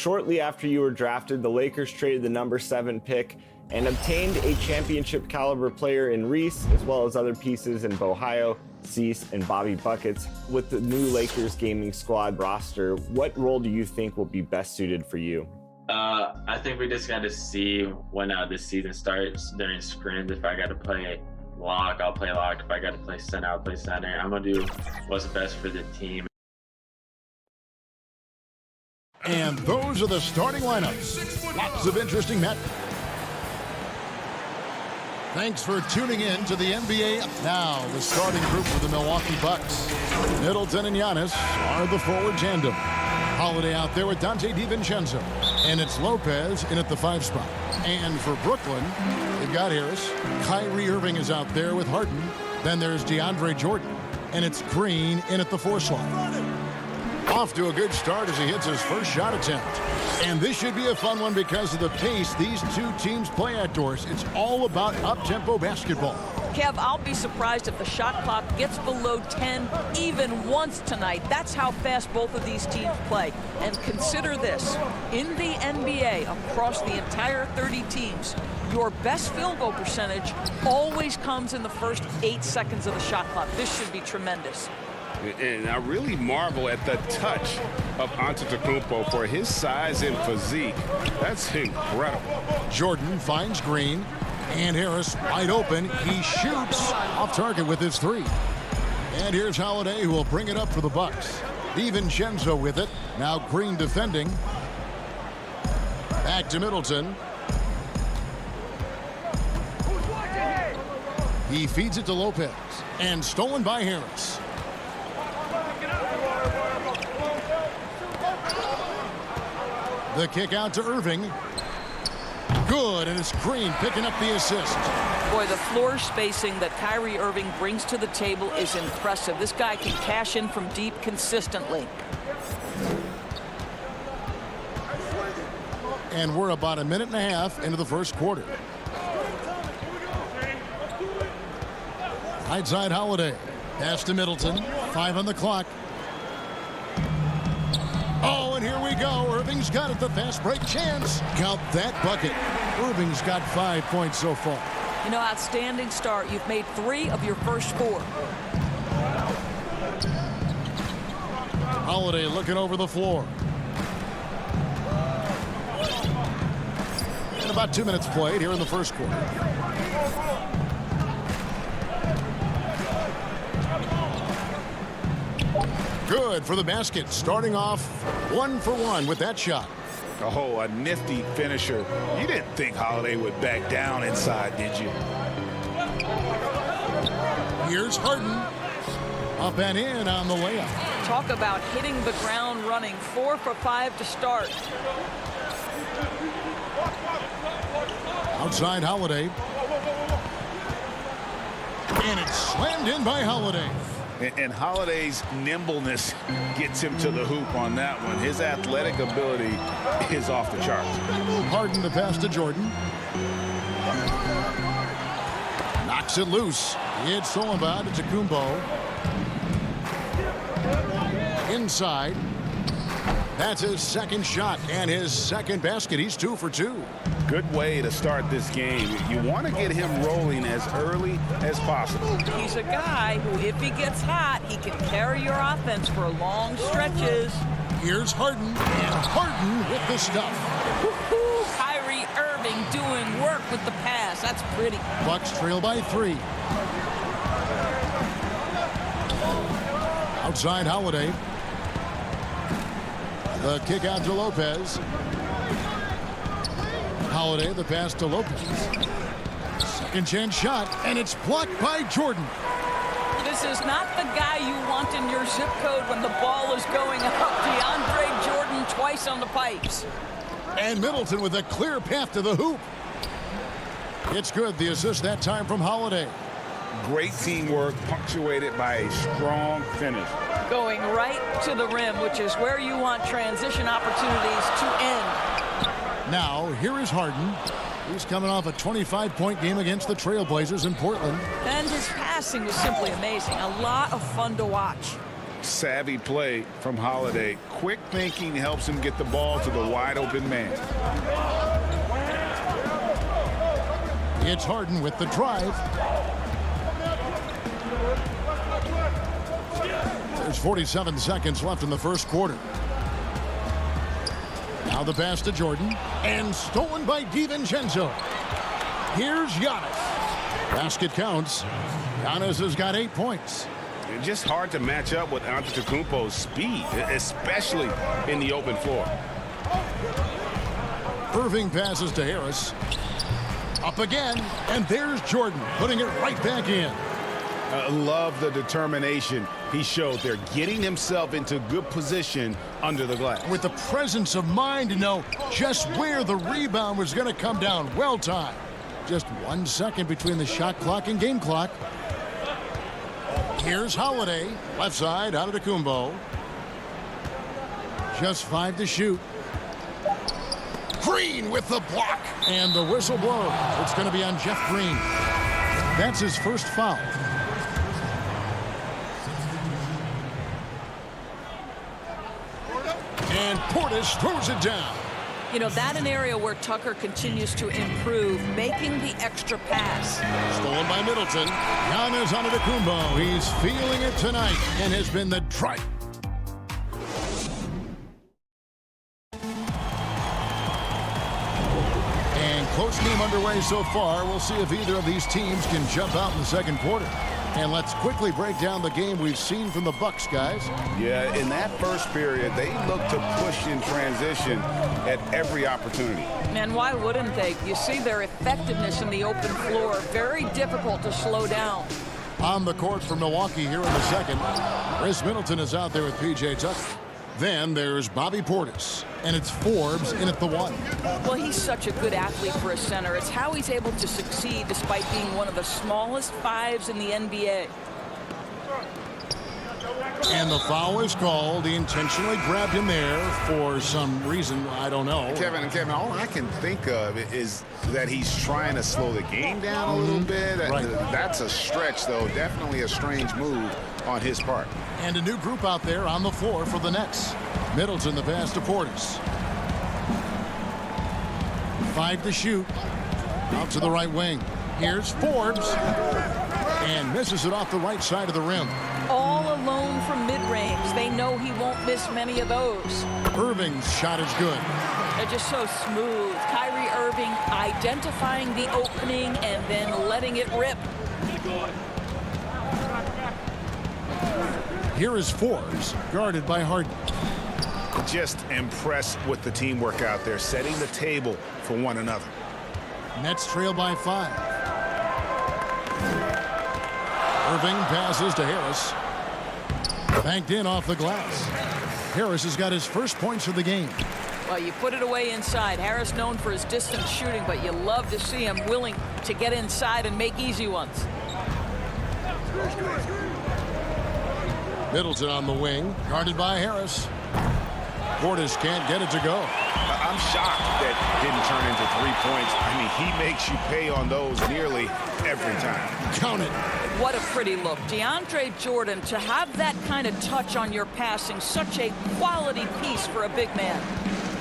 shortly after you were drafted, the Lakers traded the number 7 pick and obtained a championship caliber player in Reese, as well as other pieces in Bohio, Cease, and Bobby Buckets. With the new Lakers gaming squad roster, what role do you think will be best suited for you? I think we just got to see when this season starts during sprints. If I got to play lock, I'll play lock. If I got to play center, I'll play center. I'm going to do what's best for the team. And those are the starting lineups. Lots of interesting matchups. Thanks for tuning in to the NBA. Now, the starting group for the Milwaukee Bucks. Middleton and Giannis are the forward tandem. Holiday out there with Dante DiVincenzo. And it's Lopez in at the 5 spot. And for Brooklyn, they've got Harris. Kyrie Irving is out there with Harden. Then there's DeAndre Jordan. And it's Green in at the 4 slot. Off to a good start as he hits his first shot attempt. And this should be a fun one because of the pace these two teams play outdoors. It's all about up-tempo basketball. Kev, I'll be surprised if the shot clock gets below 10 even once tonight. That's how fast both of these teams play. And consider this, in the NBA, across the entire 30 teams, your best field goal percentage always comes in the first 8 seconds of the shot clock. This should be tremendous. And I really marvel at the touch of Antetokounmpo for his size and physique. That's incredible. Jordan finds Green. And Harris wide open. He shoots off target with his 3. And here's Holiday, who will bring it up for the Bucks. DiVincenzo with it. Now Green defending. Back to Middleton. He feeds it to Lopez. And stolen by Harris. The kick out to Irving. Good, and it's Green picking up the assist. Boy, the floor spacing that Kyrie Irving brings to the table is impressive. This guy can cash in from deep consistently. And we're about a minute and a half into the first quarter. Right side Holiday. Pass to Middleton. 5 on the clock. Oh, and here we go. Irving's got it. The fast break chance. Count that bucket. Irving's got 5 points so far. You know, outstanding start. You've made 3 of your first 4. Holiday looking over the floor. And about 2 minutes played here in the first quarter. Good for the basket. Starting off 1 for 1 with that shot. Oh, a nifty finisher. You didn't think Holiday would back down inside, did you? Here's Harden. Up and in on the layup. Talk about hitting the ground running. 4 for 5 to start. Outside Holiday. And it's slammed in by Holiday. And Holiday's nimbleness gets him to the hoop on that one. His athletic ability is off the charts. Harden the pass to Jordan. Knocks it loose. It's stolen by Antetokounmpo. Inside. That's his second shot and his second basket. He's 2 for 2. Good way to start this game. You want to get him rolling as early as possible. He's a guy who, if he gets hot, he can carry your offense for long stretches. Here's Harden, and Harden with the stuff. Woo-hoo! Kyrie Irving doing work with the pass. That's pretty. Bucks trail by 3. Outside Holiday. The kick out to Lopez. Holiday, the pass to Lopez. Second chance shot, and it's blocked by Jordan. This is not the guy you want in your zip code when the ball is going up. DeAndre Jordan twice on the pipes. And Middleton with a clear path to the hoop. It's good. The assist that time from Holiday. Great teamwork, punctuated by a strong finish. Going right to the rim, which is where you want transition opportunities to end. Now, here is Harden. He's coming off a 25-point game against the Trailblazers in Portland. And his passing was simply amazing. A lot of fun to watch. savvy play from Holiday. Quick thinking helps him get the ball to the wide open man. It's Harden with the drive. There's 47 seconds left in the first quarter. Now the pass to Jordan, and stolen by DiVincenzo. Here's Giannis. Basket counts. Giannis has got 8 points. It's just hard to match up with Antetokounmpo's speed, especially in the open floor. Irving passes to Harris. Up again, and there's Jordan putting it right back in. Love the determination he showed there, getting himself into good position under the glass. With the presence of mind to know just where the rebound was going to come down. Well timed. Just 1 second between the shot clock and game clock. Here's Holiday. Left side, Antetokounmpo. Just 5 to shoot. Green with the block. And the whistle blows. It's going to be on Jeff Green. That's his first foul. And Portis throws it down. You know, that an area where Tucker continues to improve, making the extra pass. Stolen by Middleton. Giannis Antetokounmpo. He's feeling it tonight and has been the drive. And close game underway so far. We'll see if either of these teams can jump out in the second quarter. And let's quickly break down the game we've seen from the Bucks, guys. Yeah, in that first period, they looked to push in transition at every opportunity. And why wouldn't they? You see their effectiveness in the open floor. Very difficult to slow down. On the court for Milwaukee here in the second. Chris Middleton is out there with P.J. Tucker. Then there's Bobby Portis, and it's Forbes in at the 1. Well, he's such a good athlete for a center. It's how he's able to succeed despite being one of the smallest 5s in the NBA. And the foul is called. He intentionally grabbed him there for some reason. I don't know. Kevin, all I can think of is that he's trying to slow the game down a little bit. Right. That's a stretch, though. Definitely a strange move on his part. And a new group out there on the floor for the Nets. Middleton, the pass to Portis. 5 to shoot. Out to the right wing. Here's Forbes. And misses it off the right side of the rim. All alone from mid-range. They know he won't miss many of those. Irving's shot is good. They're just so smooth. Kyrie Irving identifying the opening and then letting it rip. Here is Forbes, guarded by Harden. Just impressed with the teamwork out there, setting the table for one another. Nets trail by 5. Irving passes to Harris. Banked in off the glass. Harris has got his first points of the game. Well, you put it away inside. Harris known for his distance shooting, but you love to see him willing to get inside and make easy ones. Middleton on the wing, guarded by Harris. Portis can't get it to go. I'm shocked that didn't turn into 3 points. I mean, he makes you pay on those nearly every time. Count it. What a pretty look. DeAndre Jordan, to have that kind of touch on your passing, such a quality piece for a big man.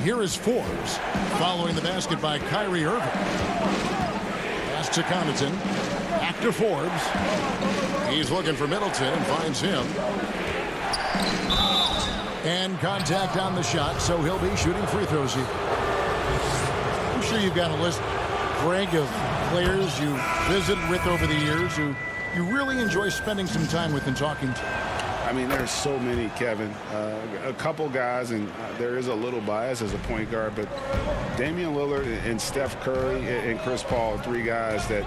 Here is Forbes, following the basket by Kyrie Irving. Pass to Connaughton. Back to Forbes. He's looking for Middleton and finds him. And contact on the shot, so he'll be shooting free throws here. I'm sure you've got a list, Greg, of players you visited with over the years who you really enjoy spending some time with and talking to. I mean, there's so many, Kevin. A couple guys, and there is a little bias as a point guard, but Damian Lillard and Steph Curry and Chris Paul, 3 guys that,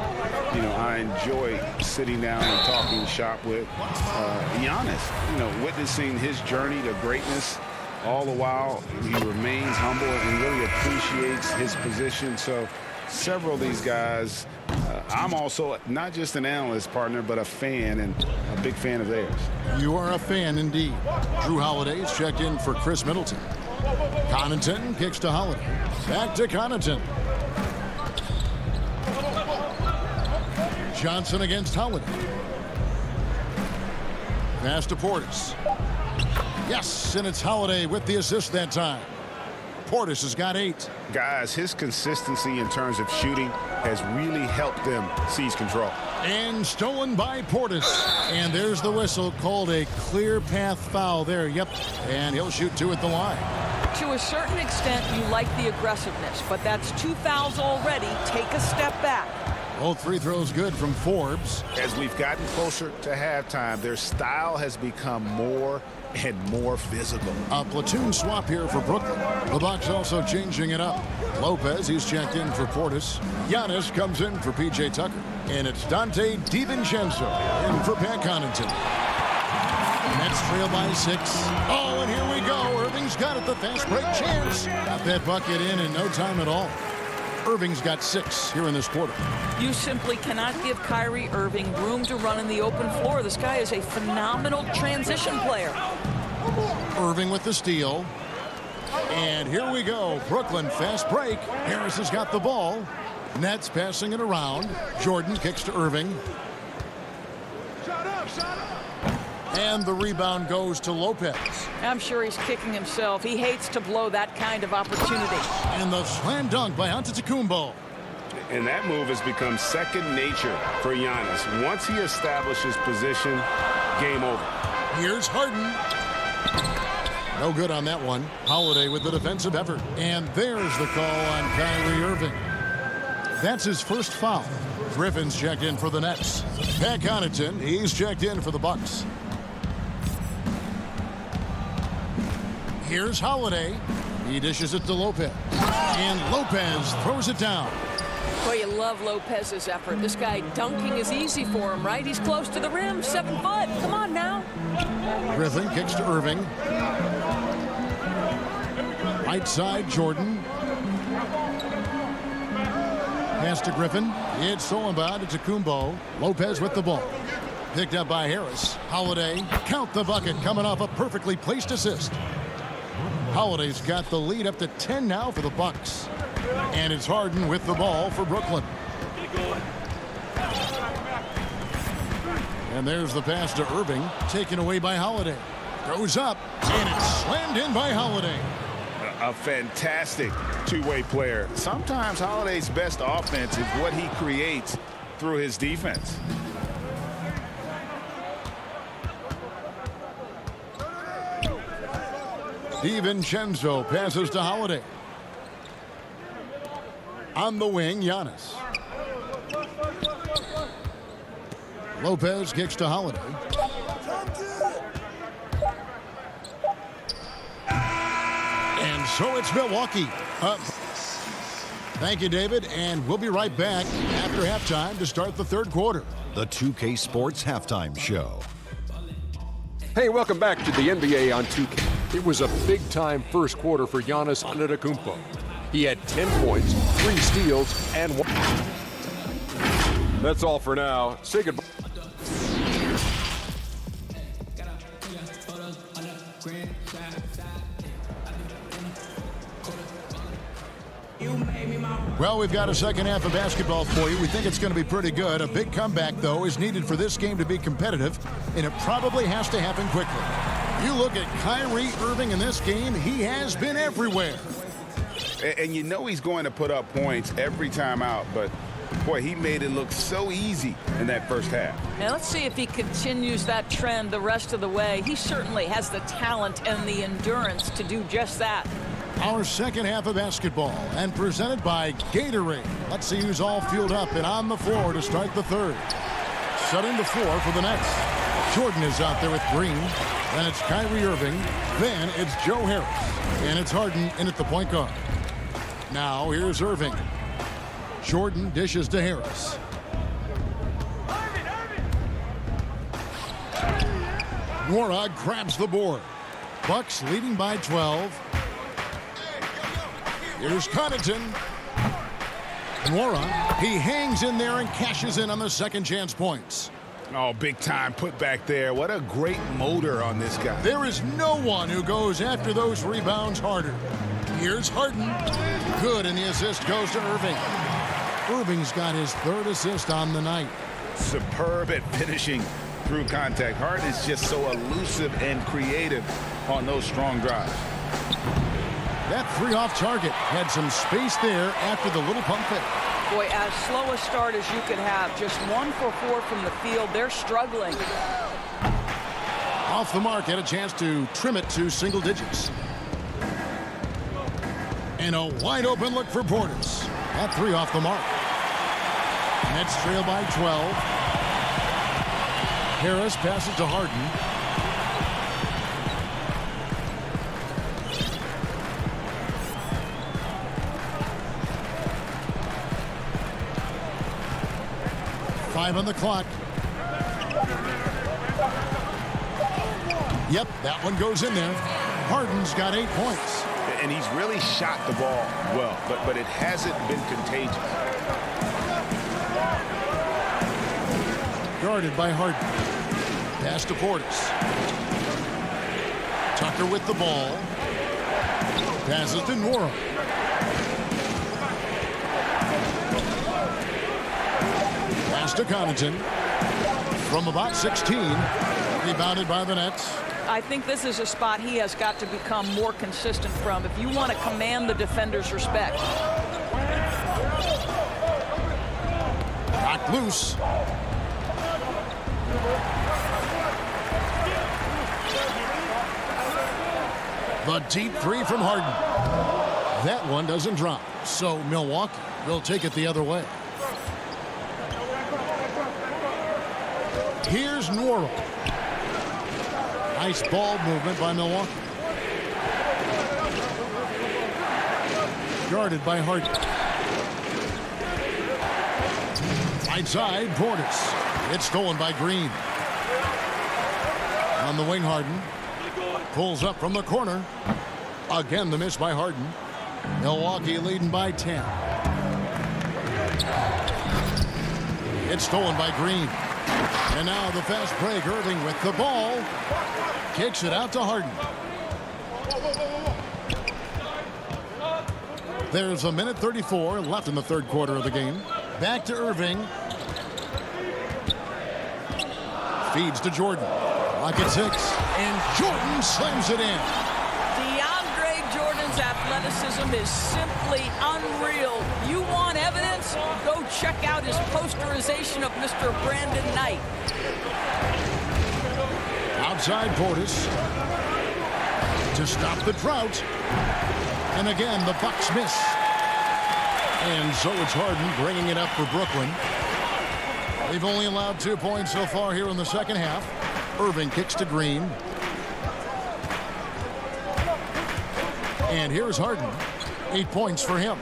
you know, I enjoy sitting down and talking shop with. Giannis, you know, witnessing his journey to greatness, all the while he remains humble and really appreciates his position. So several of these guys, I'm also not just an analyst, partner, but a fan, and a big fan of theirs. You are a fan indeed. Drew Holiday is checked in for Chris Middleton. Connaughton kicks to Holiday. Back to Connaughton. Johnson against Holiday. Pass to Portis. Yes, and it's Holiday with the assist that time. Portis has got 8. Guys, his consistency in terms of shooting has really helped them seize control. And stolen by Portis. And there's the whistle, called a clear path foul there. Yep, and he'll shoot 2 at the line. To a certain extent, you like the aggressiveness, but that's 2 fouls already. Take a step back. Both free throws good from Forbes. As we've gotten closer to halftime, their style has become more and more physical. A platoon swap here for Brooklyn. The Bucks also changing it up. Lopez, he's checked in for Portis. Giannis comes in for P.J. Tucker. And it's Dante DiVincenzo in for Pat Connaughton. Nets trail by 6. Oh, and here we go. Irving's got it, the fast break chance. Got that bucket in no time at all. Irving's got 6 here in this quarter. You simply cannot give Kyrie Irving room to run in the open floor. This guy is a phenomenal transition player. Irving with the steal. And here we go. Brooklyn fast break. Harris has got the ball. Nets passing it around. Jordan kicks to Irving. And the rebound goes to Lopez. I'm sure he's kicking himself. He hates to blow that kind of opportunity. And the slam dunk by Antetokounmpo. And that move has become second nature for Giannis. Once he establishes position, game over. Here's Harden. No good on that one. Holiday with the defensive effort. And there's the call on Kyrie Irving. That's his first foul. Griffin's checked in for the Nets. Pat Connaughton, he's checked in for the Bucks. Here's Holiday. He dishes it to Lopez. And Lopez throws it down. Boy, you love Lopez's effort. This guy dunking is easy for him, right? He's close to the rim, 7 foot. Come on now. Griffin kicks to Irving. Right side, Jordan. Pass to Griffin. It's stolen by Antetokounmpo. Lopez with the ball. Picked up by Harris. Holiday. Count the bucket, coming off a perfectly placed assist. Holiday's got the lead up to 10 now for the Bucks. And it's Harden with the ball for Brooklyn. And there's the pass to Irving, taken away by Holiday. Goes up, and it's slammed in by Holiday. A fantastic two-way player. Sometimes Holiday's best offense is what he creates through his defense. DiVincenzo passes to Holiday. On the wing, Giannis. Lopez kicks to Holiday. And so it's Milwaukee. Thank you, David. And we'll be right back after halftime to start the third quarter. The 2K Sports Halftime Show. Hey, welcome back to the NBA on 2K. It was a big-time first quarter for Giannis Antetokounmpo. He had 10 points, 3 steals, and 1. That's all for now. Say goodbye. Well, we've got a second half of basketball for you. We think it's going to be pretty good. A big comeback, though, is needed for this game to be competitive, and it probably has to happen quickly. You look at Kyrie Irving in this game, he has been everywhere. And you know he's going to put up points every time out, but boy, he made it look so easy in that first half. And let's see if he continues that trend the rest of the way. He certainly has the talent and the endurance to do just that. Our second half of basketball, and presented by Gatorade. Let's see who's all fueled up and on the floor to start the third. Setting the floor for the Nets. Jordan is out there with Green. Then it's Kyrie Irving. Then it's Joe Harris. And it's Harden in at the point guard. Now here's Irving. Jordan dishes to Harris. Nwora grabs the board. Bucks leading by 12. Here's Connaughton. Nwora, he hangs in there and cashes in on the second chance points. Oh, big time put back there. What a great motor on this guy. There is no one who goes after those rebounds harder. Here's Harden. Good, and the assist goes to Irving. Irving's got his third assist on the night. Superb at finishing through contact. Harden is just so elusive and creative on those strong drives. That three off target had some space there after the little pump fake. Boy, as slow a start as you could have. Just 1 for 4 from the field. They're struggling. Off the mark, had a chance to trim it to single digits. And a wide open look for Portis. That three off the mark. Nets trail by 12. Harris passes to Harden. Five on the clock. Yep, that one goes in there. Harden's got 8 points. And he's really shot the ball well, but it hasn't been contagious. Guarded by Harden. Pass to Portis. Tucker with the ball. Passes to Nwora. Pass to Connaughton. From about 16. Rebounded by the Nets. I think this is a spot he has got to become more consistent from if you want to command the defender's respect. Knocked loose. The deep three from Harden. That one doesn't drop. So Milwaukee will take it the other way. Here's Nwora. Nice ball movement by Milwaukee. Guarded by Harden. Right side, Portis. It's stolen by Green. On the wing, Harden. Pulls up from the corner. Again, the miss by Harden. Milwaukee leading by 10. It's stolen by Green. And now the fast break. Irving with the ball. Kicks it out to Harden. There's a minute 34 left in the third quarter of the game. Back to Irving. Feeds to Jordan. Clock at 6. And Jordan slams it in. DeAndre Jordan's athleticism is simply unreal. You want evidence? Go check out his posterization of Mr. Brandon Knight. Outside Portis to stop the drought. And again, the Bucks miss. And so it's Harden bringing it up for Brooklyn. They've only allowed 2 points so far here in the second half. Irving kicks to Green. And here's Harden. 8 points for him.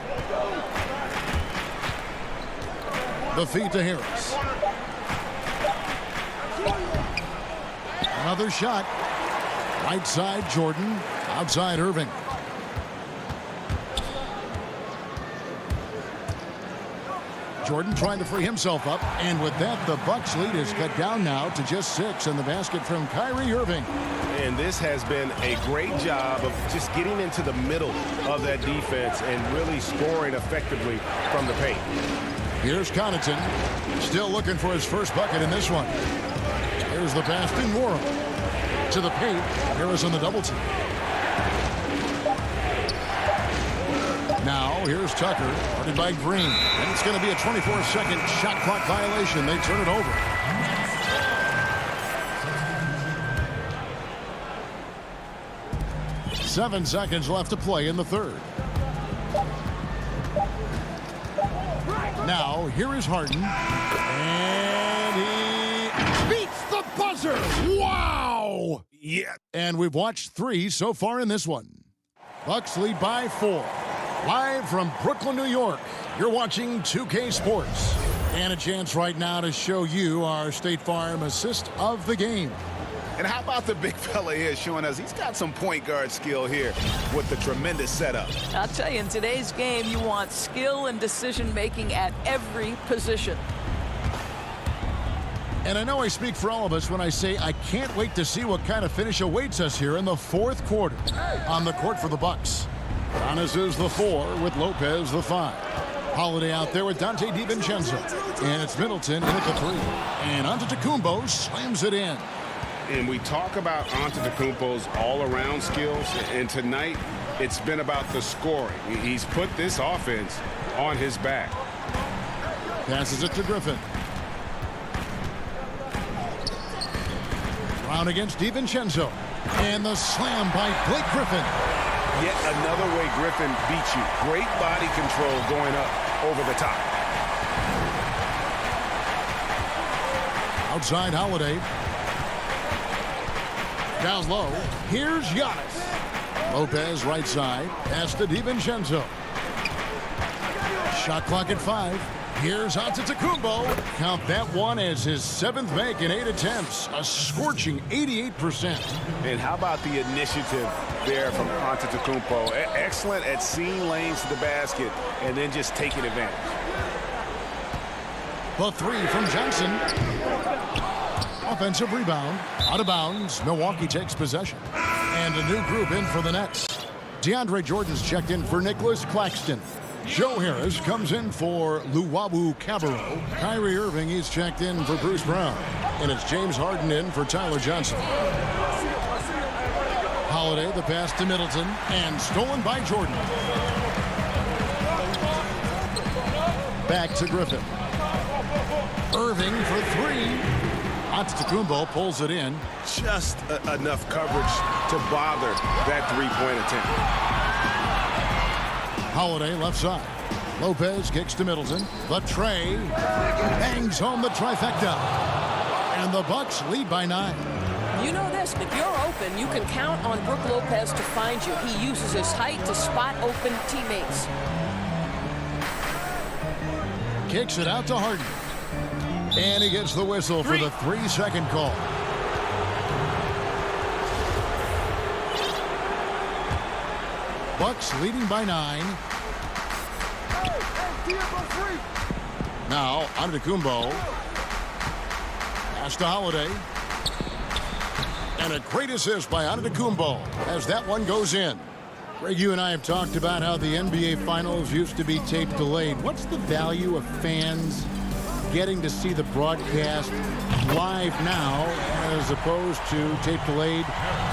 The feed to Harris. Another shot. Right side, Jordan. Outside, Irving. Jordan trying to free himself up. And with that, the Bucks lead is cut down now to just 6. And the basket from Kyrie Irving. And this has been a great job of just getting into the middle of that defense and really scoring effectively from the paint. Here's Connaughton. Still looking for his first bucket in this one. Here's the pass to Nwora. To the paint. Harris on the double team. Now, here's Tucker. Guarded by Green. And it's going to be a 24-second shot clock violation. They turn it over. Seven seconds left to play in the third. Now, here is Harden. And he beats the buzzer. Wow! Yeah. And we've watched 3 so far in this one. Bucks lead by 4. Live from Brooklyn, New York, you're watching 2K Sports. And a chance right now to show you our State Farm assist of the game. And how about the big fella here showing us he's got some point guard skill here with the tremendous setup. I'll tell you, in today's game, you want skill and decision-making at every position. And I know I speak for all of us when I say I can't wait to see what kind of finish awaits us here in the fourth quarter. On the court for the Bucks. Giannis is the 4 with Lopez the 5. Holiday out there with Dante DiVincenzo. And it's Middleton in at the 3. And Antetokounmpo slams it in. And we talk about Antetokounmpo's all-around skills. And tonight, it's been about the scoring. He's put this offense on his back. Passes it to Griffin. Brown against DiVincenzo. And the slam by Blake Griffin. Yet another way Griffin beats you. Great body control going up over the top. Outside Holiday. Down low. Here's Giannis. Lopez right side. Pass to DiVincenzo. Shot clock at 5. Here's Antetokounmpo. Count that one as his 7th make in 8 attempts. A scorching 88%. And how about the initiative there from Antetokounmpo? Excellent at seeing lanes to the basket and then just taking advantage. The 3 from Johnson. Offensive rebound. Out of bounds. Milwaukee takes possession. And a new group in for the Nets. DeAndre Jordan's checked in for Nicholas Claxton. Joe Harris comes in for Luwawu Cabarro. Kyrie Irving is checked in for Bruce Brown. And it's James Harden in for Tyler Johnson. Holiday, the pass to Middleton. And stolen by Jordan. Back to Griffin. Irving for 3. Antetokounmpo pulls it in. Just enough coverage to bother that three-point attempt. Holiday left side. Lopez kicks to Middleton. The tray bangs home the trifecta. And the Bucks lead by 9. You know this, if you're open, you can count on Brook Lopez to find you. He uses his height to spot open teammates. Kicks it out to Harden. And he gets the whistle for the 3-second call. Bucks leading by 9. Now, Antetokounmpo. Pass to Holiday. And a great assist by Antetokounmpo as that one goes in. Greg, you and I have talked about how the NBA Finals used to be tape delayed. What's the value of fans getting to see the broadcast live now as opposed to tape delayed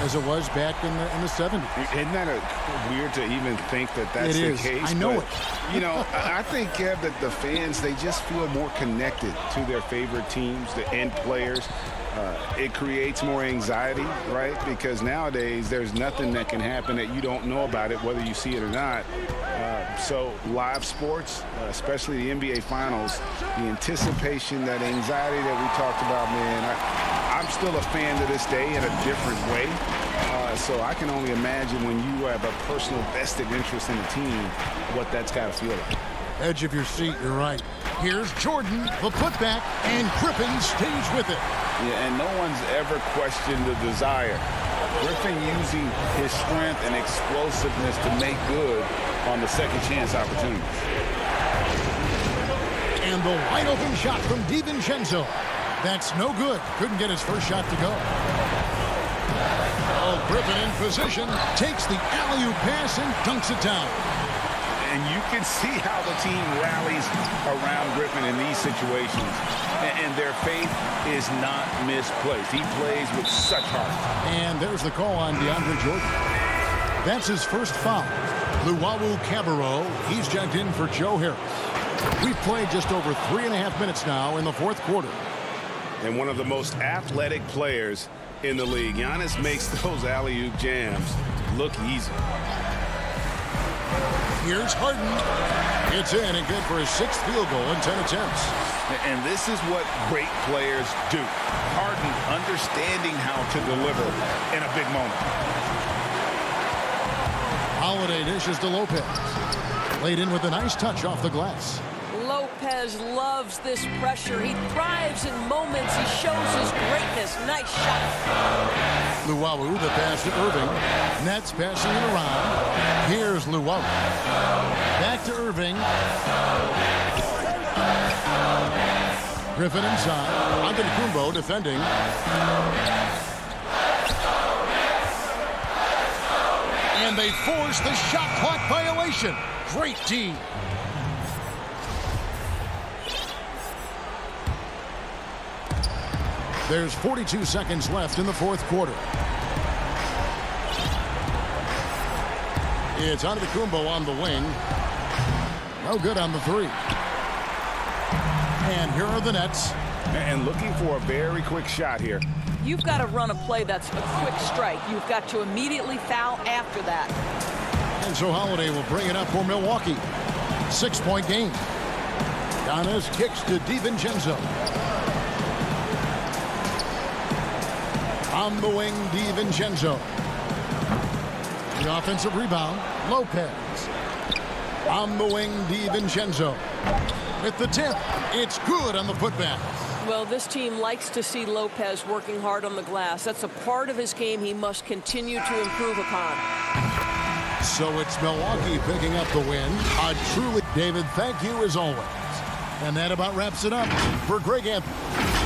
as it was back in the 70s? Isn't that weird to even think that that's the case? I know it. You know, I think, Kev, that the fans, they just feel more connected to their favorite teams, the end players. It creates more anxiety, right? Because nowadays there's nothing that can happen that you don't know about it, whether you see it or not. So live sports, especially the NBA Finals, the anticipation, that anxiety that we talked about, man, I'm still a fan to this day in a different way. So I can only imagine when you have a personal vested interest in a team, what that's got to feel like. Edge of your seat, you're right. Here's Jordan, the putback, and Griffin stays with it. Yeah, and no one's ever questioned the desire. Griffin using his strength and explosiveness to make good on the second chance opportunities. And the wide open shot from DiVincenzo. That's no good. Couldn't get his first shot to go. Oh, Griffin in position, takes the alley-oop pass and dunks it down. And you can see how the team rallies around Griffin in these situations. And their faith is not misplaced. He plays with such heart. And there's the call on DeAndre Jordan. That's his first foul. Luwawu Cabarro, he's checked in for Joe Harris. We've played just over 3.5 minutes now in the fourth quarter. And one of the most athletic players in the league. Giannis makes those alley-oop jams look easy. Here's Harden. It's in and good for his 6th field goal in 10 attempts. And this is what great players do. Harden understanding how to deliver in a big moment. Holiday dishes to Lopez. Laid in with a nice touch off the glass. Lopez loves this pressure. He thrives in moments. He shows his greatness. Nice shot. Luwawu, the pass to Irving. Nets passing it around. Here's Luwawu. Back to Irving. Griffin inside. Antetokounmpo defending. And they force the shot clock violation. Great team. There's 42 seconds left in the fourth quarter. It's Antetokounmpo on the wing. No good on the three. And here are the Nets. And looking for a very quick shot here. You've got to run a play that's a quick strike. You've got to immediately foul after that. And so Holiday will bring it up for Milwaukee. 6-point game. Giannis kicks to DiVincenzo. On the wing, DiVincenzo. The offensive rebound, Lopez. On the wing, DiVincenzo. With the tip, it's good on the putback. Well, this team likes to see Lopez working hard on the glass. That's a part of his game he must continue to improve upon. So it's Milwaukee picking up the win. Truly, David, thank you as always. And that about wraps it up for Greg Anthony.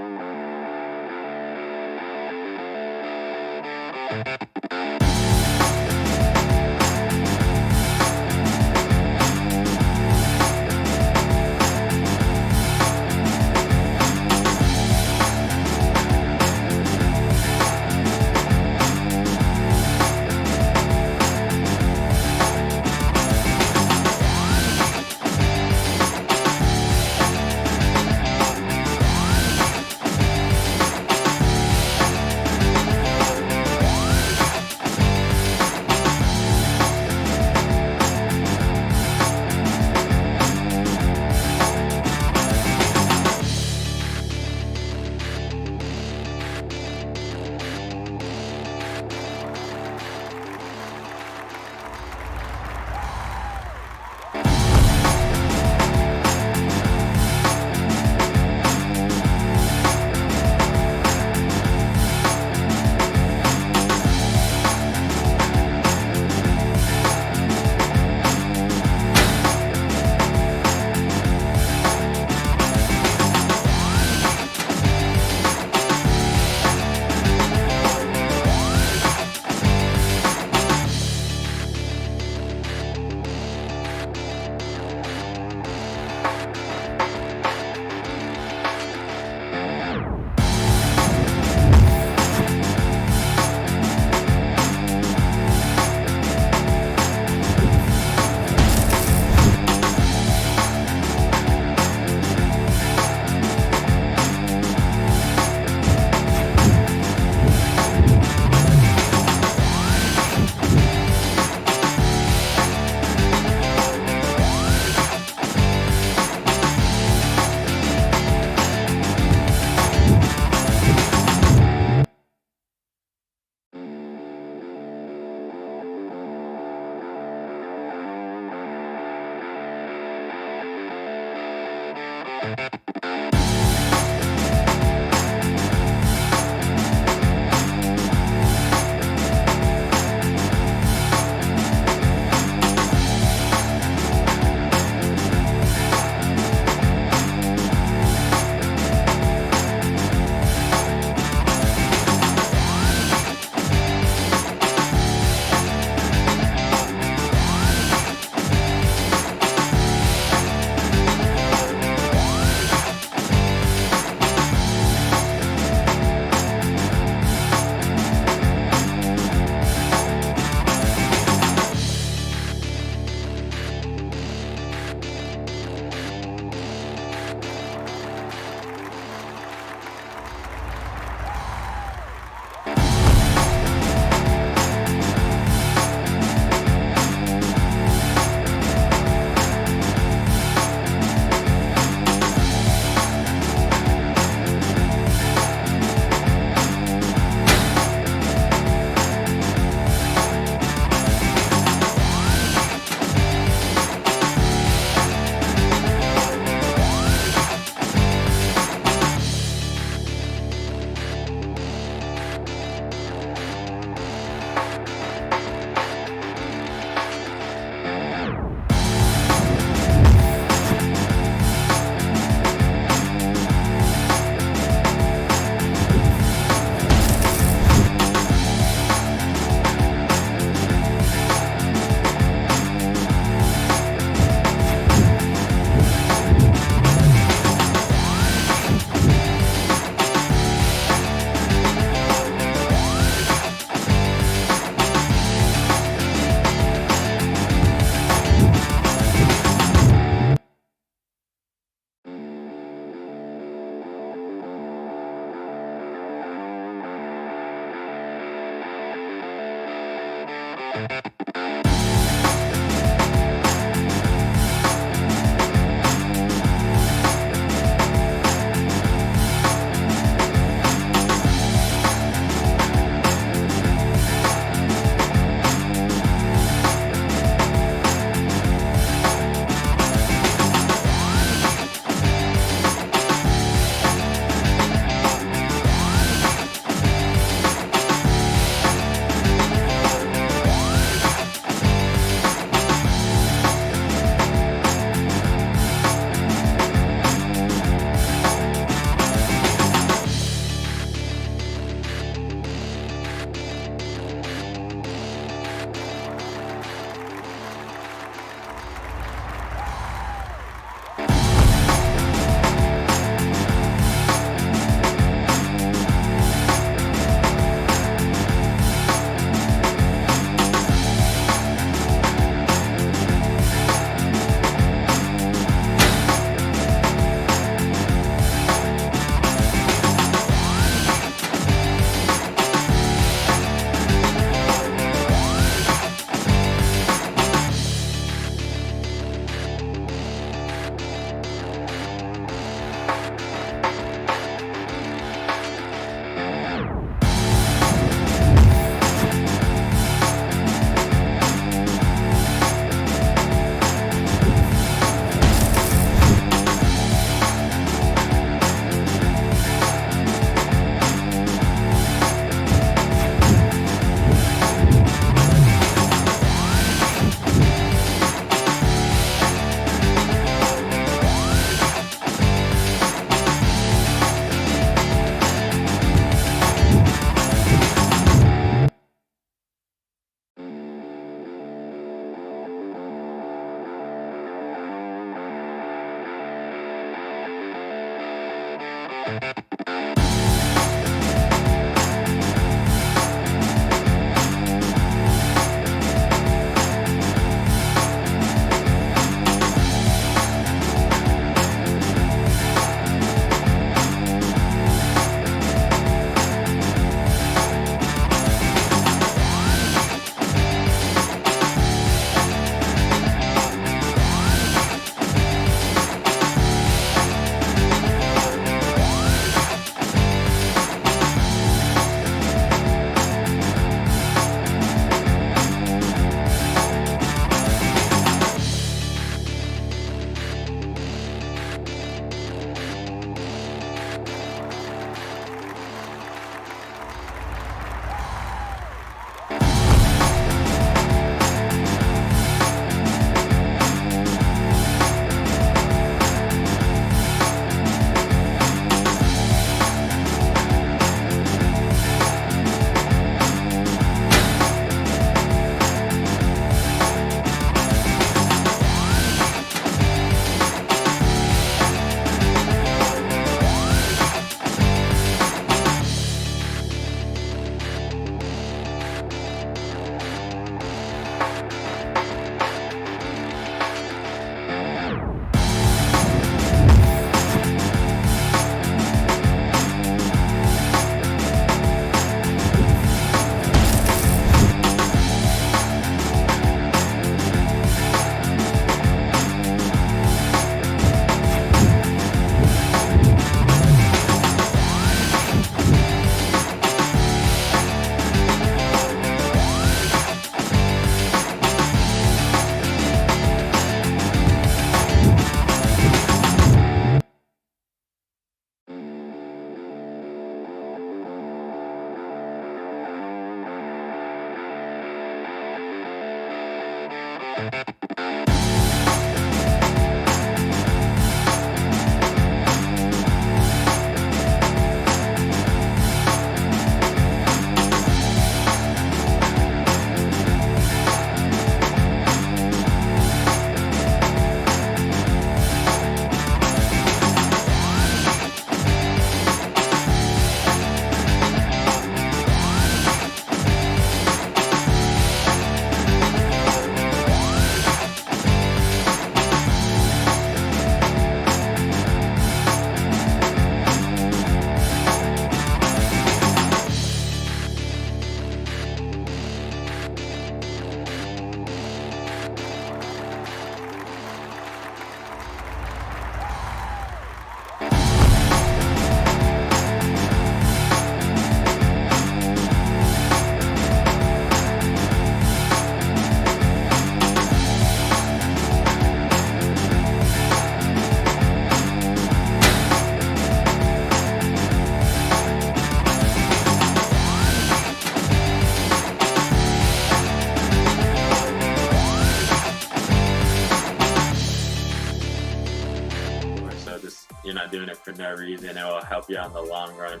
you're not doing it for no reason. It will help you out in the long run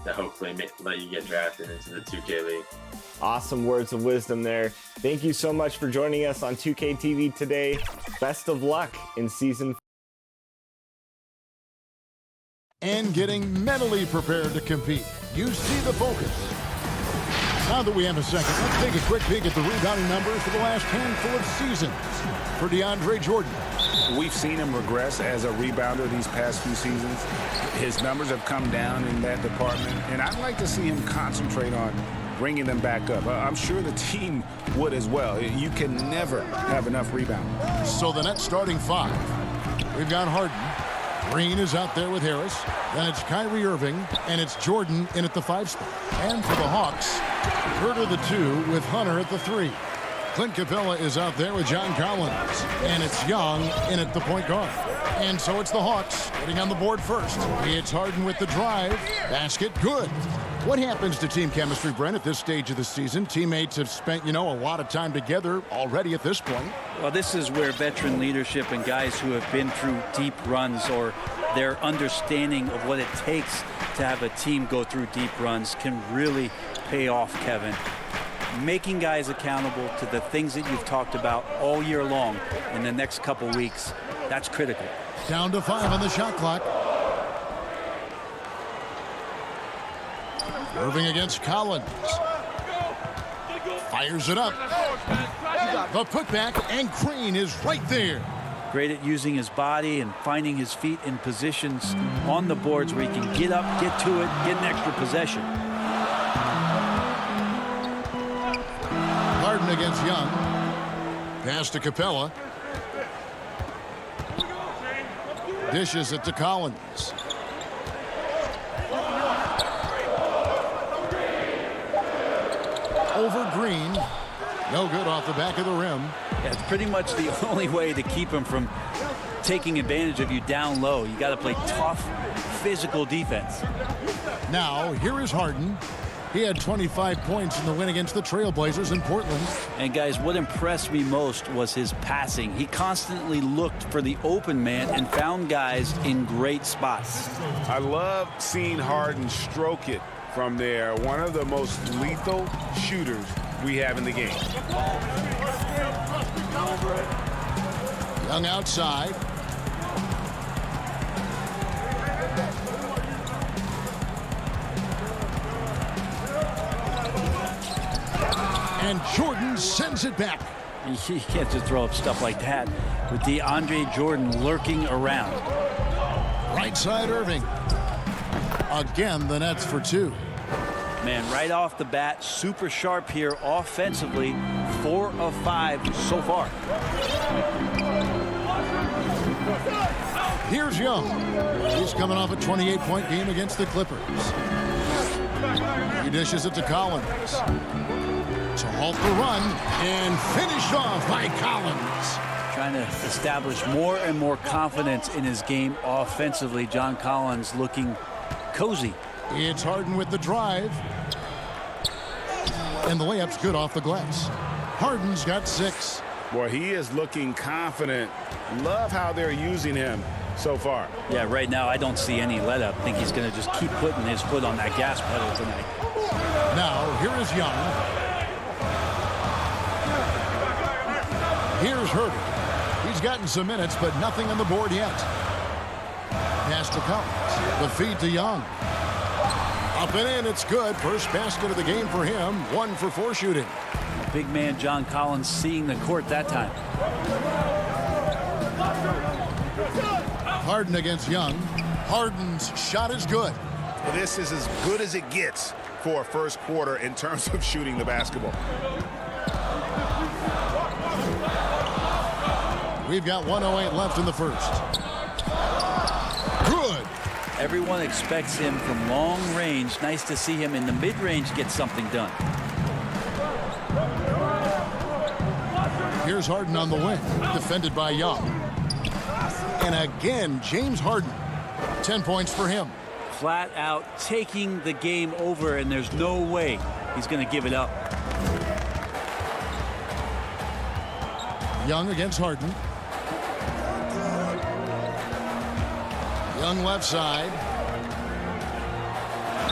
to hopefully let you get drafted into the 2K League. Awesome words of wisdom there. Thank you so much for joining us on 2K TV today. Best of luck in season. And getting mentally prepared to compete. You see the focus. Now that we have a second, let's take a quick peek at the rebounding numbers for the last handful of seasons for DeAndre Jordan. We've seen him regress as a rebounder these past few seasons. His numbers have come down in that department, and I'd like to see him concentrate on bringing them back up. I'm sure the team would as well. You can never have enough rebounding. So the next starting five, we've got Harden. Green is out there with Harris. Then it's Kyrie Irving, and it's Jordan in at the 5 spot. And for the Hawks, Kurt at the 2 with Hunter at the 3. Clint Capella is out there with John Collins. And it's Young in at the point guard. And so it's the Hawks getting on the board first. It's Harden with the drive. Basket, good. What happens to team chemistry, Brent, at this stage of the season? Teammates have spent, a lot of time together already at this point. Well, this is where veteran leadership and guys who have been through deep runs or their understanding of what it takes to have a team go through deep runs can really pay off, Kevin. Making guys accountable to the things that you've talked about all year long in the next couple weeks, that's critical. Down to 5 on the shot clock. Irving against Collins. Fires it up. The putback, and Crane is right there. Great at using his body and finding his feet in positions on the boards where he can get up, get to it, get an extra possession. Harden against Young. Pass to Capella. Dishes it to Collins. Over Green. No good off the back of the rim. Yeah, it's pretty much the only way to keep him from taking advantage of you down low. You got to play tough, physical defense. Now, here is Harden. He had 25 points in the win against the Trailblazers in Portland. And guys, what impressed me most was his passing. He constantly looked for the open man and found guys in great spots. I love seeing Harden stroke it from there. One of the most lethal shooters we have in the game. Young outside. And Jordan sends it back. You can't just throw up stuff like that with DeAndre Jordan lurking around. Right side Irving. Again, the Nets for two. Man, right off the bat, super sharp here offensively. 4 of 5 so far. Here's Young. He's coming off a 28-point game against the Clippers. He dishes it to Collins. To halt the run and finished off by Collins. Trying to establish more and more confidence in his game offensively. John Collins looking cozy. It's Harden with the drive. And the layup's good off the glass. Harden's got 6. Boy, he is looking confident. Love how they're using him so far. Yeah, right now I don't see any let up. I think he's going to just keep putting his foot on that gas pedal tonight. Now, here is Young. Here's Herder. He's gotten some minutes, but nothing on the board yet. Pass to Collins. The feed to Young. Up and in, it's good. First basket of the game for him. 1 for 4 shooting. Big man John Collins seeing the court that time. Harden against Young. Harden's shot is good. This is as good as it gets for a first quarter in terms of shooting the basketball. We've got 1:08 left in the first. Good. Everyone expects him from long range. Nice to see him in the mid-range get something done. Here's Harden on the wing, defended by Young. And again, James Harden. 10 points for him. Flat out taking the game over, and there's no way he's going to give it up. Young against Harden. Young left side.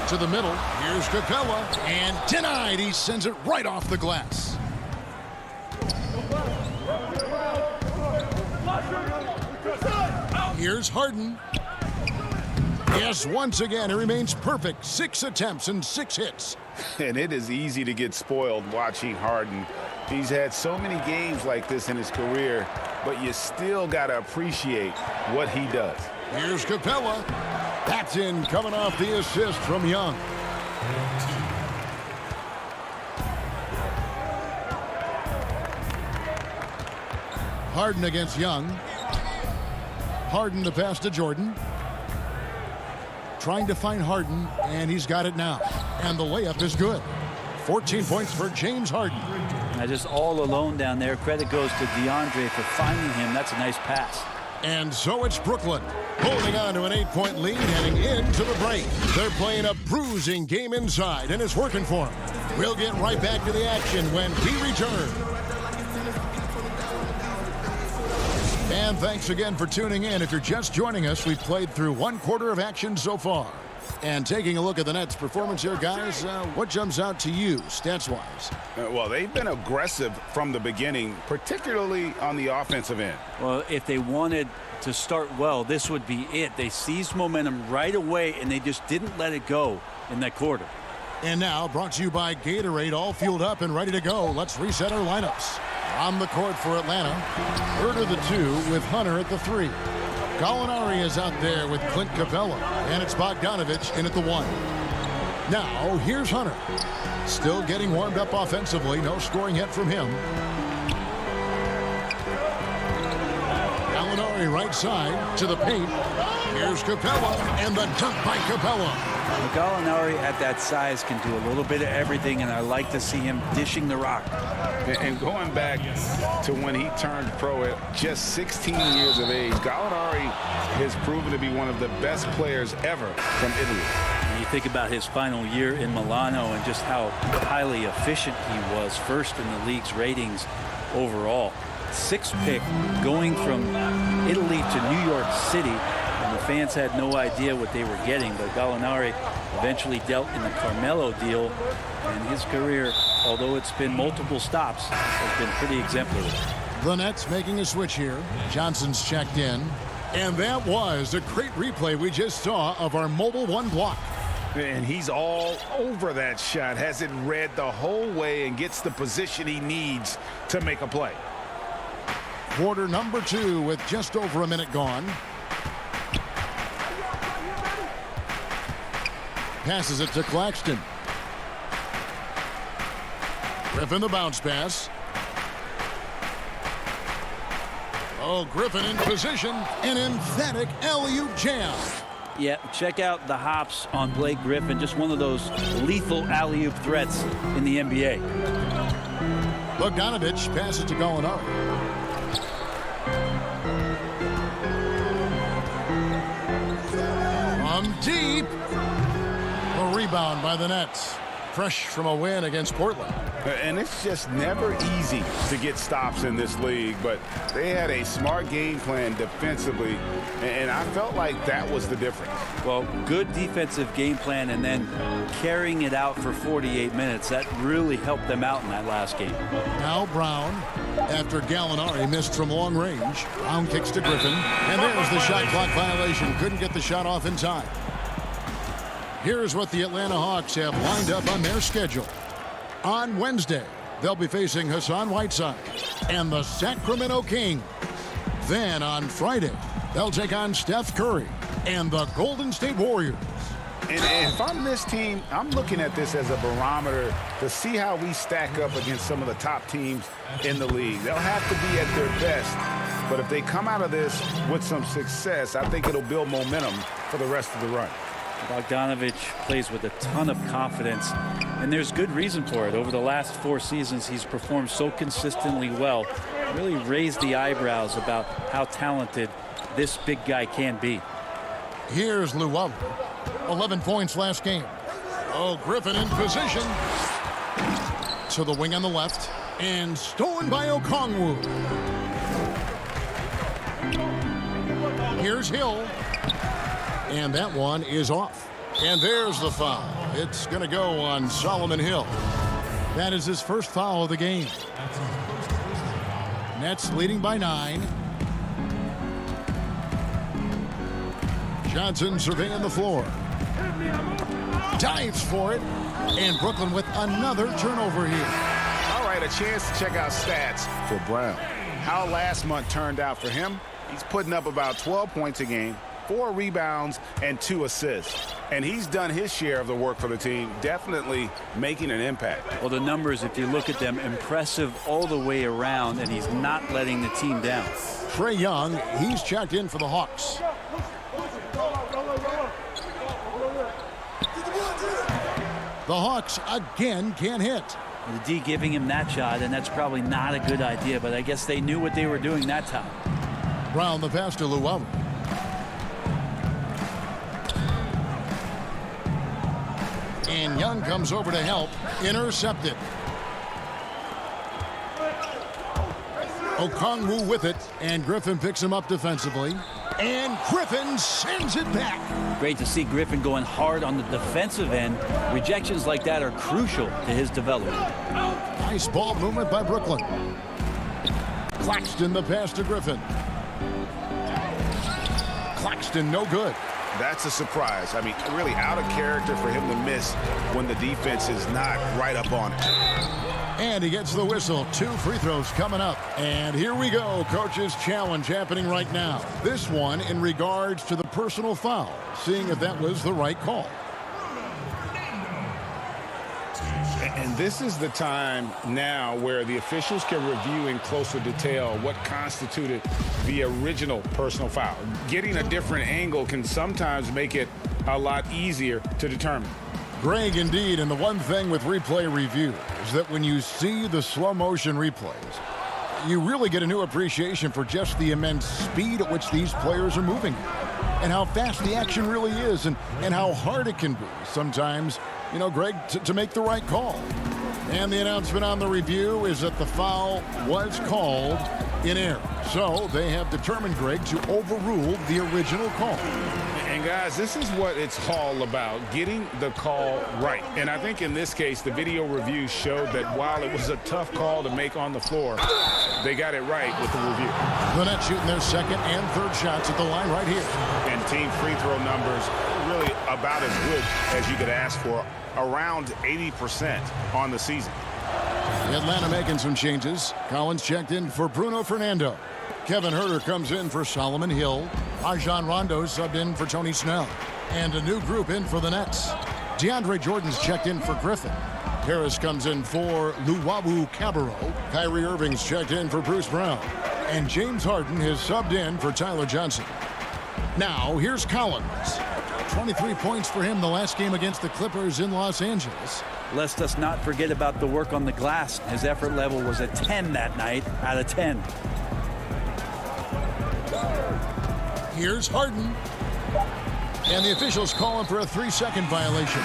To the middle. Here's Capella. And denied. He sends it right off the glass. Here's Harden. Yes, once again, it remains perfect. 6 attempts and 6 hits. And it is easy to get spoiled watching Harden. He's had so many games like this in his career, but you still got to appreciate what he does. Here's Capella. That's in, coming off the assist from Young. Harden against Young. Harden the pass to Jordan. Trying to find Harden, and he's got it now. And the layup is good. 14 points for James Harden. Now just all alone down there. Credit goes to DeAndre for finding him. That's a nice pass. And so it's Brooklyn holding on to an 8-point lead heading into the break. They're playing a bruising game inside, and it's working for them. We'll get right back to the action when we return. And thanks again for tuning in. If you're just joining us, we've played through 1 quarter of action so far. And taking a look at the Nets' performance here, guys, what jumps out to you, stats-wise? Well, they've been aggressive from the beginning, particularly on the offensive end. Well, if they wanted to start well, this would be it. They seized momentum right away, and they just didn't let it go in that quarter. And now, brought to you by Gatorade, all fueled up and ready to go. Let's reset our lineups. On the court for Atlanta, Herter the 2 with Hunter at the 3. Gallinari is out there with Clint Capella, and it's Bogdanovich in at the 1. Now, here's Hunter. Still getting warmed up offensively. No scoring hit from him. Gallinari right side to the paint. Here's Capella, and the dunk by Capella. Gallinari at that size can do a little bit of everything, and I like to see him dishing the rock. And going back to when he turned pro at just 16 years of age, Gallinari has proven to be one of the best players ever from Italy. And you think about his final year in Milano and just how highly efficient he was, first in the league's ratings overall. 6th pick going from Italy to New York City, and the fans had no idea what they were getting, but Gallinari eventually dealt in the Carmelo deal, and his career, although it's been multiple stops, has been pretty exemplary. The Nets making a switch here. Johnson's checked in, and that was a great replay we just saw of our Mobile 1 block. And he's all over that shot, has it read the whole way, and gets the position he needs to make a play. Quarter number 2 with just over a minute gone. Passes it to Claxton. Griffin the bounce pass. Oh, Griffin in position. An emphatic alley-oop jam. Yeah, check out the hops on Blake Griffin. Just one of those lethal alley-oop threats in the NBA. Bogdanovich passes to Gallinari. From deep. A rebound by the Nets. Fresh from a win against Portland. And it's just never easy to get stops in this league, but they had a smart game plan defensively, and I felt like that was the difference. Well, good defensive game plan and then carrying it out for 48 minutes. That really helped them out in that last game. Now Brown, after Gallinari missed from long range. Brown kicks to Griffin, and there's the shot clock violation. Couldn't get the shot off in time. Here's what the Atlanta Hawks have lined up on their schedule. On Wednesday, they'll be facing Hassan Whiteside and the Sacramento Kings. Then on Friday, they'll take on Steph Curry and the Golden State Warriors. And if I'm this team, I'm looking at this as a barometer to see how we stack up against some of the top teams in the league. They'll have to be at their best, but if they come out of this with some success, I think it'll build momentum for the rest of the run. Bogdanovich plays with a ton of confidence, and there's good reason for it. Over the last 4 seasons, he's performed so consistently well, really raised the eyebrows about how talented this big guy can be. Here's Luau. 11 points last game. Oh, Griffin in position. To the wing on the left, and stolen by Okongwu. Here's Hill. And that one is off. And there's the foul. It's going to go on Solomon Hill. That is his first foul of the game. Nets leading by 9. Johnson surveying the floor. Dives for it. And Brooklyn with another turnover here. All right, a chance to check out stats for Brown. How last month turned out for him. He's putting up about 12 points a game, 4 rebounds, and 2 assists. And he's done his share of the work for the team, definitely making an impact. Well, the numbers, if you look at them, impressive all the way around, and he's not letting the team down. Trae Young, he's checked in for the Hawks. The Hawks again can't hit. The D giving him that shot, and that's probably not a good idea, but I guess they knew what they were doing that time. Brown the pass to Luau. And Young comes over to help. Intercepted. Okongwu with it, and Griffin picks him up defensively. And Griffin sends it back. Great to see Griffin going hard on the defensive end. Rejections like that are crucial to his development. Nice ball movement by Brooklyn. Claxton the pass to Griffin. Claxton no good. That's a surprise. I mean, really out of character for him to miss when the defense is not right up on it. And he gets the whistle. 2 free throws coming up. And here we go. Coach's challenge happening right now. This one in regards to the personal foul, seeing if that was the right call. And this is the time now where the officials can review in closer detail what constituted the original personal foul. Getting a different angle can sometimes make it a lot easier to determine. Greg, indeed, and the one thing with replay review is that when you see the slow motion replays, you really get a new appreciation for just the immense speed at which these players are moving and how fast the action really is and how hard it can be sometimes, you know, Greg, to make the right call. And the announcement on the review is that the foul was called in error. So they have determined, Greg, to overrule the original call. And guys, this is what it's all about, getting the call right. And I think in this case, the video review showed that while it was a tough call to make on the floor, they got it right with the review. The Nets shooting their second and third shots at the line right here. And team free throw numbers really about as good as you could ask for, around 80% on the season. Atlanta making some changes. Collins checked in for Bruno Fernando. Kevin Huerter comes in for Solomon Hill. Rajon Rondo subbed in for Tony Snell. And a new group in for the Nets. DeAndre Jordan's checked in for Griffin. Harris comes in for Luwawu Cabarro. Kyrie Irving's checked in for Bruce Brown. And James Harden has subbed in for Tyler Johnson. Now, here's Collins. 23 points for him the last game against the Clippers in Los Angeles. Let's just not forget about the work on the glass. His effort level was a 10 that night out of 10. Here's Harden. And the officials call him for a 3-second violation.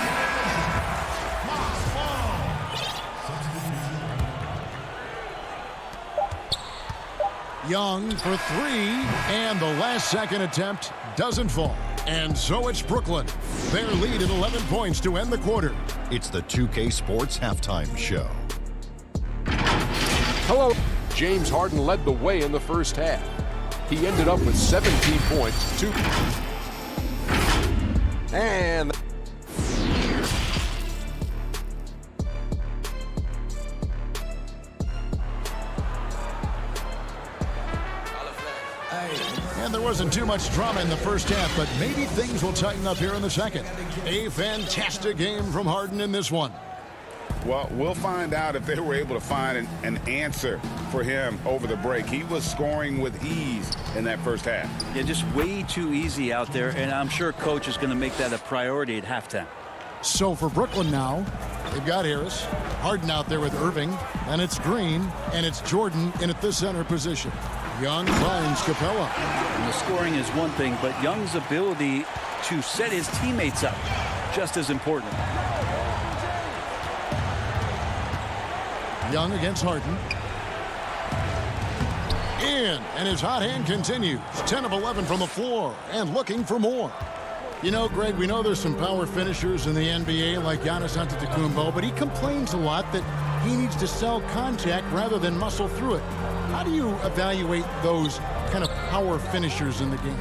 Young for 3, and the last second attempt doesn't fall. And so it's Brooklyn. Their lead at 11 points to end the quarter. It's the 2K Sports Halftime Show. Hello. James Harden led the way in the first half. He ended up with 17 points, 2. And there wasn't too much drama in the first half, but maybe things will tighten up here in the second. A fantastic game from Harden in this one. Well, we'll find out if they were able to find an answer for him over the break. He was scoring with ease in that first half. Yeah, just way too easy out there, and I'm sure Coach is going to make that a priority at halftime. So for Brooklyn now, they've got Harris, Harden out there with Irving, and it's Green, and it's Jordan in at the center position. Young finds Capella. And the scoring is one thing, but Young's ability to set his teammates up just as important. Young against Harden. In, and his hot hand continues. 10 of 11 from the floor, and looking for more. You know, Greg, we know there's some power finishers in the NBA like Giannis Antetokounmpo, but he complains a lot that he needs to sell contact rather than muscle through it. How do you evaluate those kind of power finishers in the game?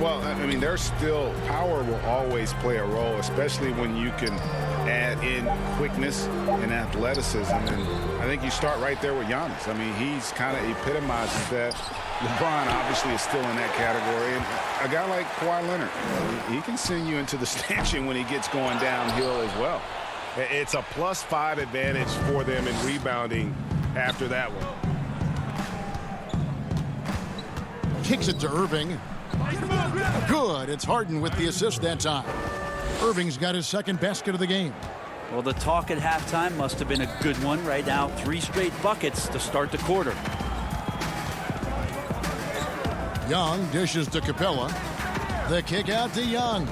Well, I mean, there's still power will always play a role, especially when you can add in quickness and athleticism. And I think you start right there with Giannis. I mean, he's kind of epitomizes that. LeBron obviously is still in that category. And a guy like Kawhi Leonard, he can send you into the stanchion when he gets going downhill as well. It's a +5 advantage for them in rebounding after that one. Kicks it to Irving. Good. It's Harden with the assist that time. Irving's got his second basket of the game. Well, the talk at halftime must have been a good one. Right now, 3 straight buckets to start the quarter. Young dishes to Capella. The kick out to Young.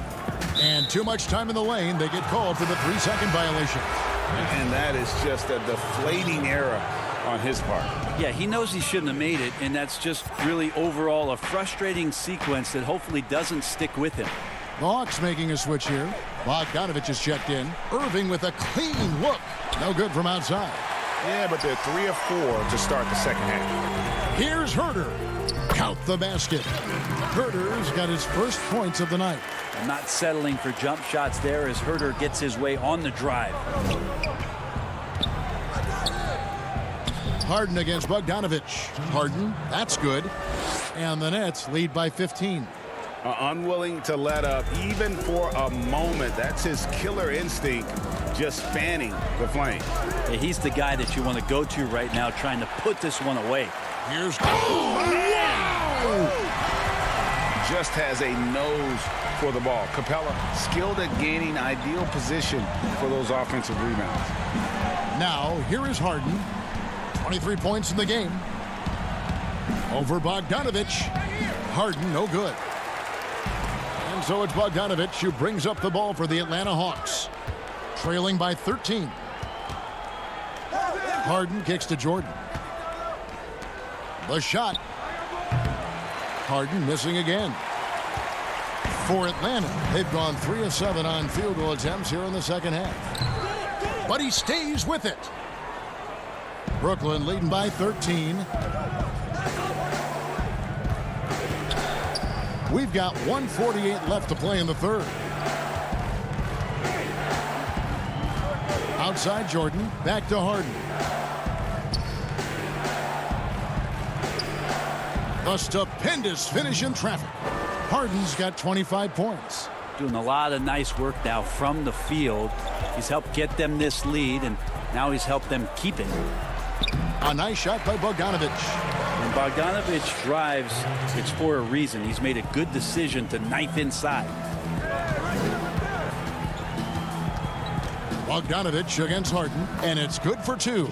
And too much time in the lane. They get called for the 3-second violation. And that is just a deflating error on his part. Yeah, he knows he shouldn't have made it, and that's just really overall a frustrating sequence that hopefully doesn't stick with him. The Hawks making a switch here. Bogdanovich is checked in. Irving with a clean look. No good from outside. Yeah, but they're 3 of 4 to start the second half. Here's Huerter. Count the basket. Herter's got his first points of the night. Not settling for jump shots there as Herter gets his way on the drive. Harden against Bogdanovich. Harden, that's good. And the Nets lead by 15. Unwilling to let up even for a moment. That's his killer instinct, just fanning the flame. Yeah, he's the guy that you want to go to right now, trying to put this one away. Here's just has a nose for the ball. Capella skilled at gaining ideal position for those offensive rebounds. Now here is Harden. 23 points in the game. Over Bogdanovich. Harden no good. And so it's Bogdanovich who brings up the ball for the Atlanta Hawks. Trailing by 13. Harden kicks to Jordan. The shot. Harden missing again. For Atlanta, they've gone 3 of 7 on field goal attempts here in the second half. But he stays with it. Brooklyn leading by 13. We've got 1:48 left to play in the third. Outside Jordan, back to Harden. A stupendous finish in traffic. Harden's got 25 points. Doing a lot of nice work now from the field. He's helped get them this lead, and now he's helped them keep it. A nice shot by Bogdanovich. When Bogdanovich drives, it's for a reason. He's made a good decision to knife inside. Bogdanovich against Harden, and it's good for 2.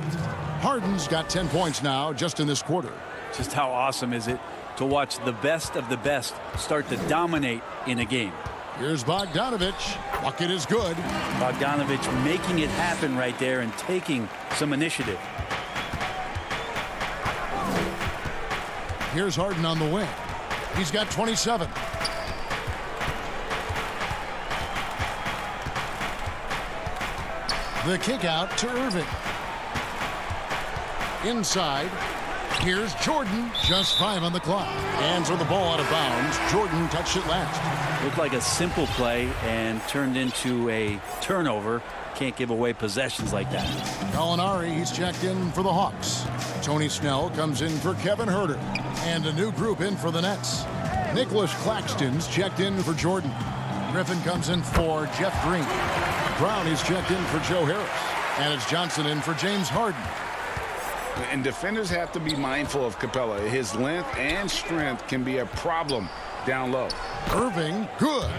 Harden's got 10 points now just in this quarter. Just how awesome is it to watch the best of the best start to dominate in a game. Here's Bogdanovich. Bucket is good. Bogdanovich making it happen right there and taking some initiative. Here's Harden on the wing. He's got 27. The kick out to Irving. Inside. Here's Jordan. Just 5 on the clock. Hands on the ball out of bounds. Jordan touched it last. Looked like a simple play and turned into a turnover. Can't give away possessions like that. Gallinari, he's checked in for the Hawks. Tony Snell comes in for Kevin Herter. And a new group in for the Nets. Nicholas Claxton's checked in for Jordan. Griffin comes in for Jeff Green. Brown is checked in for Joe Harris. And it's Johnson in for James Harden. And defenders have to be mindful of Capella. His length and strength can be a problem down low. Irving, good.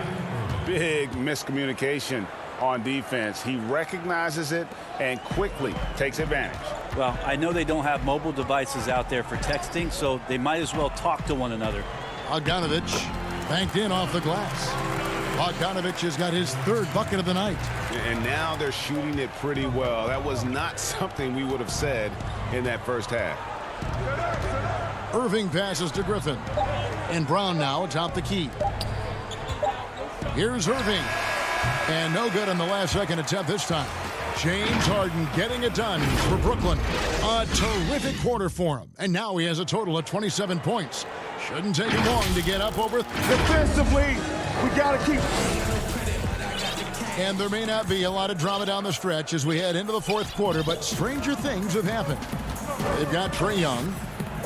Big miscommunication on defense. He recognizes it and quickly takes advantage. Well, I know they don't have mobile devices out there for texting, so they might as well talk to one another. Bogdanovich banked in off the glass. Bogdanovich has got his 3rd bucket of the night. And now they're shooting it pretty well. That was not something we would have said in that first half. Irving passes to Griffin. And Brown now atop the key. Here's Irving. And no good on the last second attempt this time. James Harden getting it done for Brooklyn. A terrific quarter for him. And now he has a total of 27 points. Shouldn't take him long to get up over. Defensively, we got to keep. And there may not be a lot of drama down the stretch as we head into the 4th quarter, but stranger things have happened. They've got Trae Young.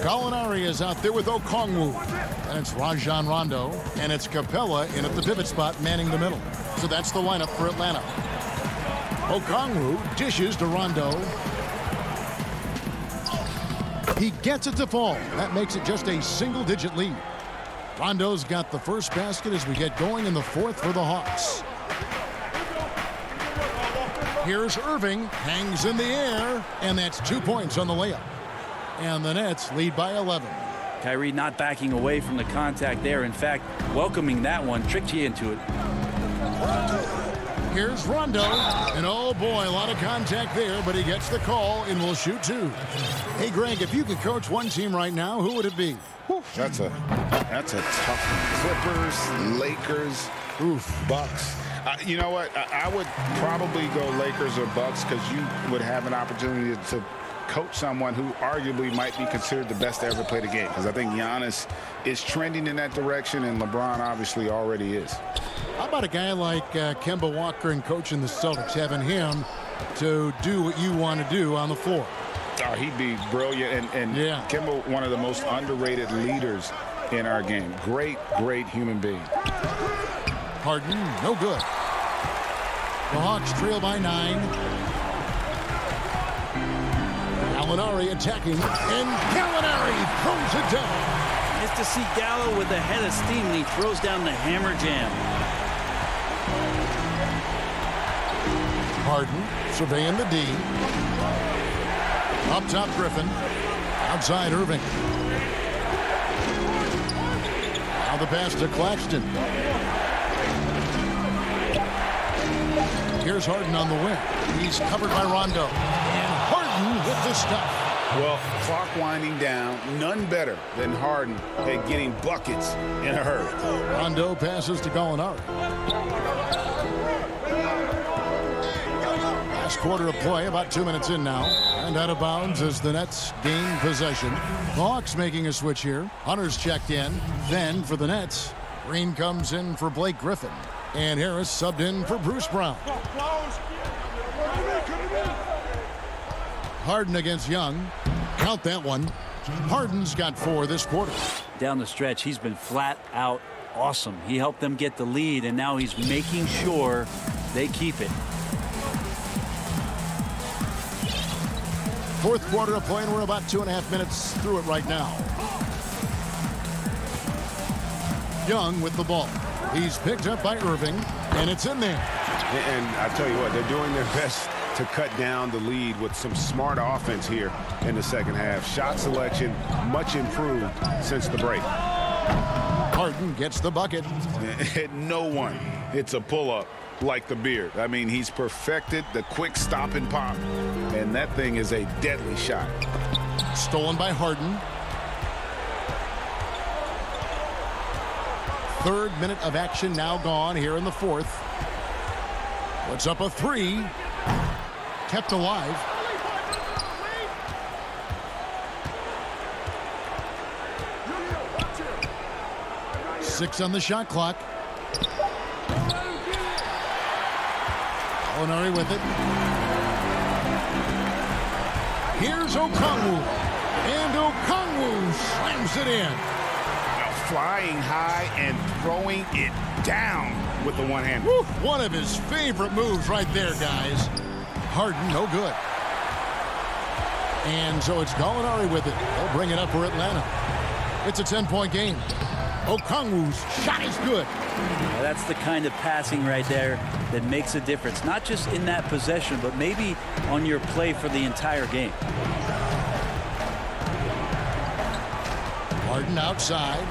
Gallinari is out there with Okongwu. And it's Rajon Rondo. And it's Capella in at the pivot spot manning the middle. So that's the lineup for Atlanta. Okongwu dishes to Rondo. He gets it to fall. That makes it just a single-digit lead. Rondo's got the first basket as we get going in the 4th for the Hawks. Here's Irving, hangs in the air, and that's 2 points on the layup. And the Nets lead by 11. Kyrie not backing away from the contact there. In fact, welcoming that one, tricked you into it. Here's Rondo, and oh boy, a lot of contact there, but he gets the call and will shoot 2. Hey Greg, if you could coach one team right now, who would it be? That's a tough one. Clippers, Lakers, Bucks. You know what? I would probably go Lakers or Bucks because you would have an opportunity to coach someone who arguably might be considered the best to ever play the game, because I think Giannis is trending in that direction, and LeBron obviously already is. How about a guy like Kemba Walker and coaching the Celtics, having him to do what you want to do on the floor? Oh, he'd be brilliant, and yeah. Kemba, one of the most underrated leaders in our game. Great human being. Harden, no good. The Hawks trail by 9. Gallinari attacking, and Gallinari throws it down. Nice to see Gallo with a head of steam, and he throws down the hammer jam. Harden surveying the D. Up top, Griffin. Outside, Irving. Now the pass to Claxton. Here's Harden on the wing. He's covered by Rondo. And Harden with the stuff. Well, clock winding down. None better than Harden at getting buckets in a hurry. Rondo passes to Gallinari. Last quarter of play, about 2 minutes in now. And out of bounds as the Nets gain possession. The Hawks making a switch here. Hunter's checked in. Then for the Nets, Green comes in for Blake Griffin. And Harris subbed in for Bruce Brown. Harden against Young. Count that one. Harden's got 4 this quarter. Down the stretch, he's been flat out awesome. He helped them get the lead, and now he's making sure they keep it. Fourth quarter of play, and we're about 2.5 minutes through it right now. Young with the ball. He's picked up by Irving, and it's in there. And I tell you what, they're doing their best to cut down the lead with some smart offense here in the second half. Shot selection much improved since the break. Harden gets the bucket. No one hits a pull-up like the Beard. I mean, he's perfected the quick stop and pop, and that thing is a deadly shot. Stolen by Harden. Third minute of action now gone here in the fourth. Puts up a 3. Kept alive. Six on the shot clock. Gallinari with it. Here's Okongwu. And Okongwu slams it in. Flying high and throwing it down with the one hand. One of his favorite moves right there, guys. Harden, no good. And so it's Gallinari with it. They'll bring it up for Atlanta. It's a 10-point game. Okongwu's shot is good. Well, that's the kind of passing right there that makes a difference. Not just in that possession, but maybe on your play for the entire game. Harden outside.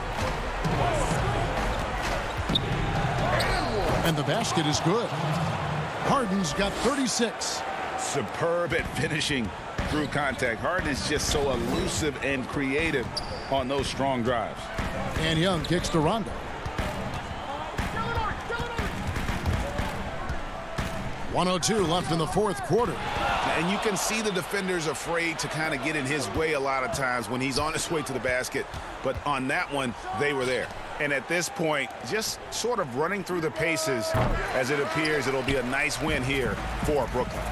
And the basket is good. Harden's got 36. Superb at finishing through contact. Harden is just so elusive and creative on those strong drives. And Young kicks to Rondo. .102 left in the fourth quarter. And you can see the defenders afraid to kind of get in his way a lot of times when he's on his way to the basket. But on that one, they were there. And at this point, just sort of running through the paces as it appears it'll be a nice win here for Brooklyn.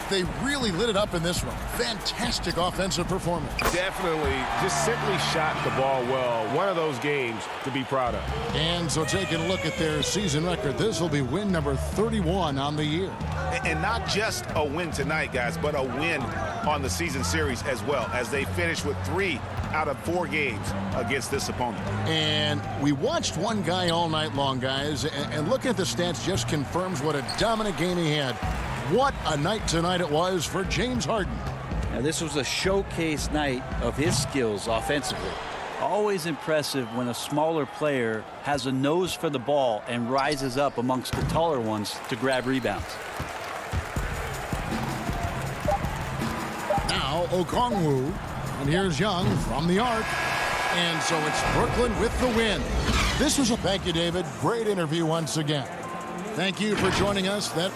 They really lit it up in this one. Fantastic offensive performance. Definitely just simply shot the ball well. One of those games to be proud of. And so taking a look at their season record, this will be win number 31 on the year. And not just a win tonight, guys, but a win on the season series as well, as they finish with 3 out of 4 games against this opponent. And we watched one guy all night long, guys, and looking at the stats just confirms what a dominant game he had. What a night tonight it was for James Harden. Now, this was a showcase night of his skills offensively. Always impressive when a smaller player has a nose for the ball and rises up amongst the taller ones to grab rebounds. Now Okongwu, and here's Young from the arc. And so it's Brooklyn with the win. This was a thank you, David. Great interview once again. Thank you for joining us. That